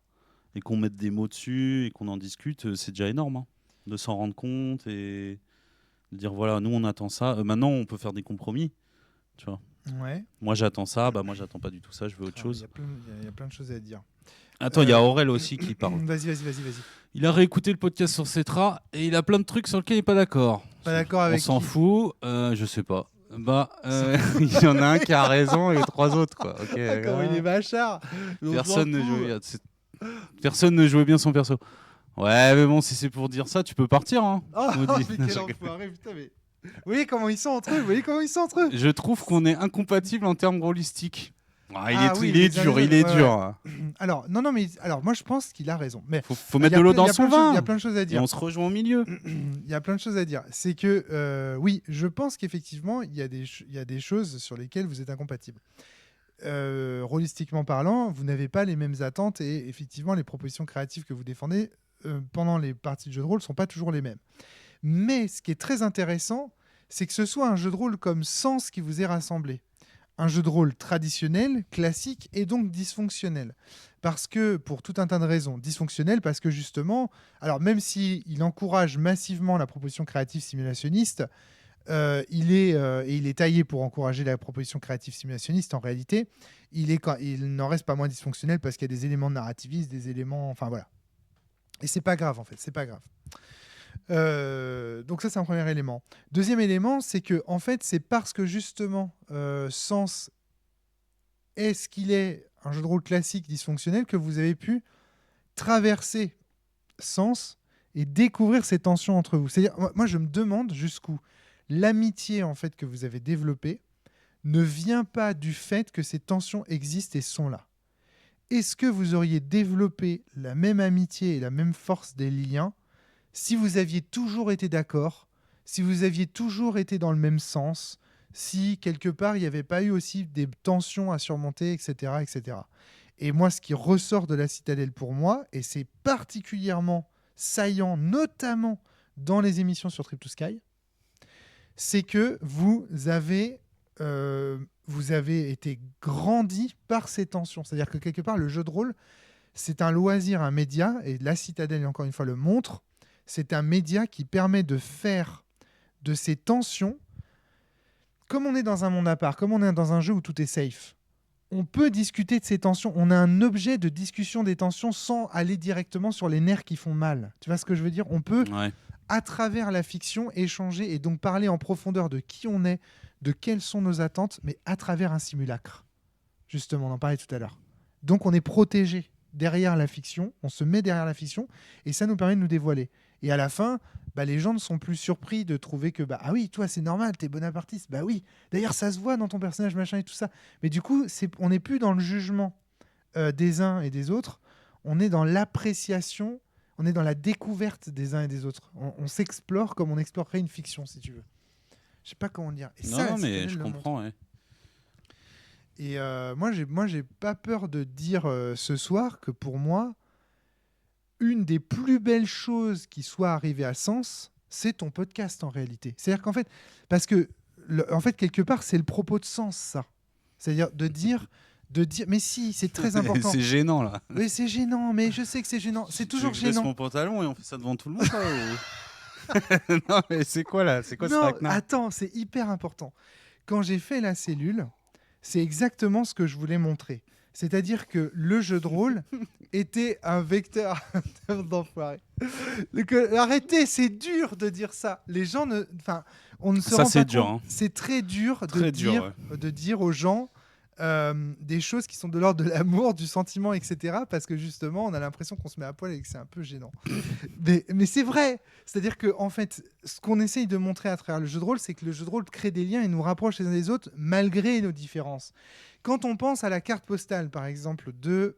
et qu'on mette des mots dessus et qu'on en discute, c'est déjà énorme. Hein, de s'en rendre compte et de dire voilà, nous on attend ça. Maintenant, on peut faire des compromis, tu vois. Ouais. Moi j'attends ça, moi j'attends pas du tout ça, je veux autre chose. Il y a plein de choses à dire. Attends, il y a Aurel aussi qui parle. Vas-y. Il a réécouté le podcast sur Cetra et il a plein de trucs sur lesquels il n'est pas d'accord. Pas d'accord avec On s'en fout, je sais pas. Il y en a un qui a raison et les 3 autres, quoi. Okay, comment il est vachard. Personne ne jouait bien son perso. Ouais, mais bon, si c'est pour dire ça, tu peux partir. Hein. Oh, mais quel enfoiré, putain, mais... Vous voyez comment ils sont entre eux. Je trouve qu'on est incompatibles en termes rôlistiques. Il est dur. Ouais. Alors, non, mais moi je pense qu'il a raison. Mais faut mettre de l'eau dans son vin. Il y a plein de choses à dire. Et on se rejoint au milieu. Il y a plein de choses à dire. C'est que, oui, je pense qu'effectivement, il y a des choses sur lesquelles vous êtes incompatibles. Rôlistiquement parlant, vous n'avez pas les mêmes attentes et effectivement, les propositions créatives que vous défendez pendant les parties de jeu de rôle ne sont pas toujours les mêmes. Mais ce qui est très intéressant, c'est que ce soit un jeu de rôle comme Sens qui vous est rassemblé. Un jeu de rôle traditionnel, classique et donc dysfonctionnel. Parce que, pour tout un tas de raisons, dysfonctionnel parce que justement, alors même s'il encourage massivement la proposition créative simulationniste, il est taillé pour encourager la proposition créative simulationniste, en réalité, il n'en reste pas moins dysfonctionnel parce qu'il y a des éléments narrativistes, des éléments... Enfin voilà. Et c'est pas grave en fait, c'est pas grave. Donc ça c'est un premier élément. Deuxième élément, c'est que en fait c'est parce que justement Sens est ce qu'il est, un jeu de rôle classique dysfonctionnel, que vous avez pu traverser Sens et découvrir ces tensions entre vous. C'est-à-dire, moi je me demande jusqu'où l'amitié en fait que vous avez développée ne vient pas du fait que ces tensions existent et sont là. Est-ce que vous auriez développé la même amitié et la même force des liens si vous aviez toujours été d'accord, si vous aviez toujours été dans le même sens, si quelque part il n'y avait pas eu aussi des tensions à surmonter, etc., etc. Et moi, ce qui ressort de la Citadelle pour moi, et c'est particulièrement saillant, notamment dans les émissions sur Trip to Sky, c'est que vous avez été grandi par ces tensions. C'est-à-dire que quelque part, le jeu de rôle, c'est un loisir, un média, et la Citadelle, encore une fois, le montre. C'est un média qui permet de faire de ces tensions, comme on est dans un monde à part, comme on est dans un jeu où tout est safe, on peut discuter de ces tensions. On a un objet de discussion des tensions sans aller directement sur les nerfs qui font mal. Tu vois ce que je veux dire ? On peut, à travers la fiction, échanger et donc parler en profondeur de qui on est, de quelles sont nos attentes, mais à travers un simulacre. Justement, on en parlait tout à l'heure. Donc on est protégé derrière la fiction, on se met derrière la fiction, et ça nous permet de nous dévoiler. Et à la fin, les gens ne sont plus surpris de trouver que ah oui, toi c'est normal, t'es bonapartiste, bah oui. D'ailleurs ça se voit dans ton personnage machin et tout ça. Mais du coup, on n'est plus dans le jugement des uns et des autres. On est dans l'appréciation, on est dans la découverte des uns et des autres. On s'explore comme on explorerait une fiction, si tu veux. Je sais pas comment dire. Et non, mais je comprends. Ouais. Et moi, j'ai pas peur de dire ce soir que pour moi, une des plus belles choses qui soit arrivée à Sens, c'est ton podcast en réalité. C'est-à-dire qu'en fait, parce que en fait quelque part, c'est le propos de Sens, ça. C'est-à-dire de dire, mais si, c'est très important. C'est gênant là. Oui, c'est gênant, mais je sais que c'est gênant. C'est toujours gênant. Je laisse mon pantalon et on fait ça devant tout le monde. Non, mais c'est quoi là ? C'est quoi ce traquenard ? Attends, c'est hyper important. Quand j'ai fait la cellule, c'est exactement ce que je voulais montrer. C'est-à-dire que le jeu de rôle était un vecteur d'enfoiré. Arrêtez, c'est dur de dire ça. Les gens on ne se rend pas dur, compte. C'est très dur de dire aux gens des choses qui sont de l'ordre de l'amour, du sentiment, etc. Parce que justement, on a l'impression qu'on se met à poil et que c'est un peu gênant. mais c'est vrai. C'est-à-dire que en fait, ce qu'on essaye de montrer à travers le jeu de rôle, c'est que le jeu de rôle crée des liens et nous rapproche les uns des autres malgré nos différences. Quand on pense à la carte postale, par exemple, de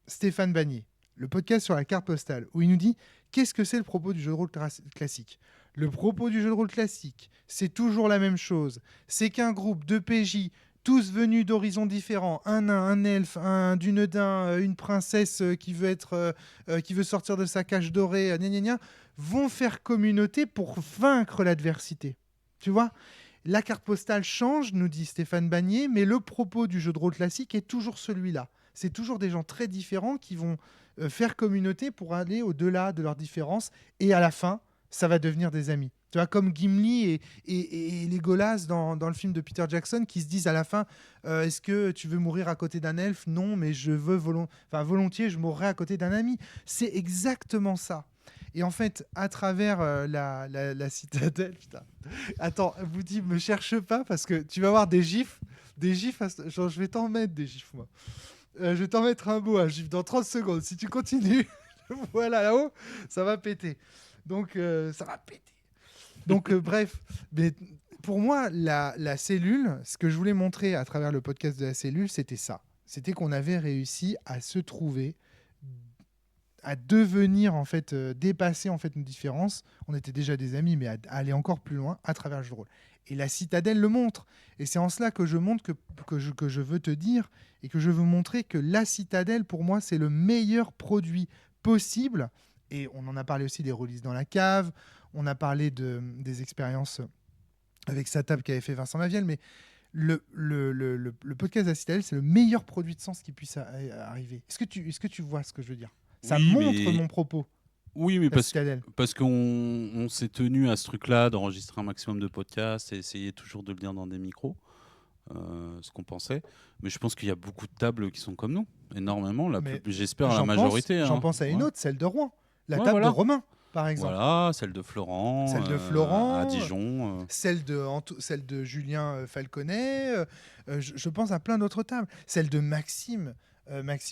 Stéphane Bagnier, le podcast sur la carte postale, où il nous dit qu'est-ce que c'est le propos du jeu de rôle classique. Le propos du jeu de rôle classique, c'est toujours la même chose. C'est qu'un groupe de PJ, tous venus d'horizons différents, un nain, un elfe, un dunedin, une princesse qui veut sortir de sa cage dorée, vont faire communauté pour vaincre l'adversité. Tu vois ? La carte postale change, nous dit Stéphane Bagnier, mais le propos du jeu de rôle classique est toujours celui-là. C'est toujours des gens très différents qui vont faire communauté pour aller au-delà de leurs différences, et à la fin, ça va devenir des amis. Tu vois, comme Gimli et Legolas dans le film de Peter Jackson, qui se disent à la fin est-ce que tu veux mourir à côté d'un elfe ? Non, mais je veux volontiers, je mourrai à côté d'un ami. C'est exactement ça. Et en fait, à travers la Citadelle, putain. Attends, vous dites, me cherche pas parce que tu vas avoir des gifs. Genre, je vais t'en mettre des gifs, moi. Je vais t'en mettre un beau, un gif dans 30 secondes. Si tu continues, voilà, là-haut, ça va péter. Donc, ça va péter. Donc, bref. Mais pour moi, la cellule, ce que je voulais montrer à travers le podcast de la cellule, c'était ça. C'était qu'on avait réussi à se trouver, à devenir en fait, dépasser en fait nos différences. On était déjà des amis, mais à aller encore plus loin à travers le jeu de rôle. Et la citadelle le montre. Et c'est en cela que je montre que je veux te dire et que je veux montrer que la citadelle, pour moi, c'est le meilleur produit possible. Et on en a parlé aussi des releases dans la cave. On a parlé des expériences avec sa table qu'avait fait Vincent Maviel. Mais le podcast de la citadelle, c'est le meilleur produit de sens qui puisse arriver. Est-ce que tu vois ce que je veux dire? Ça Oui, montre mais... mon propos. Oui, mais La citadelle. parce qu'on s'est tenu à ce truc-là d'enregistrer un maximum de podcasts et essayer toujours de le dire dans des micros, ce qu'on pensait. Mais je pense qu'il y a beaucoup de tables qui sont comme nous, énormément. Mais J'espère la majorité. J'en pense à une Ouais. autre, celle de Rouen. La Ouais, table voilà. de Romain, par exemple. Voilà, celle de Florent, Celle de Florent, à Dijon. celle de Julien Falconet. Je pense à plein d'autres tables. Celle de Maxime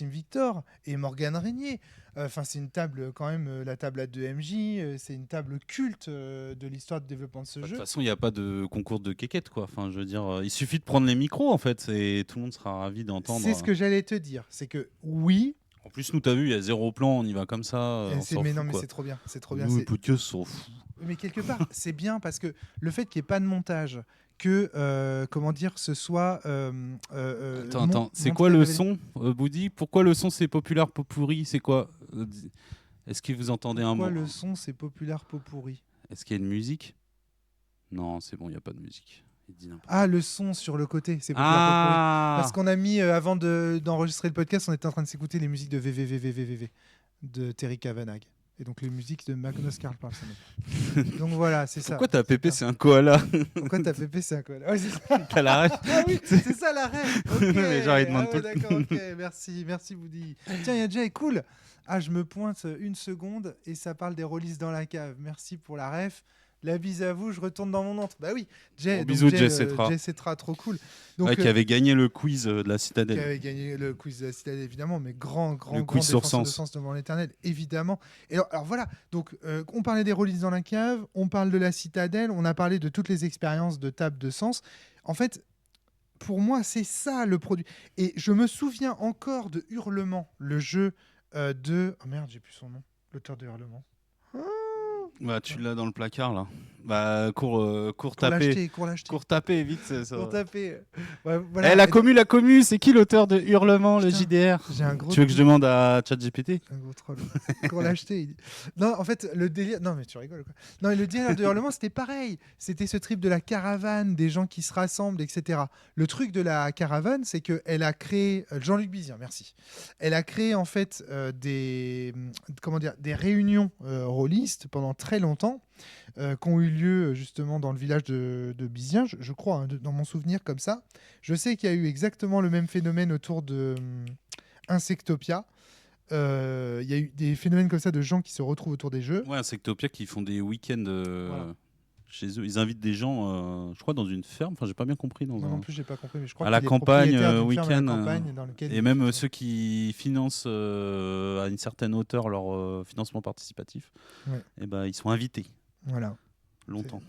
Victor et Morgane Régnier. Enfin, c'est une table quand même, la table à 2MJ, c'est une table culte de l'histoire de développement de ce De jeu. toute façon, il n'y a pas de concours de quéquette, quoi. Enfin, je veux dire, il suffit de prendre les micros, en fait, et tout le monde sera ravi d'entendre. C'est ce que j'allais te dire, c'est que oui. En plus, nous, t'as vu, il y a 0 plan, on y va comme ça. On s'en mais fout, non, mais quoi. c'est trop bien, c'est trop bien. Nous, les podcasts s'en fout. Mais quelque part, c'est bien parce que le fait qu'il n'y ait pas de montage, que comment dire, ce soit. Attends, c'est quoi le son, Boudi? Pourquoi le son c'est populaire, pot pourri? C'est quoi? Est-ce que vous entendez un mot? Pourquoi le son c'est populaire, pot pourri? Est-ce qu'il y a une musique? Non, c'est bon, il n'y a pas de musique. Il dit n'importe Ah, le son sur le côté, c'est populaire, pot pourri. Ah Parce qu'on a mis, avant d'enregistrer le podcast, on était en train de s'écouter les musiques de VVVVVV de Terry Kavanagh. Et donc les musiques de Magnus Carlsen. Donc voilà, c'est ça. Pourquoi ta pépé c'est un koala? Pourquoi ta pépé c'est un koala? Ouais, c'est ça. T'as la ref? Ah oui, c'est ça la rêve. Okay. Mais genre, il demande Ah tout ouais, le d'accord, ok, merci Woody. Tiens, il y a Jay, cool. Ah, je me pointe une seconde et ça parle des releases dans la cave. Merci pour la ref. La bise à vous, je retourne dans mon antre. Bah oui, Jay. Bon, bisous, Jay Cetra. Jay Cetra, trop cool. Donc, qui avait gagné le quiz de la Citadelle. Qui avait gagné le quiz de la Citadelle, évidemment, mais grand quiz sur défenseur de sens devant l'éternel, évidemment. Et alors voilà, donc on parlait des releases dans la cave, on parle de la Citadelle, on a parlé de toutes les expériences de table de sens. En fait, pour moi, c'est ça le produit. Et je me souviens encore de Hurlement, le jeu de... Oh merde, j'ai plus son nom, l'auteur de Hurlement. Bah, tu l'as dans le placard là. Bah, cours taper. Cours taper, vite. Ça. Cours taper. Ouais, voilà. La commu, c'est qui l'auteur de Hurlement, le JDR? Tu veux que je demande à ChatGPT? Un gros troll. Cours l'acheter. Non, en fait, le délire. Non, mais tu rigoles quoi. Non, mais le délire de Hurlement, c'était pareil. C'était ce trip de la caravane, des gens qui se rassemblent, etc. Le truc de la caravane, c'est qu'elle a créé. Jean-Luc Bizien, merci. Elle a créé en fait des réunions rôlistes pendant très longtemps. Qui ont eu lieu justement dans le village de Bizien, je crois, hein, dans mon souvenir comme ça. Je sais qu'il y a eu exactement le même phénomène autour de Insectopia. Il y a eu des phénomènes comme ça de gens qui se retrouvent autour des jeux. Ouais, Insectopia qui font des week-ends chez eux. Ils invitent des gens, je crois, dans une ferme. Enfin, j'ai pas bien compris. Non plus, j'ai pas compris, mais je crois à la campagne, week-end. Et même ceux qui financent à une certaine hauteur leur financement participatif, et ben, ils sont invités. Voilà. Longtemps.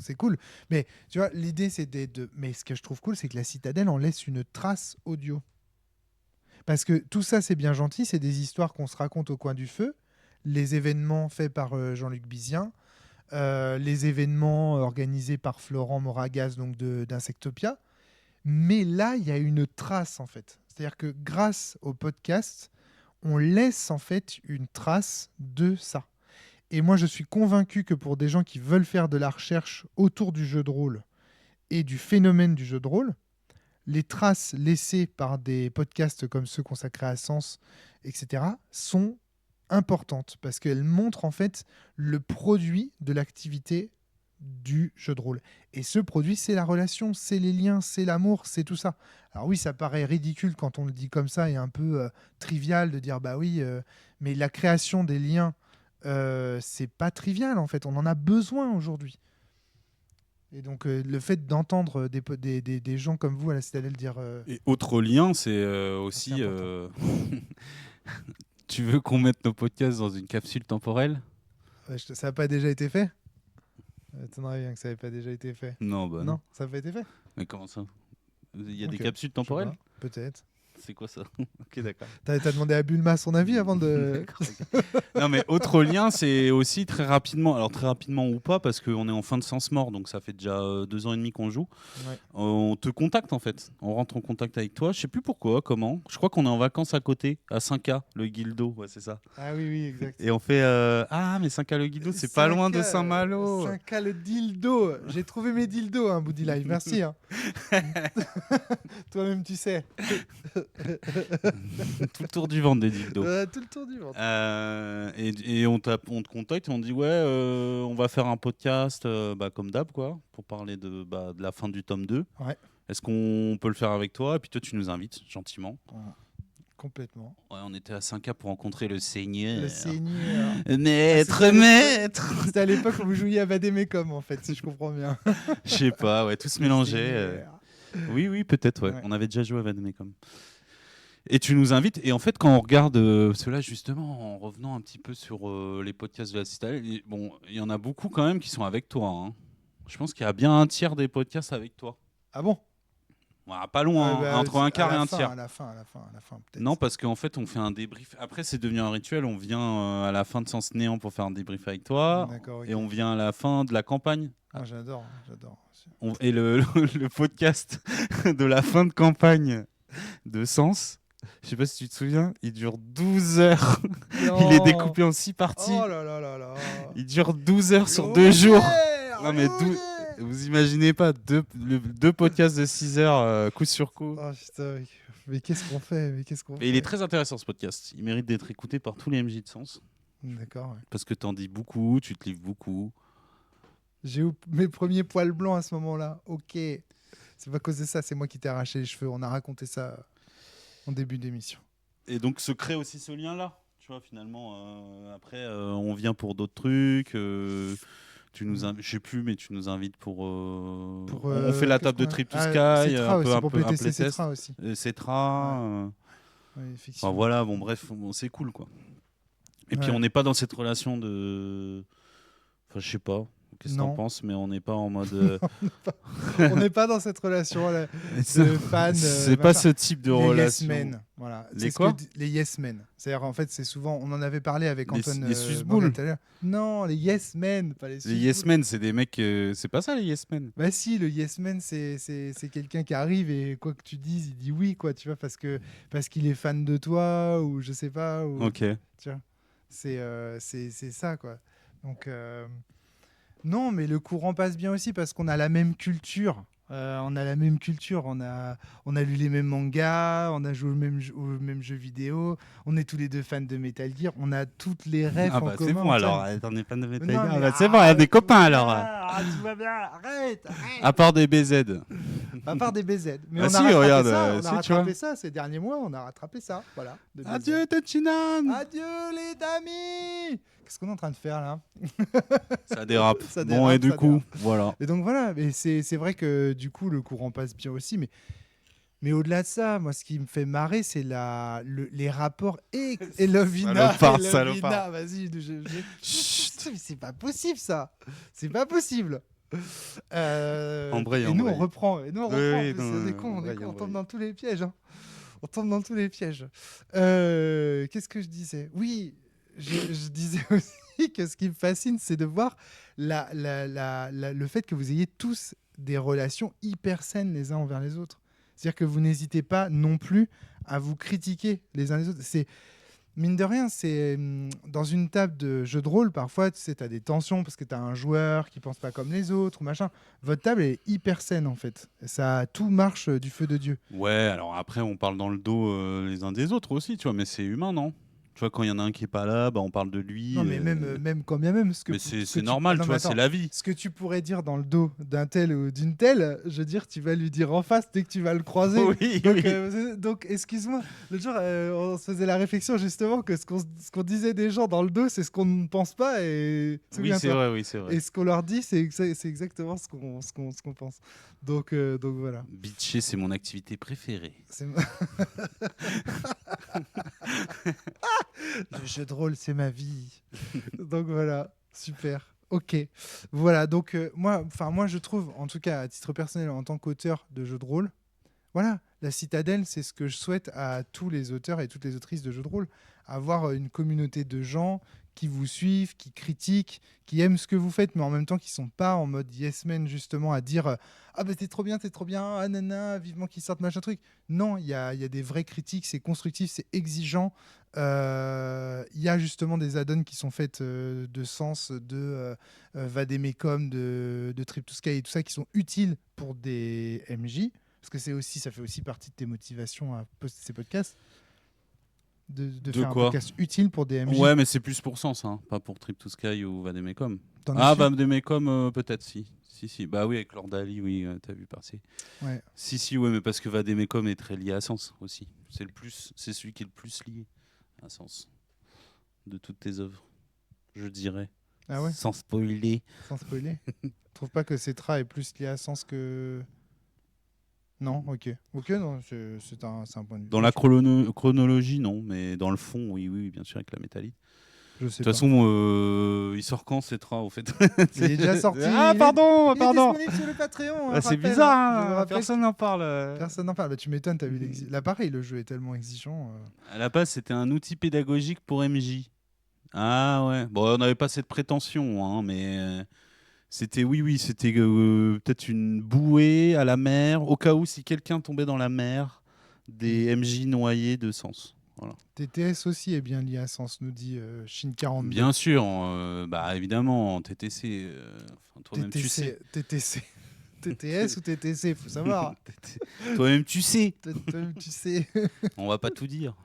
C'est cool. Mais tu vois, l'idée, c'est Mais ce que je trouve cool, c'est que la Citadelle en laisse une trace audio. Parce que tout ça, c'est bien gentil. C'est des histoires qu'on se raconte au coin du feu. Les événements faits par Jean-Luc Bizien. Les événements organisés par Florent Moragas, donc d'Insectopia. Mais là, il y a une trace, en fait. C'est-à-dire que grâce au podcast, on laisse, en fait, une trace de ça. Et moi, je suis convaincu que pour des gens qui veulent faire de la recherche autour du jeu de rôle et du phénomène du jeu de rôle, les traces laissées par des podcasts comme ceux consacrés à Sens, etc., sont importantes parce qu'elles montrent en fait le produit de l'activité du jeu de rôle. Et ce produit, c'est la relation, c'est les liens, c'est l'amour, c'est tout ça. Alors oui, ça paraît ridicule quand on le dit comme ça et un peu trivial de dire bah oui, mais la création des liens, c'est pas trivial en fait, on en a besoin aujourd'hui. Et donc le fait d'entendre des gens comme vous à la Citadelle dire... Et autre lien, c'est aussi... Tu veux qu'on mette nos podcasts dans une capsule temporelle? Ça n'a pas déjà été fait? T'aimerais bien que ça n'ait pas déjà été fait. Non, bah Non, ça n'a pas été fait. Mais comment ça? Il y a des Ok. capsules Je sais temporelles? pas, peut-être. C'est quoi ça? Ok, d'accord. T'as demandé à Bulma son avis avant de. D'accord, ok. Non, mais autre lien, c'est aussi très rapidement, alors très rapidement ou pas, parce qu'on est en fin de sens mort, donc ça fait déjà 2 ans et demi qu'on joue. Ouais. On te contacte en fait, on rentre en contact avec toi, je sais plus pourquoi, comment. Je crois qu'on est en vacances à côté, à 5K, le Guildo, ouais, c'est ça. Ah oui, oui, exact. Et on fait ah, mais 5K le Guildo, c'est pas loin de Saint-Malo. 5K le dildo. J'ai trouvé mes dildos, hein, Booty Live. Merci. Hein. Toi-même, tu sais. Tout le tour du ventre des dildos. Tout le tour du ventre. Et on te contacte et on dit ouais, on va faire un podcast comme d'hab quoi, pour parler de la fin du tome 2. Ouais. Est-ce qu'on peut le faire avec toi? Et puis toi tu nous invites gentiment. Complètement. Ouais, on était à 5K pour rencontrer le Seigneur. Le Seigneur. Maître. C'était à l'époque où vous jouiez à Vadémécom, en fait, si je comprends bien. Je sais pas, ouais, tous mélangés. Oui, peut-être, ouais. Ouais. On avait déjà joué à Vademecum. Et tu nous invites, et en fait, quand on regarde cela, justement, en revenant un petit peu sur les podcasts de la Citadelle, bon, il y en a beaucoup quand même qui sont avec toi. Hein. Je pense qu'il y a bien un tiers des podcasts avec toi. Ah bon? Voilà, pas loin, Ouais, hein, entre un quart et un tiers. À la fin, peut-être. Non, parce qu'en fait, on fait un débrief. Après, c'est devenu un rituel. On vient à la fin de Sens Néant pour faire un débrief avec toi. D'accord, ok. Et on vient à la fin de la campagne. Ah, j'adore. Et le podcast de la fin de campagne de Sens, je sais pas si tu te souviens, il dure 12 heures. Non. Il est découpé en 6 parties. Oh là là là là. Il dure 12 heures sur 2 jours. Non, mais vous imaginez pas, deux podcasts de 6 heures coup sur coup. Oh putain, mais qu'est-ce qu'on fait? Et il est très intéressant ce podcast. Il mérite d'être écouté par tous les MJ de Sens. D'accord, ouais. Parce que t'en dis beaucoup, tu te livres beaucoup. J'ai eu mes premiers poils blancs à ce moment-là. Ok. C'est pas à cause de ça, c'est moi qui t'ai arraché les cheveux. On a raconté ça en début d'émission. Et donc se crée aussi ce lien-là. Tu vois, finalement, après, on vient pour d'autres trucs. Tu nous je sais plus, mais tu nous invites pour. On fait la table de Trip to Sky, Cetra un peu aussi, un pour peu un playtester playtest. Cetra aussi. Cetra. Ouais, effectivement. Enfin voilà, bon bref, c'est cool quoi. Et puis Ouais. on n'est pas dans cette relation de. Enfin je sais pas. Qu'est-ce que t'en penses, mais on n'est pas en mode. On n'est pas dans cette relation là, de fan. C'est pas ce type de relation. Les yes men, voilà. Les quoi? Les yes men. C'est-à-dire en fait c'est souvent, on en avait parlé avec Antoine. Les susboules. Non, les yes men, pas les susboules. Les yes men, c'est des mecs. C'est pas ça les yes men. Bah si, le yes man c'est quelqu'un qui arrive et quoi que tu dises, il dit oui quoi, tu vois, parce qu'il est fan de toi ou je sais pas. Ou, Ok. Tu vois, c'est ça quoi. Donc non, mais le courant passe bien aussi parce qu'on a la même culture. On a lu les mêmes mangas, on a joué au même jeu vidéo, on est tous les deux fans de Metal Gear, on a toutes les rêves en commun. C'est bon alors, t'en es fan de Metal Non, Gear. C'est bon, il y a des copains alors. Tout va bien, arrête. À part des BZ. À part des BZ. Mais Ah on si, a rattrapé regarde, ça, on a si, tu rattrapé vois. ça ces derniers mois, on a rattrapé ça. Voilà. de BZ. Adieu Tetchinan. Adieu les amis. Qu'est-ce qu'on est en train de faire là? Ça dérape. Ça Bon, dérape, et du ça coup, dérape. voilà. Et donc voilà, mais c'est vrai que du coup le courant passe bien aussi, mais au-delà de ça, moi ce qui me fait marrer, c'est les rapports et Lovina. Salopard. Vas-y, Chut, mais c'est pas possible ça. C'est pas possible. Embraye, et nous embraye. on reprend. Oui, non, on est con, on tombe dans tous les pièges. Hein. On tombe dans tous les pièges. Qu'est-ce que je disais? Oui, je disais aussi que ce qui me fascine, c'est de voir le fait que vous ayez tous des relations hyper saines les uns envers les autres. C'est-à-dire que vous n'hésitez pas non plus à vous critiquer les uns les autres. C'est mine de rien, c'est dans une table de jeu de rôle, parfois, tu sais, as des tensions parce que tu as un joueur qui pense pas comme les autres ou machin. Votre table est hyper saine en fait. Ça, tout marche du feu de Dieu. Ouais, alors après, on parle dans le dos les uns des autres aussi, tu vois, mais c'est humain, non? Tu vois, quand il y en a un qui est pas là, bah, on parle de lui. Non, mais même quand bien même. Mais c'est normal, tu vois, c'est la vie. Ce que tu pourrais dire dans le dos d'un tel ou d'une telle, je veux dire, tu vas lui dire en face dès que tu vas le croiser. Oui, donc, oui. Donc, excuse-moi, l'autre jour, on se faisait la réflexion justement que ce qu'on disait des gens dans le dos, c'est ce qu'on ne pense pas. Et... Oui, c'est vrai. Et ce qu'on leur dit, c'est exactement ce qu'on pense. Donc voilà. Bitcher, c'est mon activité préférée. Le jeu de rôle, c'est ma vie. Donc voilà, super. Ok, voilà, donc moi je trouve, en tout cas à titre personnel, en tant qu'auteur de jeux de rôle, voilà, la citadelle, c'est ce que je souhaite à tous les auteurs et toutes les autrices de jeux de rôle, avoir une communauté de gens qui vous suivent, qui critiquent, qui aiment ce que vous faites, mais en même temps qui sont pas en mode yes man justement à dire ah bah t'es trop bien, ah nana, vivement qu'ils sortent machin truc. Non, il y a des vraies critiques, c'est constructif, c'est exigeant. Il y a justement des add-ons qui sont faits de sens, de Vademecum, de Trip to Sky et tout ça, qui sont utiles pour des MJ. Parce que ça fait aussi partie de tes motivations à poster ces podcasts, de De faire un quoi? podcast utile pour des MJ. Ouais, mais c'est plus pour Sens, hein, pas pour Trip to Sky ou Vademecum. T'en as Ah, su Vademecum, peut-être, si. Si. Bah oui, avec Lord Ali, oui, t'as vu passer. Ouais. Si, ouais, mais parce que Vademecum est très lié à Sens aussi. C'est celui qui est le plus lié à Sens de toutes tes œuvres, je dirais. Ah ouais. Sans spoiler. Sans spoiler. Je trouve pas que Cetra est plus lié à Sens que. Non, ok. Ok, non, c'est un point de vue. Dans la chronologie, non, mais dans le fond, oui, bien sûr, avec la métallite. Je De sais toute pas. façon, il sort quand Cetra, au fait? Il est déjà sorti. Ah, il pardon. est disponible sur le Patreon. Ah, c'est rappel, bizarre, Je le hein, rappelle. personne n'en parle. Personne n'en parle. Bah, tu m'étonnes, t'as vu Là, pareil, le jeu est tellement exigeant. À la base, c'était un outil pédagogique pour MJ. Ah ouais. Bon, on n'avait pas cette prétention, hein, mais c'était, oui, c'était peut-être une bouée à la mer, au cas où si quelqu'un tombait dans la mer, des MJ noyés de Sens. Voilà. TTS aussi est bien lié à Sens, nous dit Shin42. Bien sûr, bah évidemment, TTC. Toi-même, tu sais. TTC. TTS ou TTC, faut savoir. Toi-même, tu sais. Toi-même, tu sais. On va pas tout dire.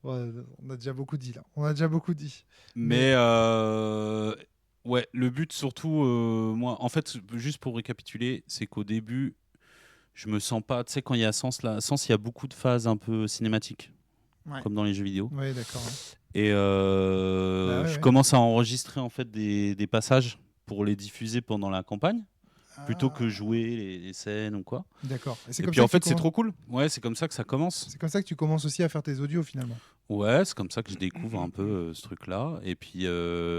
Ouais, on a déjà beaucoup dit là. On a déjà beaucoup dit. Mais ouais, le but surtout, moi, en fait, juste pour récapituler, c'est qu'au début, je me sens pas. Tu sais, quand il y a Sens là, Sens, il y a beaucoup de phases un peu cinématiques, Ouais. comme dans les jeux vidéo. Ouais, d'accord. Et Bah ouais, je ouais. commence à enregistrer en fait des passages pour les diffuser pendant la campagne, plutôt que Ah, jouer les scènes ou quoi. d'accord. Et puis en fait, c'est trop cool. Ouais, c'est comme ça que ça commence. C'est comme ça que tu commences aussi à faire tes audios finalement. Ouais, c'est comme ça que je découvre un peu ce truc-là. Et puis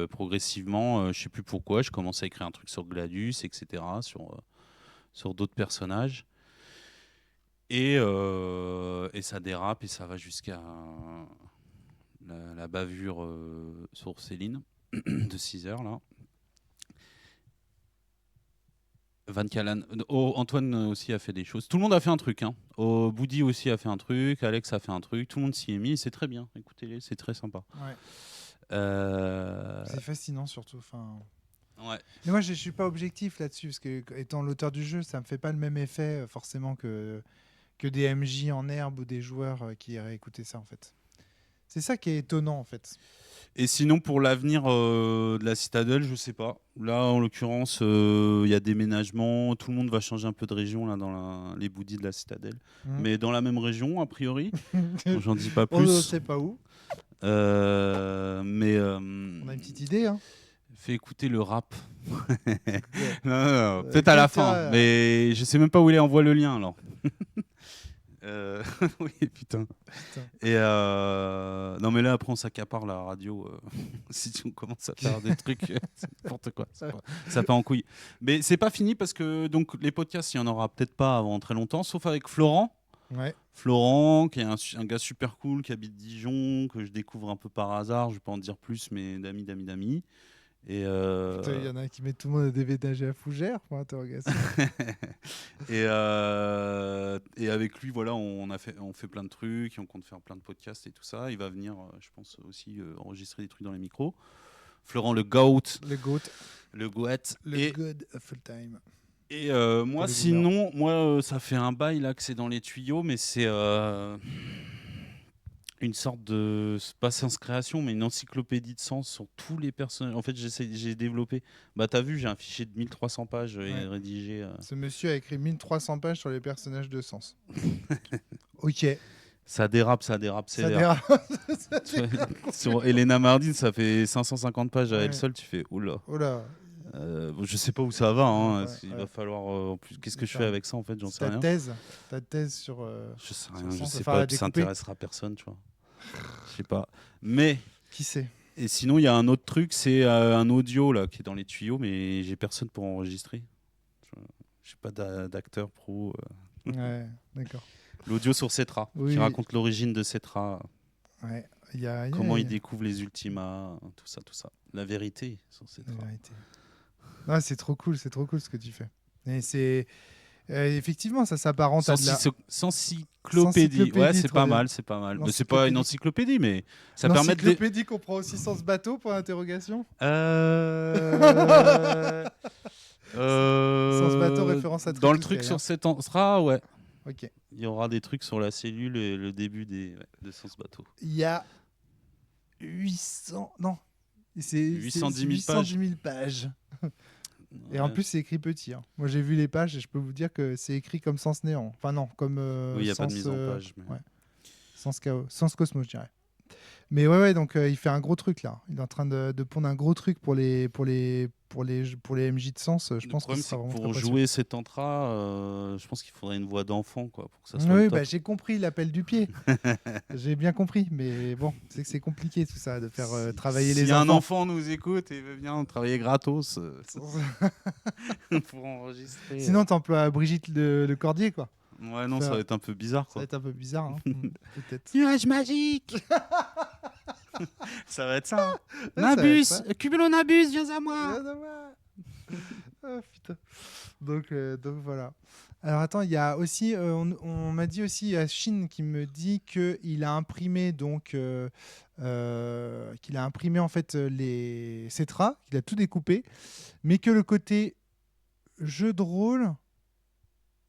progressivement, je sais plus pourquoi, je commence à écrire un truc sur Gladius, etc., sur d'autres personnages. Et ça dérape et ça va jusqu'à la bavure sur Céline de 6 heures là. Van Callen. Oh, Antoine aussi a fait des choses. Tout le monde a fait un truc. Hein. Oh, Boudi aussi a fait un truc. Alex a fait un truc. Tout le monde s'y est mis. C'est très bien. Écoutez-les, c'est très sympa. Ouais. Euh... C'est fascinant surtout. Enfin. Ouais. Mais moi, je suis pas objectif là-dessus parce que étant l'auteur du jeu, ça me fait pas le même effet forcément que des MJ en herbe ou des joueurs qui iraient écouter ça en fait. C'est ça qui est étonnant en fait. Et sinon, pour l'avenir de la Citadelle, je sais pas. Là, en l'occurrence, il y a déménagement. Tout le monde va changer un peu de région là, dans les boudis de la Citadelle. Mais dans la même région, a priori. J'en dis pas plus. On ne sait pas où. Mais on a une petite idée. Hein. Fais écouter le rap. non, peut-être à la fin. Mais je sais même pas où il est. Envoie le lien alors. Oui, putain. Et non, mais là, après, on s'accapare la radio. Si on commence à faire des trucs, c'est n'importe quoi. Ça part en couille. Mais c'est pas fini parce que donc, les podcasts, il y en aura peut-être pas avant très longtemps, sauf avec Florent. Ouais. Florent, qui est un gars super cool, qui habite Dijon, que je découvre un peu par hasard. Je vais pas en dire plus, mais d'amis. Et putain, il y en a qui mettent tout le monde à déménager à Fougères pour interrogation. et avec lui, voilà, on fait plein de trucs, et on compte faire plein de podcasts et tout ça. Il va venir, je pense aussi, enregistrer des trucs dans les micros. Florent le Goat. Le Goat. Le Goat. Le God of Full Time. Et moi, sinon, ça fait un bail là que c'est dans les tuyaux, mais c'est une sorte de, pas science création, mais une encyclopédie de sens sur tous les personnages. En fait, j'ai développé. Bah, t'as vu, j'ai un fichier de 1300 pages rédigé. Ce monsieur a écrit 1300 pages sur les personnages de sens. Ok. Ça dérape, c'est dérape. Sur Elena Mardin, ça fait 550 pages à elle seule. Tu fais oula. Je sais pas où ça va. Hein. Il va falloir. En plus, qu'est-ce que je fais avec ça en fait? J'en sais rien. Ta thèse sur. Je sais rien. Je sais pas. Ça intéressera personne, tu vois. Je sais pas. Mais. Qui sait? Et sinon, il y a un autre truc, c'est un audio là, qui est dans les tuyaux, mais j'ai personne pour enregistrer. Je n'ai pas d'acteur pro. Ouais, d'accord. L'audio sur Cetra, Oui, qui oui. raconte l'origine de Cetra, Ouais, il y a comment il découvre les Ultimas, tout ça, tout ça. La vérité sur la Cetra. vérité. Ah, c'est trop cool ce que tu fais. Et c'est effectivement, ça s'apparente à de la Encyclopédie. Ouais, c'est trop pas bien. mal, c'est pas mal. Mais c'est pas une encyclopédie, mais ça permet de. L'encyclopédie comprend aussi Sens Bateau pour l'interrogation. Sens Bateau, référence à Dans le Tritus truc Sky, sur hein. cette sera, ouais. Ok. Il y aura des trucs sur la cellule et le début de Sens Bateau. Il y a 800. Non. C'est 810 000 810 000 pages. Et en Ouais. plus, c'est écrit petit, hein. Moi, j'ai vu les pages et je peux vous dire que c'est écrit comme Sens Néant. Enfin, non, comme. Oui, il n'y a pas de Sens, mise en page. Mais... ouais. Sens Chaos. Sens Cosmos, je dirais. Mais ouais, donc il fait un gros truc là. Il est en train de pondre un gros truc pour les MJ de Sens. Je Le pense que problème, ce c'est sera que vraiment pour très précieux. jouer cet entra, je pense qu'il faudrait une voix d'enfant, quoi, pour que ça soit Oui, le top. bah, j'ai compris l'appel du pied. J'ai bien compris, mais bon, c'est que c'est compliqué tout ça de faire travailler les Si un enfants. enfant nous écoute et veut bien travailler gratos pour enregistrer. Sinon, t'emploies Brigitte le Cordier, quoi. Ouais, non, ça faire- va être un peu bizarre, Ça quoi. va être un peu bizarre, hein. Peut-être. Nuage magique. Ça va être ça. Hein. Ouais, ça va être ça. Cumulonabus, viens à Rien à voir. Ah, putain. Donc voilà. Alors attends, il y a aussi, on m'a dit aussi à Chine qui me dit qu'il a imprimé qu'il a imprimé en fait les Cetra, qu'il a tout découpé, mais que le côté jeu de rôle,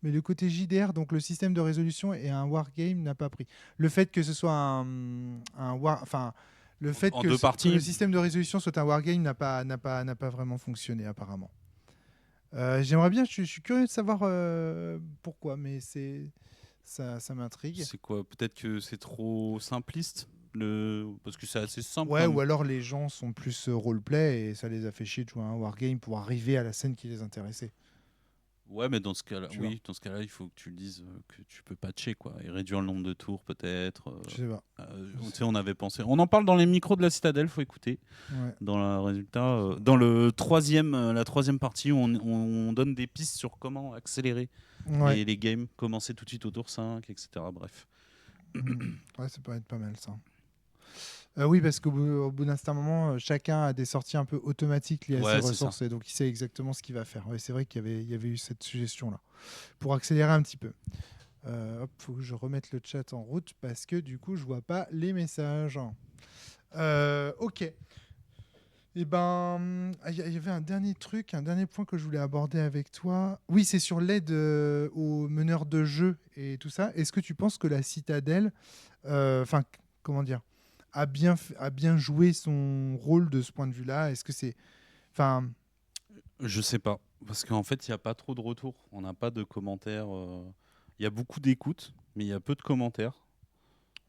mais le côté JDR, donc le système de résolution et un wargame n'a pas pris. Le fait que ce soit enfin le fait En que, deux que parties. le système de résolution soit un wargame n'a pas vraiment fonctionné apparemment. J'aimerais bien, je suis curieux de savoir pourquoi, mais ça m'intrigue. C'est quoi? Peut-être que c'est trop simpliste, parce que c'est assez simple. Ouais, quand même. ou alors les gens sont plus roleplay et ça les a fait chier de jouer à un wargame pour arriver à la scène qui les intéressait. Ouais, mais dans ce cas-là, Tu vois. oui, dans ce cas-là, il faut que tu le dises que tu peux patcher, quoi, et réduire le nombre de tours, peut-être. Je sais pas. Tu sais, on avait pensé. On en parle dans les micros de la Citadelle, faut écouter. Ouais. Dans le résultat, dans la troisième partie, on donne des pistes sur comment accélérer Ouais. les games, commencer tout de suite au tour 5, etc. Bref. Ouais, ça peut être pas mal ça. Oui, parce au bout d'un certain moment, chacun a des sorties un peu automatiques liées à Ouais, ses c'est ressources et donc il sait exactement ce qu'il va faire. Ouais, c'est vrai qu'il y avait eu cette suggestion-là pour accélérer un petit peu. Hop, faut que je remette le chat en route parce que du coup, je vois pas les messages. Ok. Et ben, il y avait un dernier truc, un dernier point que je voulais aborder avec toi. Oui, c'est sur l'aide aux meneurs de jeu et tout ça. Est-ce que tu penses que la Citadelle, enfin, comment dire, a bien joué son rôle de ce point de vue-là? Est-ce que c'est, enfin, Je sais pas, parce qu'en fait, il n'y a pas trop de retours. On n'a pas de commentaires. Il y a beaucoup d'écoutes, mais il y a peu de commentaires.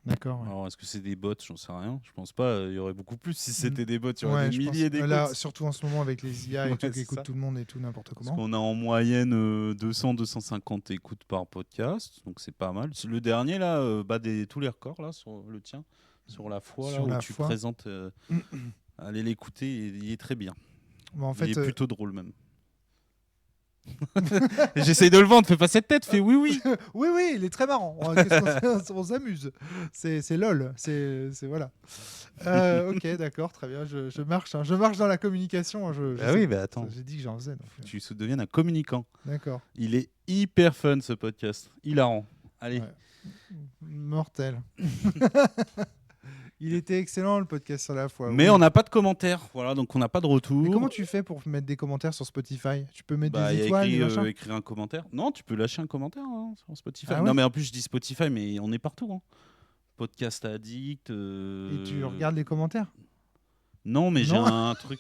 d'accord. Ouais. Alors, est-ce que c'est des bots? J'en sais rien. Je pense pas. Il y aurait beaucoup plus si c'était des bots. Il y aurait Ouais, des je pense. milliers d'écoutes. Là, surtout en ce moment avec les IA et Ouais, tout, qui c'est écoutent ça. tout le monde et tout n'importe Parce comment. qu'on a en moyenne 200-250 écoutes par podcast, donc c'est pas mal. Le dernier là bat tous les records là sur le tien, sur la foi Sur là la où tu foi. présentes. Allez l'écouter, il est très bien. Bon, en Il fait, est plutôt drôle même. J'essaye de le vendre, fais pas cette tête, fais oui oui. oui, il est très marrant. Qu'est-ce qu'on on s'amuse. C'est lol. C'est voilà. Ok, d'accord, très bien. Je marche. Hein. Je marche dans la communication. Hein. Ah oui, bah attends, J'ai dit que j'en faisais. Donc, tu deviennes un communicant. D'accord. Il est hyper fun ce podcast, hilarant. Allez. Ouais. Mortel. Il était excellent le podcast sur la foi. Mais oui. on n'a pas de commentaires, voilà, donc on n'a pas de retour. Mais comment tu fais pour mettre des commentaires sur Spotify? Tu peux mettre Bah, des y a étoiles, écrit, des machins? écrire un commentaire. Non, tu peux lâcher un commentaire hein, sur Spotify. Ah ouais Non, mais en plus, je dis Spotify, mais on est partout. Hein. Podcast Addict. Et tu regardes les commentaires? Non, mais j'ai Non. un truc.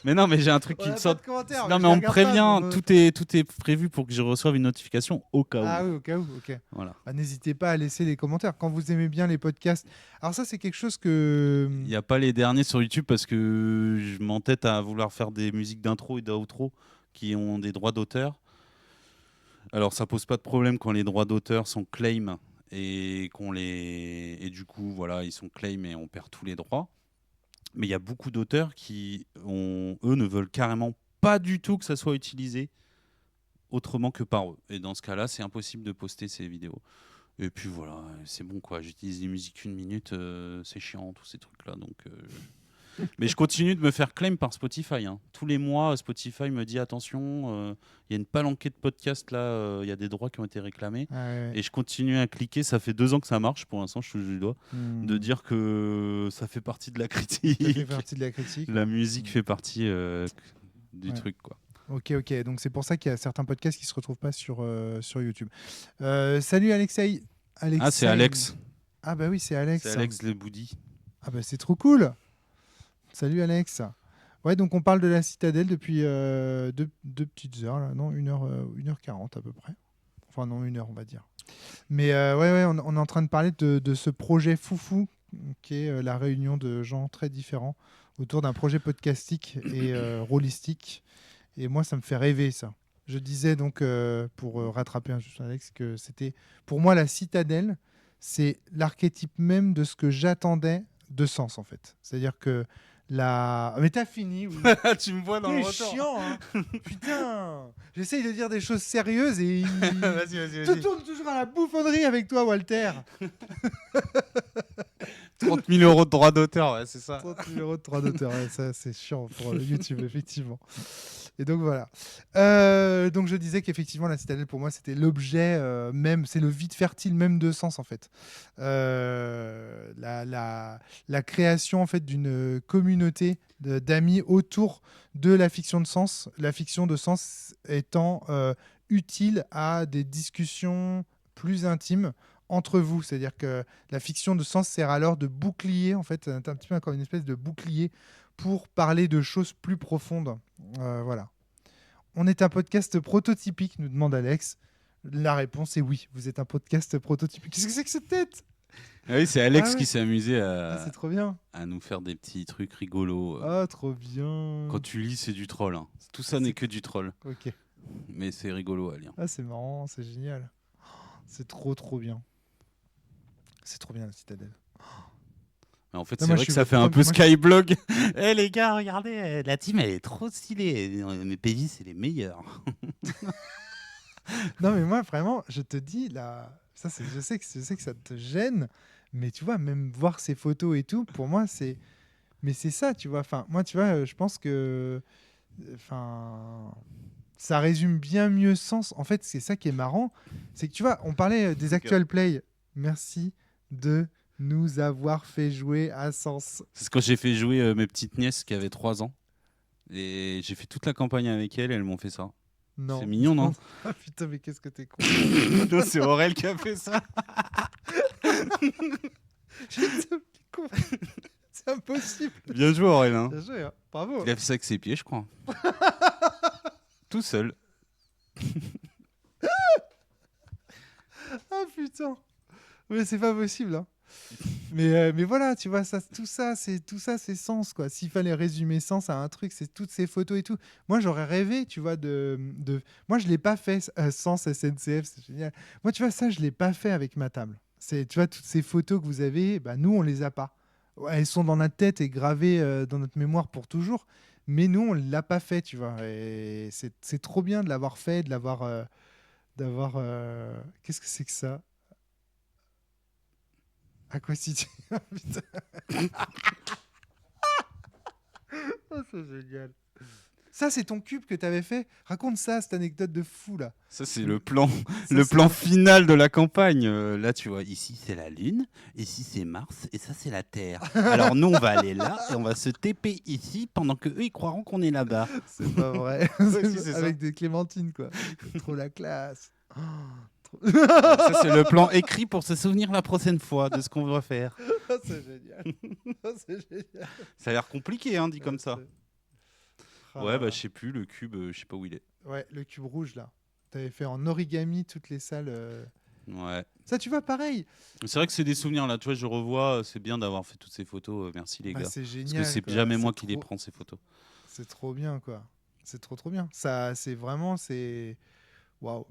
Mais non, mais j'ai un truc On qui a me pas sort. de commentaires, Non, je mais les on me regarde pas, prévient. donc, Tout est prévu pour que je reçoive une notification au cas où. Ah oui, au cas où, ok. Voilà. Bah, n'hésitez pas à laisser les commentaires quand vous aimez bien les podcasts. Alors ça, c'est quelque chose que... Il n'y a pas les derniers sur YouTube parce que je m'entête à vouloir faire des musiques d'intro et d'outro qui ont des droits d'auteur. Alors, ça pose pas de problème quand les droits d'auteur sont claim et du coup, voilà, ils sont claim et on perd tous les droits. Mais il y a beaucoup d'auteurs qui, eux, ne veulent carrément pas du tout que ça soit utilisé autrement que par eux. Et dans ce cas-là, c'est impossible de poster ces vidéos. Et puis voilà, c'est bon quoi. J'utilise des musiques 1 minute, c'est chiant, tous ces trucs-là. Donc, mais je continue de me faire claim par Spotify. Hein. Tous les mois, Spotify me dit attention, il y a une palanquée de podcasts là, il y a des droits qui ont été réclamés. Ah, ouais. Et je continue à cliquer. Ça fait 2 ans que ça marche. Pour l'instant, je touche du doigt. De dire que ça fait partie de la critique. Ça fait partie de la critique. La musique fait partie du truc quoi. Ok. Donc c'est pour ça qu'il y a certains podcasts qui se retrouvent pas sur YouTube. Salut Alexei. Ah, c'est Alex. Ah bah oui, c'est Alex. C'est Alex Le Boudi. Ah bah c'est trop cool. Salut Alex. Ouais, donc on parle de la Citadelle depuis 2 petites heures, là. Non, 1h40 à peu près. Enfin non, 1 heure on va dire. Mais ouais, on est en train de parler de ce projet foufou qui est la réunion de gens très différents autour d'un projet podcastique et rôlistique. Et moi, ça me fait rêver, ça. Je disais donc, pour rattraper juste Alex, que c'était, pour moi, la Citadelle, c'est l'archétype même de ce que j'attendais de Sens, en fait. C'est-à-dire que la... Mais t'as fini, oui. Tu me vois dans le T'es retour. chiant, hein. Putain. J'essaye de dire des choses sérieuses et Vas-y. tout tourne toujours à la bouffonnerie avec toi, Walter. 30 000 euros de droits d'auteur, ouais, c'est ça. 30 000 euros de droits d'auteur, ouais, ça c'est chiant pour YouTube, effectivement. Et donc voilà. Donc je disais qu'effectivement la Citadelle pour moi c'était l'objet même, c'est le vide fertile même de Sens en fait. La création en fait d'une communauté d'amis autour de la fiction de Sens. La fiction de Sens étant utile à des discussions plus intimes entre vous, c'est-à-dire que la fiction de Sens sert alors de bouclier, en fait, c'est un petit peu comme une espèce de bouclier pour parler de choses plus profondes. Voilà. On est un podcast prototypique, nous demande Alex. La réponse est oui, vous êtes un podcast prototypique. Qu'est-ce que c'est que cette tête? Ah oui, c'est Alex Ah ouais. qui s'est amusé C'est trop bien. à nous faire des petits trucs rigolos. Ah, trop bien. Quand tu lis, c'est du troll. Hein. Tout ça n'est que du troll. Ok. Mais c'est rigolo à lire. Ah, c'est marrant, c'est génial. C'est trop bien. C'est trop bien la Citadelle. Mais en fait, Non, c'est moi, vrai je que suis- ça fait un moi, peu moi, je- Skyblog. Eh les gars, regardez, la team elle est trop stylée. Mes PJ, c'est les meilleurs. Non, mais moi, vraiment, je te dis, là, ça, je sais que ça te gêne, mais tu vois, même voir ces photos et tout, pour moi, c'est. Mais c'est ça, tu vois. Enfin, moi, tu vois, je pense que. Enfin. Ça résume bien mieux Sens. En fait, c'est ça qui est marrant. C'est que tu vois, on parlait des actual play. Merci de nous avoir fait jouer à Sens. C'est quand j'ai fait jouer mes petites nièces qui avaient 3 ans. Et j'ai fait toute la campagne avec elles et elles m'ont fait ça. Non. C'est mignon, non? Ah putain, mais qu'est-ce que t'es con. Non, c'est Aurel qui a fait ça. C'est impossible. Bien joué, Aurel. Hein. Bien joué, hein. Bravo. Il a fait ça avec ses pieds, je crois. Tout seul. Ah putain. Mais c'est pas possible, hein. Mais voilà, tu vois, tout ça, c'est Sens, quoi. S'il fallait résumer Sens à un truc, c'est toutes ces photos et tout. Moi, j'aurais rêvé, tu vois, Moi, je l'ai pas fait, Sens SNCF, c'est génial. Moi, tu vois, ça, je l'ai pas fait avec ma table. Tu vois, toutes ces photos que vous avez, bah, nous, on les a pas. Ouais, elles sont dans notre tête et gravées dans notre mémoire pour toujours. Mais nous, on l'a pas fait, tu vois. Et c'est trop bien de l'avoir fait, de l'avoir... Qu'est-ce que c'est que ça? Aquacity. Putain. Oh, c'est génial. Ça, c'est ton cube que tu avais fait. Raconte ça, cette anecdote de fou, là. Ça, c'est le plan, Ça, le c'est plan le- final de la campagne. Là, tu vois, ici, c'est la Lune, ici, c'est Mars, et ça, c'est la Terre. Alors, nous, on va aller là, et on va se TP ici, pendant que eux, ils croiront qu'on est là-bas. C'est pas vrai. si, c'est Avec des clémentines, quoi. Trop la classe. Oh, Ça, c'est le plan écrit pour se souvenir la prochaine fois de ce qu'on va faire. Oh, c'est génial. Oh, c'est génial. Ça a l'air compliqué, hein, dit comme ça. Ah, Ouais, bah, je sais plus, le cube, je sais pas où il est. ouais, le cube rouge, là. T'avais fait en origami toutes les salles. Ouais. Ça, tu vois, pareil. C'est vrai que c'est des souvenirs, là. Tu vois, je revois, c'est bien d'avoir fait toutes ces photos. Merci, les Bah, gars. c'est génial. Parce que c'est quoi. jamais moi C'est qui les trop- prends, ces photos. C'est trop bien, quoi. C'est trop bien. Ça, c'est vraiment, c'est... Waouh.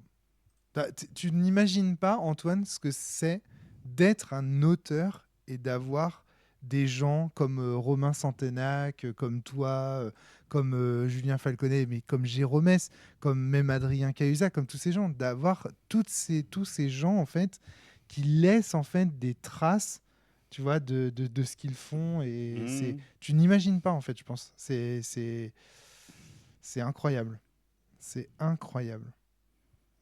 Tu n'imagines pas, Antoine, ce que c'est d'être un auteur et d'avoir des gens comme Romain Santenac, comme toi, comme Julien Falconet, mais comme Jérômès, comme même Adrien Cahuzac, comme tous ces gens, d'avoir tous ces gens en fait qui laissent en fait des traces, tu vois, de ce qu'ils font et tu n'imagines pas en fait, je pense. C'est incroyable. C'est incroyable.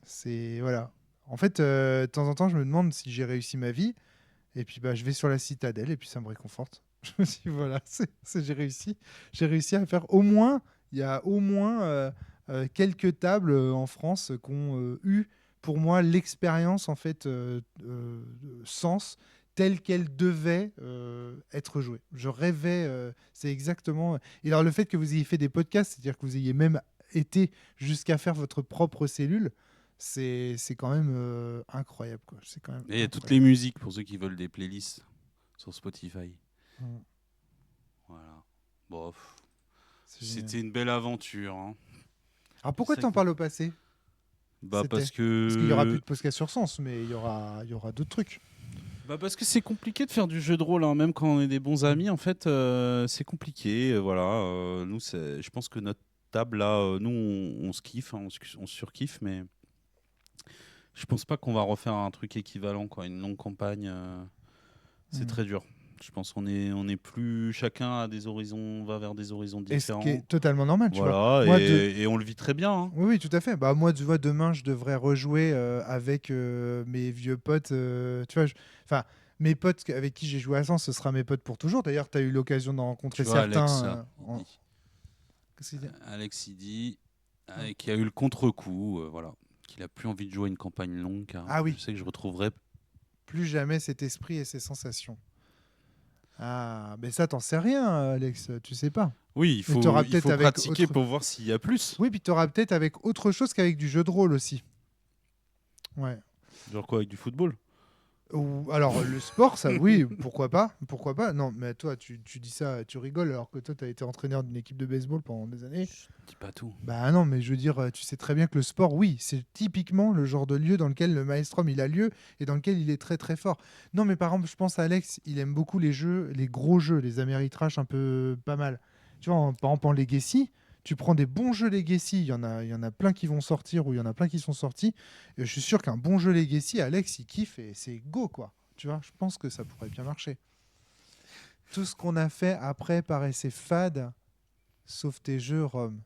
C'est voilà. En fait, de temps en temps, je me demande si j'ai réussi ma vie. Et puis, bah, je vais sur la citadelle et puis ça me réconforte. Je me dis, voilà, j'ai réussi. J'ai réussi à faire au moins, il y a au moins quelques tables en France qui ont eu, pour moi, l'expérience, en fait, sens telle qu'elle devait être jouée. Je rêvais, c'est exactement. Et alors, le fait que vous ayez fait des podcasts, c'est-à-dire que vous ayez même été jusqu'à faire votre propre cellule, c'est quand même incroyable, quoi. C'est quand même Et il y a incroyable. toutes les musiques pour ceux qui veulent des playlists sur Spotify. Voilà. Bof. C'était une belle aventure. Hein. Alors pourquoi t'en parles au passé? Parce Parce qu'il y aura plus de podcast sur Sens, mais il y aura d'autres trucs. Parce que c'est compliqué de faire du jeu de rôle, hein. Même quand on est des bons amis, en fait, c'est compliqué. Voilà. Nous, je pense que notre table là, nous, on se kiffe, hein, on surkiffe, mais je pense pas qu'on va refaire un truc équivalent, quoi. Une longue campagne, c'est très dur. Je pense qu'on est plus, chacun a des horizons, va vers des horizons différents. Et ce qui est totalement normal, tu vois. Voilà, et on le vit très bien. Hein. Oui, tout à fait. Bah moi, tu vois, demain, je devrais rejouer avec mes vieux potes. Tu vois, enfin, mes potes avec qui j'ai joué à Sens, ce sera mes potes pour toujours. D'ailleurs, tu as eu l'occasion d'en rencontrer certains. Qu'est-ce qu'il dit ? Alex, il dit qu'il a eu le contre-coup, voilà, qu'il a plus envie de jouer une campagne longue, car je sais que je retrouverai plus jamais cet esprit et ces sensations. Ah, mais ça, t'en sais rien, Alex, tu sais pas. Oui, il faut pratiquer pour voir s'il y a plus. Oui, puis tu auras peut-être avec autre chose qu'avec du jeu de rôle aussi. Ouais. Genre quoi, avec du football ? Alors, le sport, ça, oui, pourquoi pas. Non, mais toi, tu dis ça, tu rigoles, alors que toi, tu as été entraîneur d'une équipe de baseball pendant des années. Je dis pas tout. Bah non, mais je veux dire, tu sais très bien que le sport, oui, c'est typiquement le genre de lieu dans lequel le maelstrom, il a lieu et dans lequel il est très très fort. Non, mais par exemple, je pense à Alex, il aime beaucoup les jeux, les gros jeux, les Ameritrash un peu pas mal. Tu vois, par exemple, en Legacy, tu prends des bons jeux Legacy, il y en a plein qui vont sortir ou il y en a plein qui sont sortis. Et je suis sûr qu'un bon jeu Legacy, Alex, il kiffe et c'est go, quoi. Tu vois, je pense que ça pourrait bien marcher. Tout ce qu'on a fait après paraissait fade, sauf tes jeux, Rome.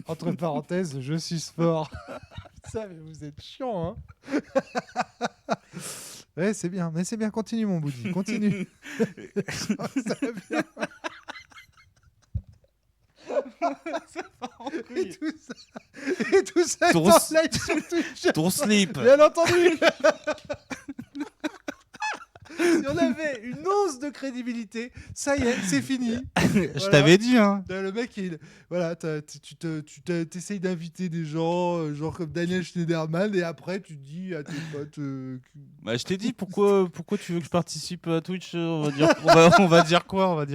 Entre parenthèses, je suis sport. Ça, mais vous êtes chiant, hein. Ouais, c'est bien. Mais c'est bien, continue, mon Boudi. Continue. Ça va bien. Et tout ça est en live sur Twitch. Ton slip. Bien entendu. Si on avait une once de crédibilité, ça y est, c'est fini. Je t'avais dit, hein. Le mec, tu essayes d'inviter des gens, genre comme Daniel Schneiderman, et après tu dis à tes potes. Je t'ai dit pourquoi tu veux que je participe à Twitch. On va dire quoi.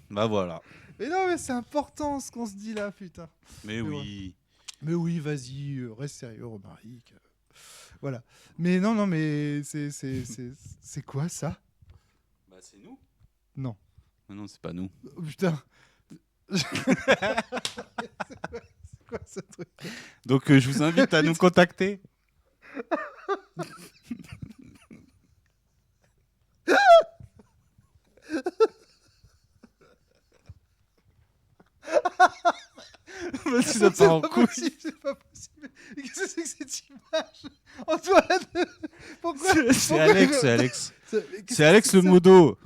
Bah voilà. Mais non, mais c'est important ce qu'on se dit là, putain. Mais oui. Ouais. Mais oui, vas-y, reste sérieux, Romaric. Voilà. Mais non, mais c'est quoi ça ? Bah c'est nous. Non. Non, c'est pas nous. Oh, putain. C'est quoi ce truc ? Donc je vous invite à nous contacter. C'est pas possible. Qu'est-ce que c'est que cette image ? Antoine, pourquoi ? C'est Alex. C'est Alex le modo.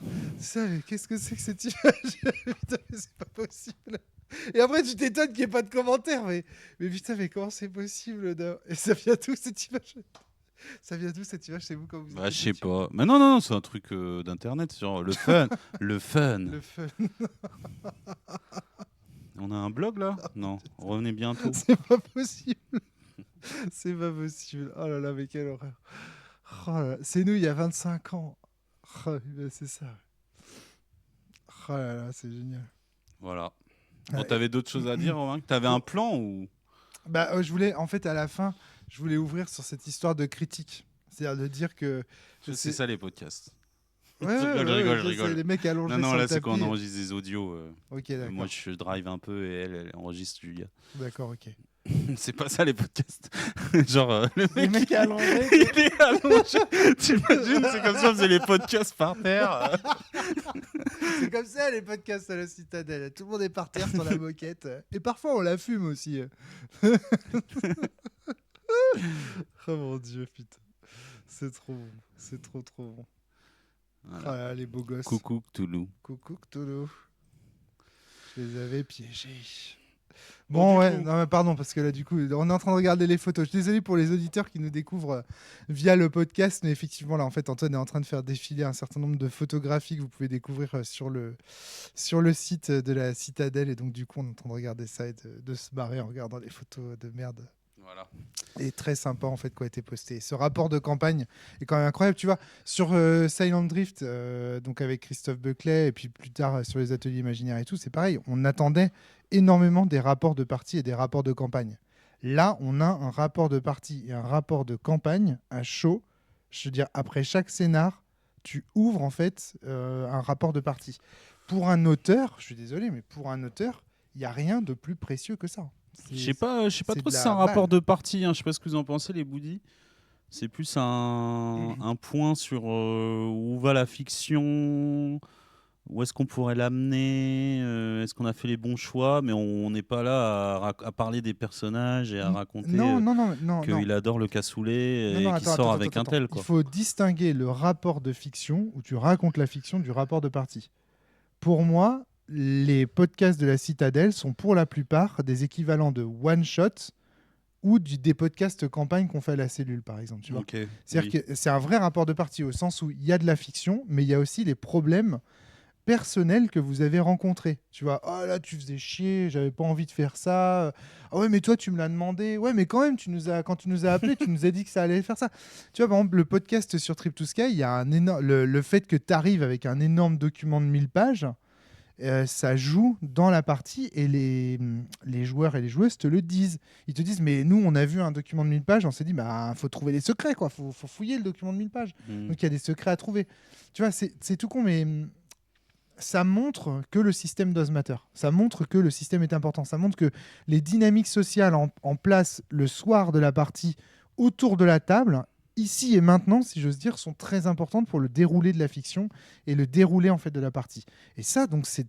Qu'est-ce que c'est que cette image ? Putain, mais c'est pas possible. Et après, tu t'étonnes qu'il n'y ait pas de commentaires. Mais putain, mais comment c'est possible Et ça vient d'où cette image ? Ça vient d'où cette image ? C'est vous quand vous Je sais pas. Mais non, c'est un truc d'internet, genre le fun. Le fun. On a un blog là ? Non, revenez bientôt. C'est pas possible. C'est pas possible. Oh là là, mais quelle horreur. Oh là là. C'est nous il y a 25 ans. Oh, c'est ça. Oh là là, c'est génial. Voilà. Bon, t'avais d'autres choses à dire, Romain ? T'avais un plan ou ? Je voulais, en fait, à la fin, je voulais ouvrir sur cette histoire de critique. C'est-à-dire de dire que... C'est ça les podcasts. Je rigole. C'est les mecs allongés. Non, sur là, le c'est quand on tapis. enregistre des audios. Ok, d'accord. Moi, je drive un peu et elle enregistre Julia. D'accord, ok. C'est pas ça les podcasts. Genre, le Les mecs allongés. il est allongé. T'imagines, c'est comme ça, on faisait les podcasts par terre. C'est comme ça les podcasts à la Citadelle. Tout le monde est par terre sur la moquette. Et parfois on la fume aussi. Oh mon dieu, putain. C'est trop bon. C'est trop bon. Voilà. Ah là, les beaux gosses. Coucou Cthulhu. Coucou Cthulhu. Je les avais piégés. Bon, Bon, du ouais, coup- non, mais pardon, parce que là, du coup, on est en train de regarder les photos. Je suis désolé pour les auditeurs qui nous découvrent via le podcast, mais effectivement, là, en fait, Antoine est en train de faire défiler un certain nombre de photographies que vous pouvez découvrir sur le site de la Citadelle. Et donc, du coup, on est en train de regarder ça et de se barrer en regardant les photos de merde. Voilà. Et très sympa, en fait, quoi a été posté. Ce rapport de campagne est quand même incroyable. Tu vois, sur Silent Drift, donc avec Christophe Buckley, et puis plus tard sur les ateliers imaginaires et tout, c'est pareil. On attendait énormément des rapports de partie et des rapports de campagne. Là, on a un rapport de partie et un rapport de campagne à chaud. Je veux dire, après chaque scénar, tu ouvres en fait un rapport de partie. Pour un auteur, je suis désolé, mais pour un auteur, il n'y a rien de plus précieux que ça. Je sais pas c'est trop de si la c'est un rapport balle. de partie. Je sais pas ce que vous en pensez, les Boudis. C'est plus un point sur où va la fiction, où est-ce qu'on pourrait l'amener, est-ce qu'on a fait les bons choix, mais on n'est pas là à parler des personnages et à raconter Non. qu'il adore le cassoulet Non, et non, qu'il attends, sort attends, avec attends, un tel. attends. Quoi. Il faut distinguer le rapport de fiction où tu racontes la fiction du rapport de partie. Pour moi, les podcasts de la Citadelle sont pour la plupart des équivalents de one-shot ou des podcasts campagne qu'on fait à la cellule, par exemple. Tu vois. Ok, C'est-à-dire oui. que c'est un vrai rapport de partie au sens où il y a de la fiction, mais il y a aussi les problèmes personnels que vous avez rencontrés. Tu vois, oh là, tu faisais chier, j'avais pas envie de faire ça. Ah ouais, mais toi, tu me l'as demandé. Ouais, mais quand même, quand tu nous as appelé, tu nous as dit que ça allait faire ça. Tu vois, par exemple, le podcast sur Trip to Sky, il y a un énorme, le fait que tu arrives avec un énorme document de 1000 pages. Ça joue dans la partie et les joueurs et les joueuses te le disent. Ils te disent, mais nous, on a vu un document de 1000 pages, on s'est dit, bah, faut trouver les secrets, quoi. Faut fouiller le document de 1000 pages. Donc, il y a des secrets à trouver. Tu vois, c'est tout con, mais ça montre que le système does matter. Ça montre que le système est important. Ça montre que les dynamiques sociales en place le soir de la partie autour de la table, ici et maintenant, si j'ose dire, sont très importantes pour le déroulé de la fiction et le déroulé en fait de la partie. Et ça, donc, c'est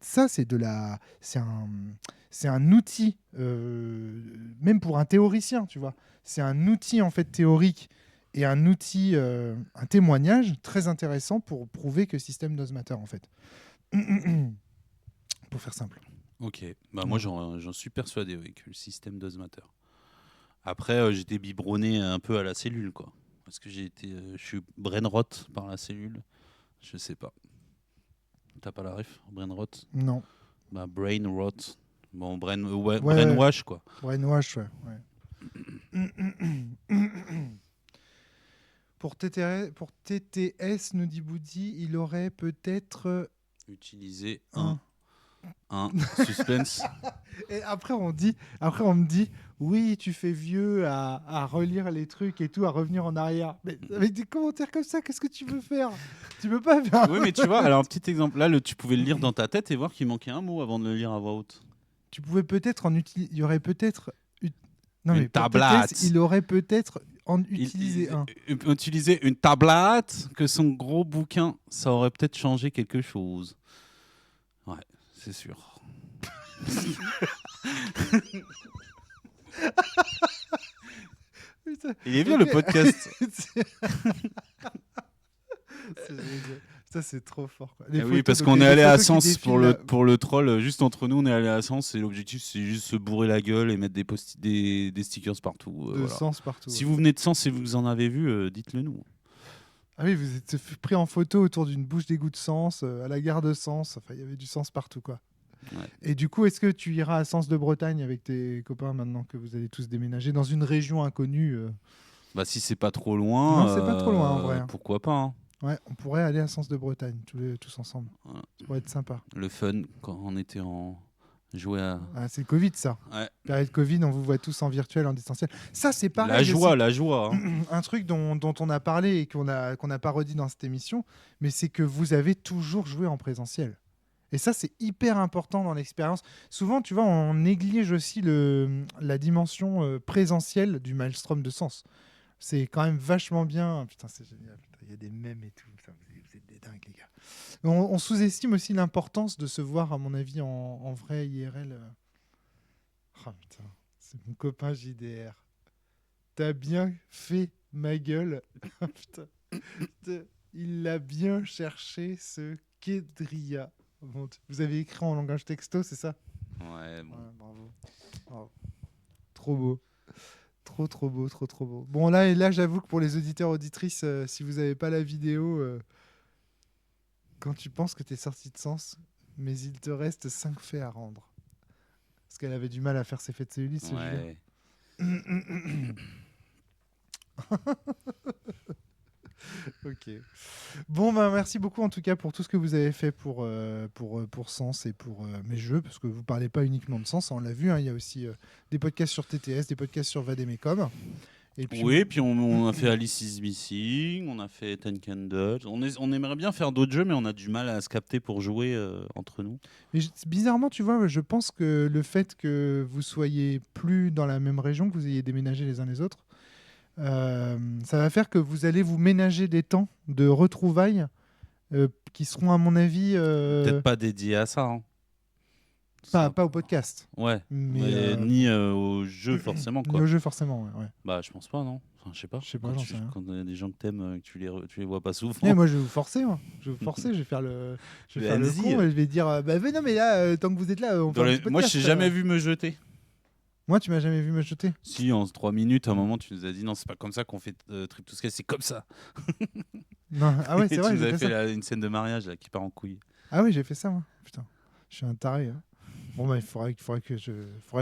un outil, même pour un théoricien, tu vois. C'est un outil en fait théorique et un outil, un témoignage très intéressant pour prouver que le système does matter en fait. Pour faire simple. Ok, bah moi j'en suis persuadé que le système does matter. Après, j'étais biberonné un peu à la cellule, quoi. Parce que je suis brain rot par la cellule. Je sais pas. T'as pas la ref, brain rot? Non. Bah brain rot. Bon, Ouais. brainwash, quoi. Brainwash, ouais. Pour TTS, nous dit Boudi, il aurait peut-être Utiliser un suspense. Et après on me dit, oui, tu fais vieux à relire les trucs et tout, à revenir en arrière. Mais avec des commentaires comme ça, qu'est-ce que tu veux faire? Tu peux pas faire. Oui, mais tu vois, alors un petit exemple. Là, tu pouvais le lire dans ta tête et voir qu'il manquait un mot avant de le lire à voix haute. Tu pouvais peut-être il y aurait peut-être non, Une mais pour tablette. TTS, il aurait peut-être utilisé un. Utiliser une tablette, que son gros bouquin, ça aurait peut-être changé quelque chose. Ouais, c'est sûr. Putain. Il est bien le podcast. Ça, c'est trop fort. Quoi. Oui, parce qu'on est allé à Sens pour le troll. Juste entre nous, on est allé à Sens et l'objectif, c'est juste se bourrer la gueule et mettre des stickers partout. De Sens partout. Si vous venez de Sens et vous en avez vu, dites-le nous. Ah oui, vous êtes pris en photo autour d'une bouche d'égout de Sens, à la gare de Sens. Enfin, il y avait du Sens partout, quoi. Ouais. Et du coup, est-ce que tu iras à Sens de Bretagne avec tes copains maintenant que vous allez tous déménager dans une région inconnue Bah, si c'est pas trop loin. Non, c'est pas trop loin, en vrai. Pourquoi pas hein. Ouais, on pourrait aller à Sens de Bretagne, tous ensemble. Voilà. Ça pourrait être sympa. Le fun, quand on était en Jouer à... Ah, c'est le Covid, ça. Ouais. Période Covid, on vous voit tous en virtuel, en distanciel. Ça, c'est pareil. La joie. Hein. Un truc dont on a parlé et qu'on n'a pas redit dans cette émission, mais c'est que vous avez toujours joué en présentiel. Et ça, c'est hyper important dans l'expérience. Souvent, tu vois, on néglige aussi la dimension présentielle du Maelstrom de Sens. C'est quand même vachement bien. Putain, c'est génial. Il y a des mèmes et tout. Putain, vous êtes des dingues, les gars. On sous-estime aussi l'importance de se voir, à mon avis, en vrai IRL. Oh putain, c'est mon copain JDR. T'as bien fait ma gueule. Putain. Il l'a bien cherché, ce Kedria. Bon, vous avez écrit en langage texto, c'est ça? Ouais, bon. Ouais, bravo. Oh. Trop beau. Trop beau. Bon, là j'avoue que pour les auditeurs, auditrices, si vous n'avez pas la vidéo, quand tu penses que tu es sorti de Sens, mais il te reste 5 faits à rendre. Parce qu'elle avait du mal à faire ses faits de cellulite, ce Ouais. Ok. Bon, bah, merci beaucoup en tout cas pour tout ce que vous avez fait pour Sens et pour mes jeux, parce que vous parlez pas uniquement de Sens, on l'a vu, hein, il y a aussi des podcasts sur TTS, des podcasts sur Vademecum. Et puis, Oui, puis on a fait Alice is Missing, on a fait Ten Candles. On aimerait bien faire d'autres jeux, mais on a du mal à se capter pour jouer entre nous. Mais bizarrement, tu vois, je pense que le fait que vous soyez plus dans la même région, que vous ayez déménagé les uns les autres, ça va faire que vous allez vous ménager des temps de retrouvailles qui seront, à mon avis, Peut-être pas dédiés à ça. Hein. pas au podcast. Ouais, Mais, ni au jeu forcément. Quoi. Ni au jeu, forcément, ouais. Bah, je pense pas, non. Enfin, je sais pas. Je sais pas, Quand j'en sais rien. quand il y a des gens que t'aimes, que tu les vois pas souvent. Moi, je vais vous forcer. Moi. Je vais vous forcer. Je vais faire le Vas-y. con et je vais dire bah non, mais là, tant que vous êtes là, on fait un petit podcast. Moi, je t'ai jamais vu me jeter. Moi, tu m'as jamais vu me jeter. Si, en 3 minutes, à un moment, tu nous as dit non, c'est pas comme ça qu'on fait Trip to Scale, c'est comme ça. Non. Ah ouais, c'est vrai. Tu nous J'ai avais fait fait ça. une scène de mariage là, qui part en couille. Ah oui, j'ai fait ça, moi. Putain, je suis un taré. Hein. Bon, bah, il faudrait que je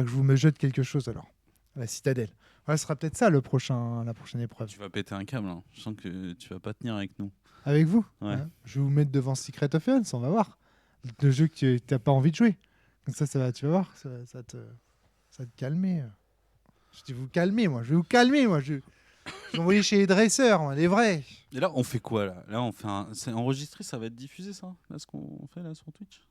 vous me jette quelque chose alors. À la citadelle. Ouais, ce sera peut-être ça la prochaine épreuve. Tu vas péter un câble, hein. Je sens que tu vas pas tenir avec nous. Avec vous. Ouais. Je vais vous mettre devant Secret of Heavens, on va voir. Le jeu que tu n'as pas envie de jouer. Comme ça va, tu vas voir. Ça va te calmer. Je dis vous calmer, moi. Je vais vous calmer, moi. Je vais envoyer chez les dresseurs, moi, les vrais. Et là, on fait quoi là? Là, on fait c'est enregistré, ça va être diffusé, ça? Là, ce qu'on fait là sur Twitch,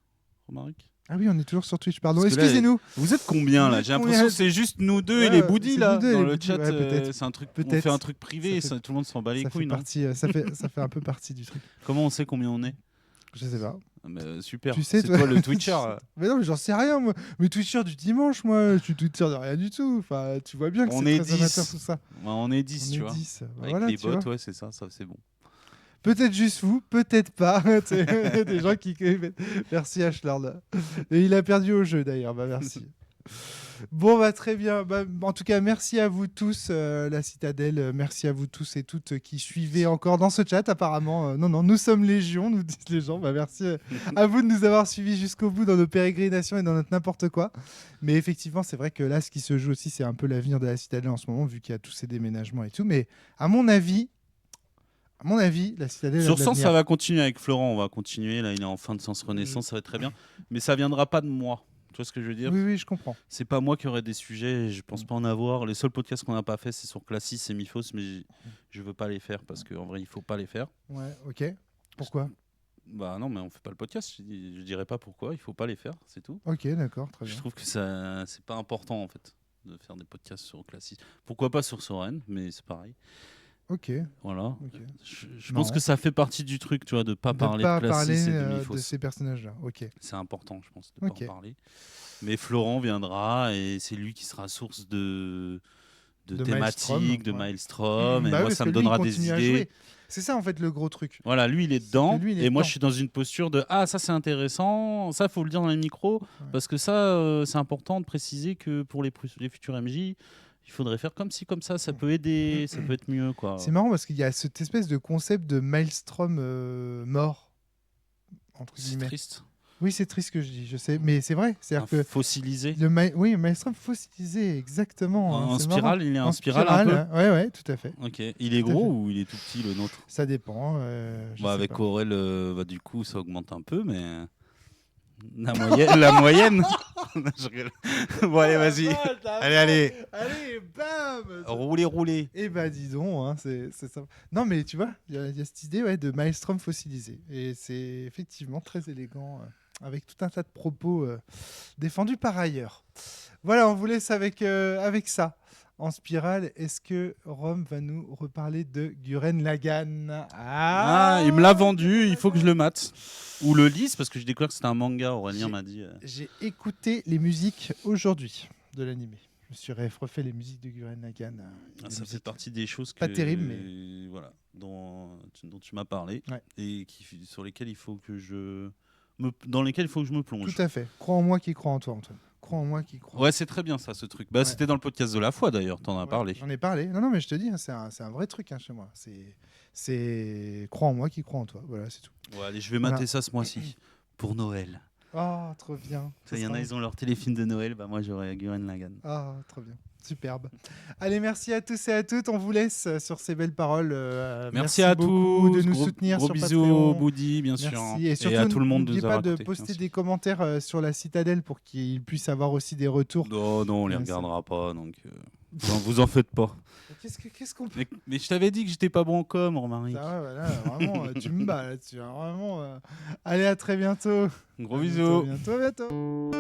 Romaric? Ah oui, on est toujours sur Twitch, pardon. Parce que là, Excusez-nous. Vous êtes combien là? Vous J'ai êtes l'impression combien que c'est juste nous deux Ouais, et les boudis c'est là nous deux et dans les le boudis, chat. ouais, peut-être. C'est un truc. On Peut-être. fait un truc privé, Ça fait- tout le monde s'en bat les Ça couilles, fait non? partie, ça fait un peu partie du truc. Comment on sait combien on est? Je sais pas. Ah, bah, super. Tu sais, c'est toi le Twitcher. Là. Mais non, mais j'en sais rien, moi. Mais Twitcher du dimanche, moi. Je suis Twitcher de rien du tout. Enfin, tu vois bien que On c'est est très 10. amateur tout ça. Ouais, on est 10, On tu est vois. 10. Avec Voilà, les tu bots, vois. ouais, c'est ça c'est bon. Peut-être juste vous, peut-être pas. Des gens qui. Merci Ashlard. Et il a perdu au jeu d'ailleurs. Bah merci. Bon, bah très bien. Bah, en tout cas, merci à vous tous, la Citadelle. Merci à vous tous et toutes qui suivez encore dans ce chat, apparemment. Non, nous sommes légion, nous disent les gens. Bah, merci à vous de nous avoir suivis jusqu'au bout dans nos pérégrinations et dans notre n'importe quoi. Mais effectivement, c'est vrai que là, ce qui se joue aussi, c'est un peu l'avenir de la Citadelle en ce moment, vu qu'il y a tous ces déménagements et tout. Mais à mon avis, la Citadelle. Sur a de Sens, l'avenir. ça va continuer avec Florent. On va continuer. Là, il est en fin de Sens Renaissance, ça va être très bien. Mais ça viendra pas de moi. Tu vois ce que je veux dire? Oui, je comprends. C'est pas moi qui aurai des sujets. Je pense pas en avoir. Les seuls podcasts qu'on n'a pas fait, c'est sur Classis et Mythos, mais je veux pas les faire parce qu'en vrai, il faut pas les faire. Ouais, ok. Pourquoi? Bah non, mais on fait pas le podcast. Je dirais pas pourquoi. Il faut pas les faire, c'est tout. Ok, d'accord, très bien. Je trouve que ça, c'est pas important en fait de faire des podcasts sur Classis. Pourquoi pas sur Soren, mais c'est pareil. Ok. Voilà. Ok. Je pense que ça fait partie du truc, tu vois, de pas De parler pas de Classis et de parler Mythos. de ces personnages-là. Ok. C'est important, je pense, de Ok. pas en parler. Mais Florent viendra et c'est lui qui sera source de thématiques, Maelstrom, de ouais. Maelstrom. Et Bah oui, moi, parce ça que me lui, il donnera des continue à idées. jouer. C'est ça, en fait, le gros truc. Voilà, lui, il est dedans. lui, il est et moi, dedans. je suis dans une posture de ah, ça, c'est intéressant. Ça, faut le dire dans les micros. Parce que ça, c'est important de préciser que pour les futurs MJ, il faudrait faire comme ci, comme ça. Ça peut aider, ça peut être mieux, quoi. C'est marrant parce qu'il y a cette espèce de concept de Maelstrom mort. Entre C'est guillemets. triste. Oui, c'est triste ce que je dis, je sais. Mais c'est vrai. C'est-à-dire que. Fossilisé. Oui, Maelstrom fossilisé, exactement. En c'est spirale, marrant. il est en En spirale un peu. hein. Ouais, tout à fait. Ok. Il est Tout à gros fait. ou il est tout petit, le nôtre? Ça dépend. Je sais Avec pas. Aurel, du coup, ça augmente un peu, mais La moyenne. Je rigole. Bon, allez, vas-y. Allez. Allez, bam. Roulez. Eh ben, dis donc, hein, c'est ça. Non, mais tu vois, il y a cette idée de Maelstrom fossilisé. Et c'est effectivement très élégant, avec tout un tas de propos défendus par ailleurs. Voilà, on vous laisse avec ça. En spirale, est-ce que Rome va nous reparler de Gurren Lagann? Il me l'a vendu, il faut que je le mate. Ou le lise, parce que j'ai découvert que c'était un manga, Aurélien m'a dit. J'ai écouté les musiques aujourd'hui de l'animé. Je me suis refait les musiques de Gurren Lagann. Ça fait partie des choses pas terrible, mais voilà, dont tu m'as parlé, ouais. Et sur lesquelles il faut que je me plonge. Tout à fait. Crois en moi qui crois en toi, Antoine. Crois en moi qui crois. Ouais, c'est très bien ça, ce truc. Ouais. C'était dans le podcast de la foi d'ailleurs, t'en as parlé. J'en ai parlé. Non, mais je te dis, c'est un vrai truc chez moi. C'est crois en moi qui crois en toi. Voilà, c'est tout. Ouais, allez, je vais mater ça ce mois-ci pour Noël. Oh, trop bien. Il y en a, ils ont leur téléfilm de Noël. Bah moi, j'aurai Gurren Lagann. Ah, trop bien. Superbe. Allez, merci à tous et à toutes. On vous laisse sur ces belles paroles. Merci à beaucoup tous de nous soutenir gros sur bisous Patreon. au Boudi, bien sûr. Merci. Et surtout, à tout le monde de n'oubliez nous pas avoir de écoutés. poster Merci. des commentaires sur la citadelle pour qu'ils puissent avoir aussi des retours. Non, on les regardera pas, donc vous en faites pas. Qu'est-ce qu'on peut... Mais je t'avais dit que j'étais pas bon en com, Romaric. Ah ouais, voilà, vraiment, tu me bats là-dessus. Vraiment. Allez, à très bientôt. Gros bisous. Bientôt.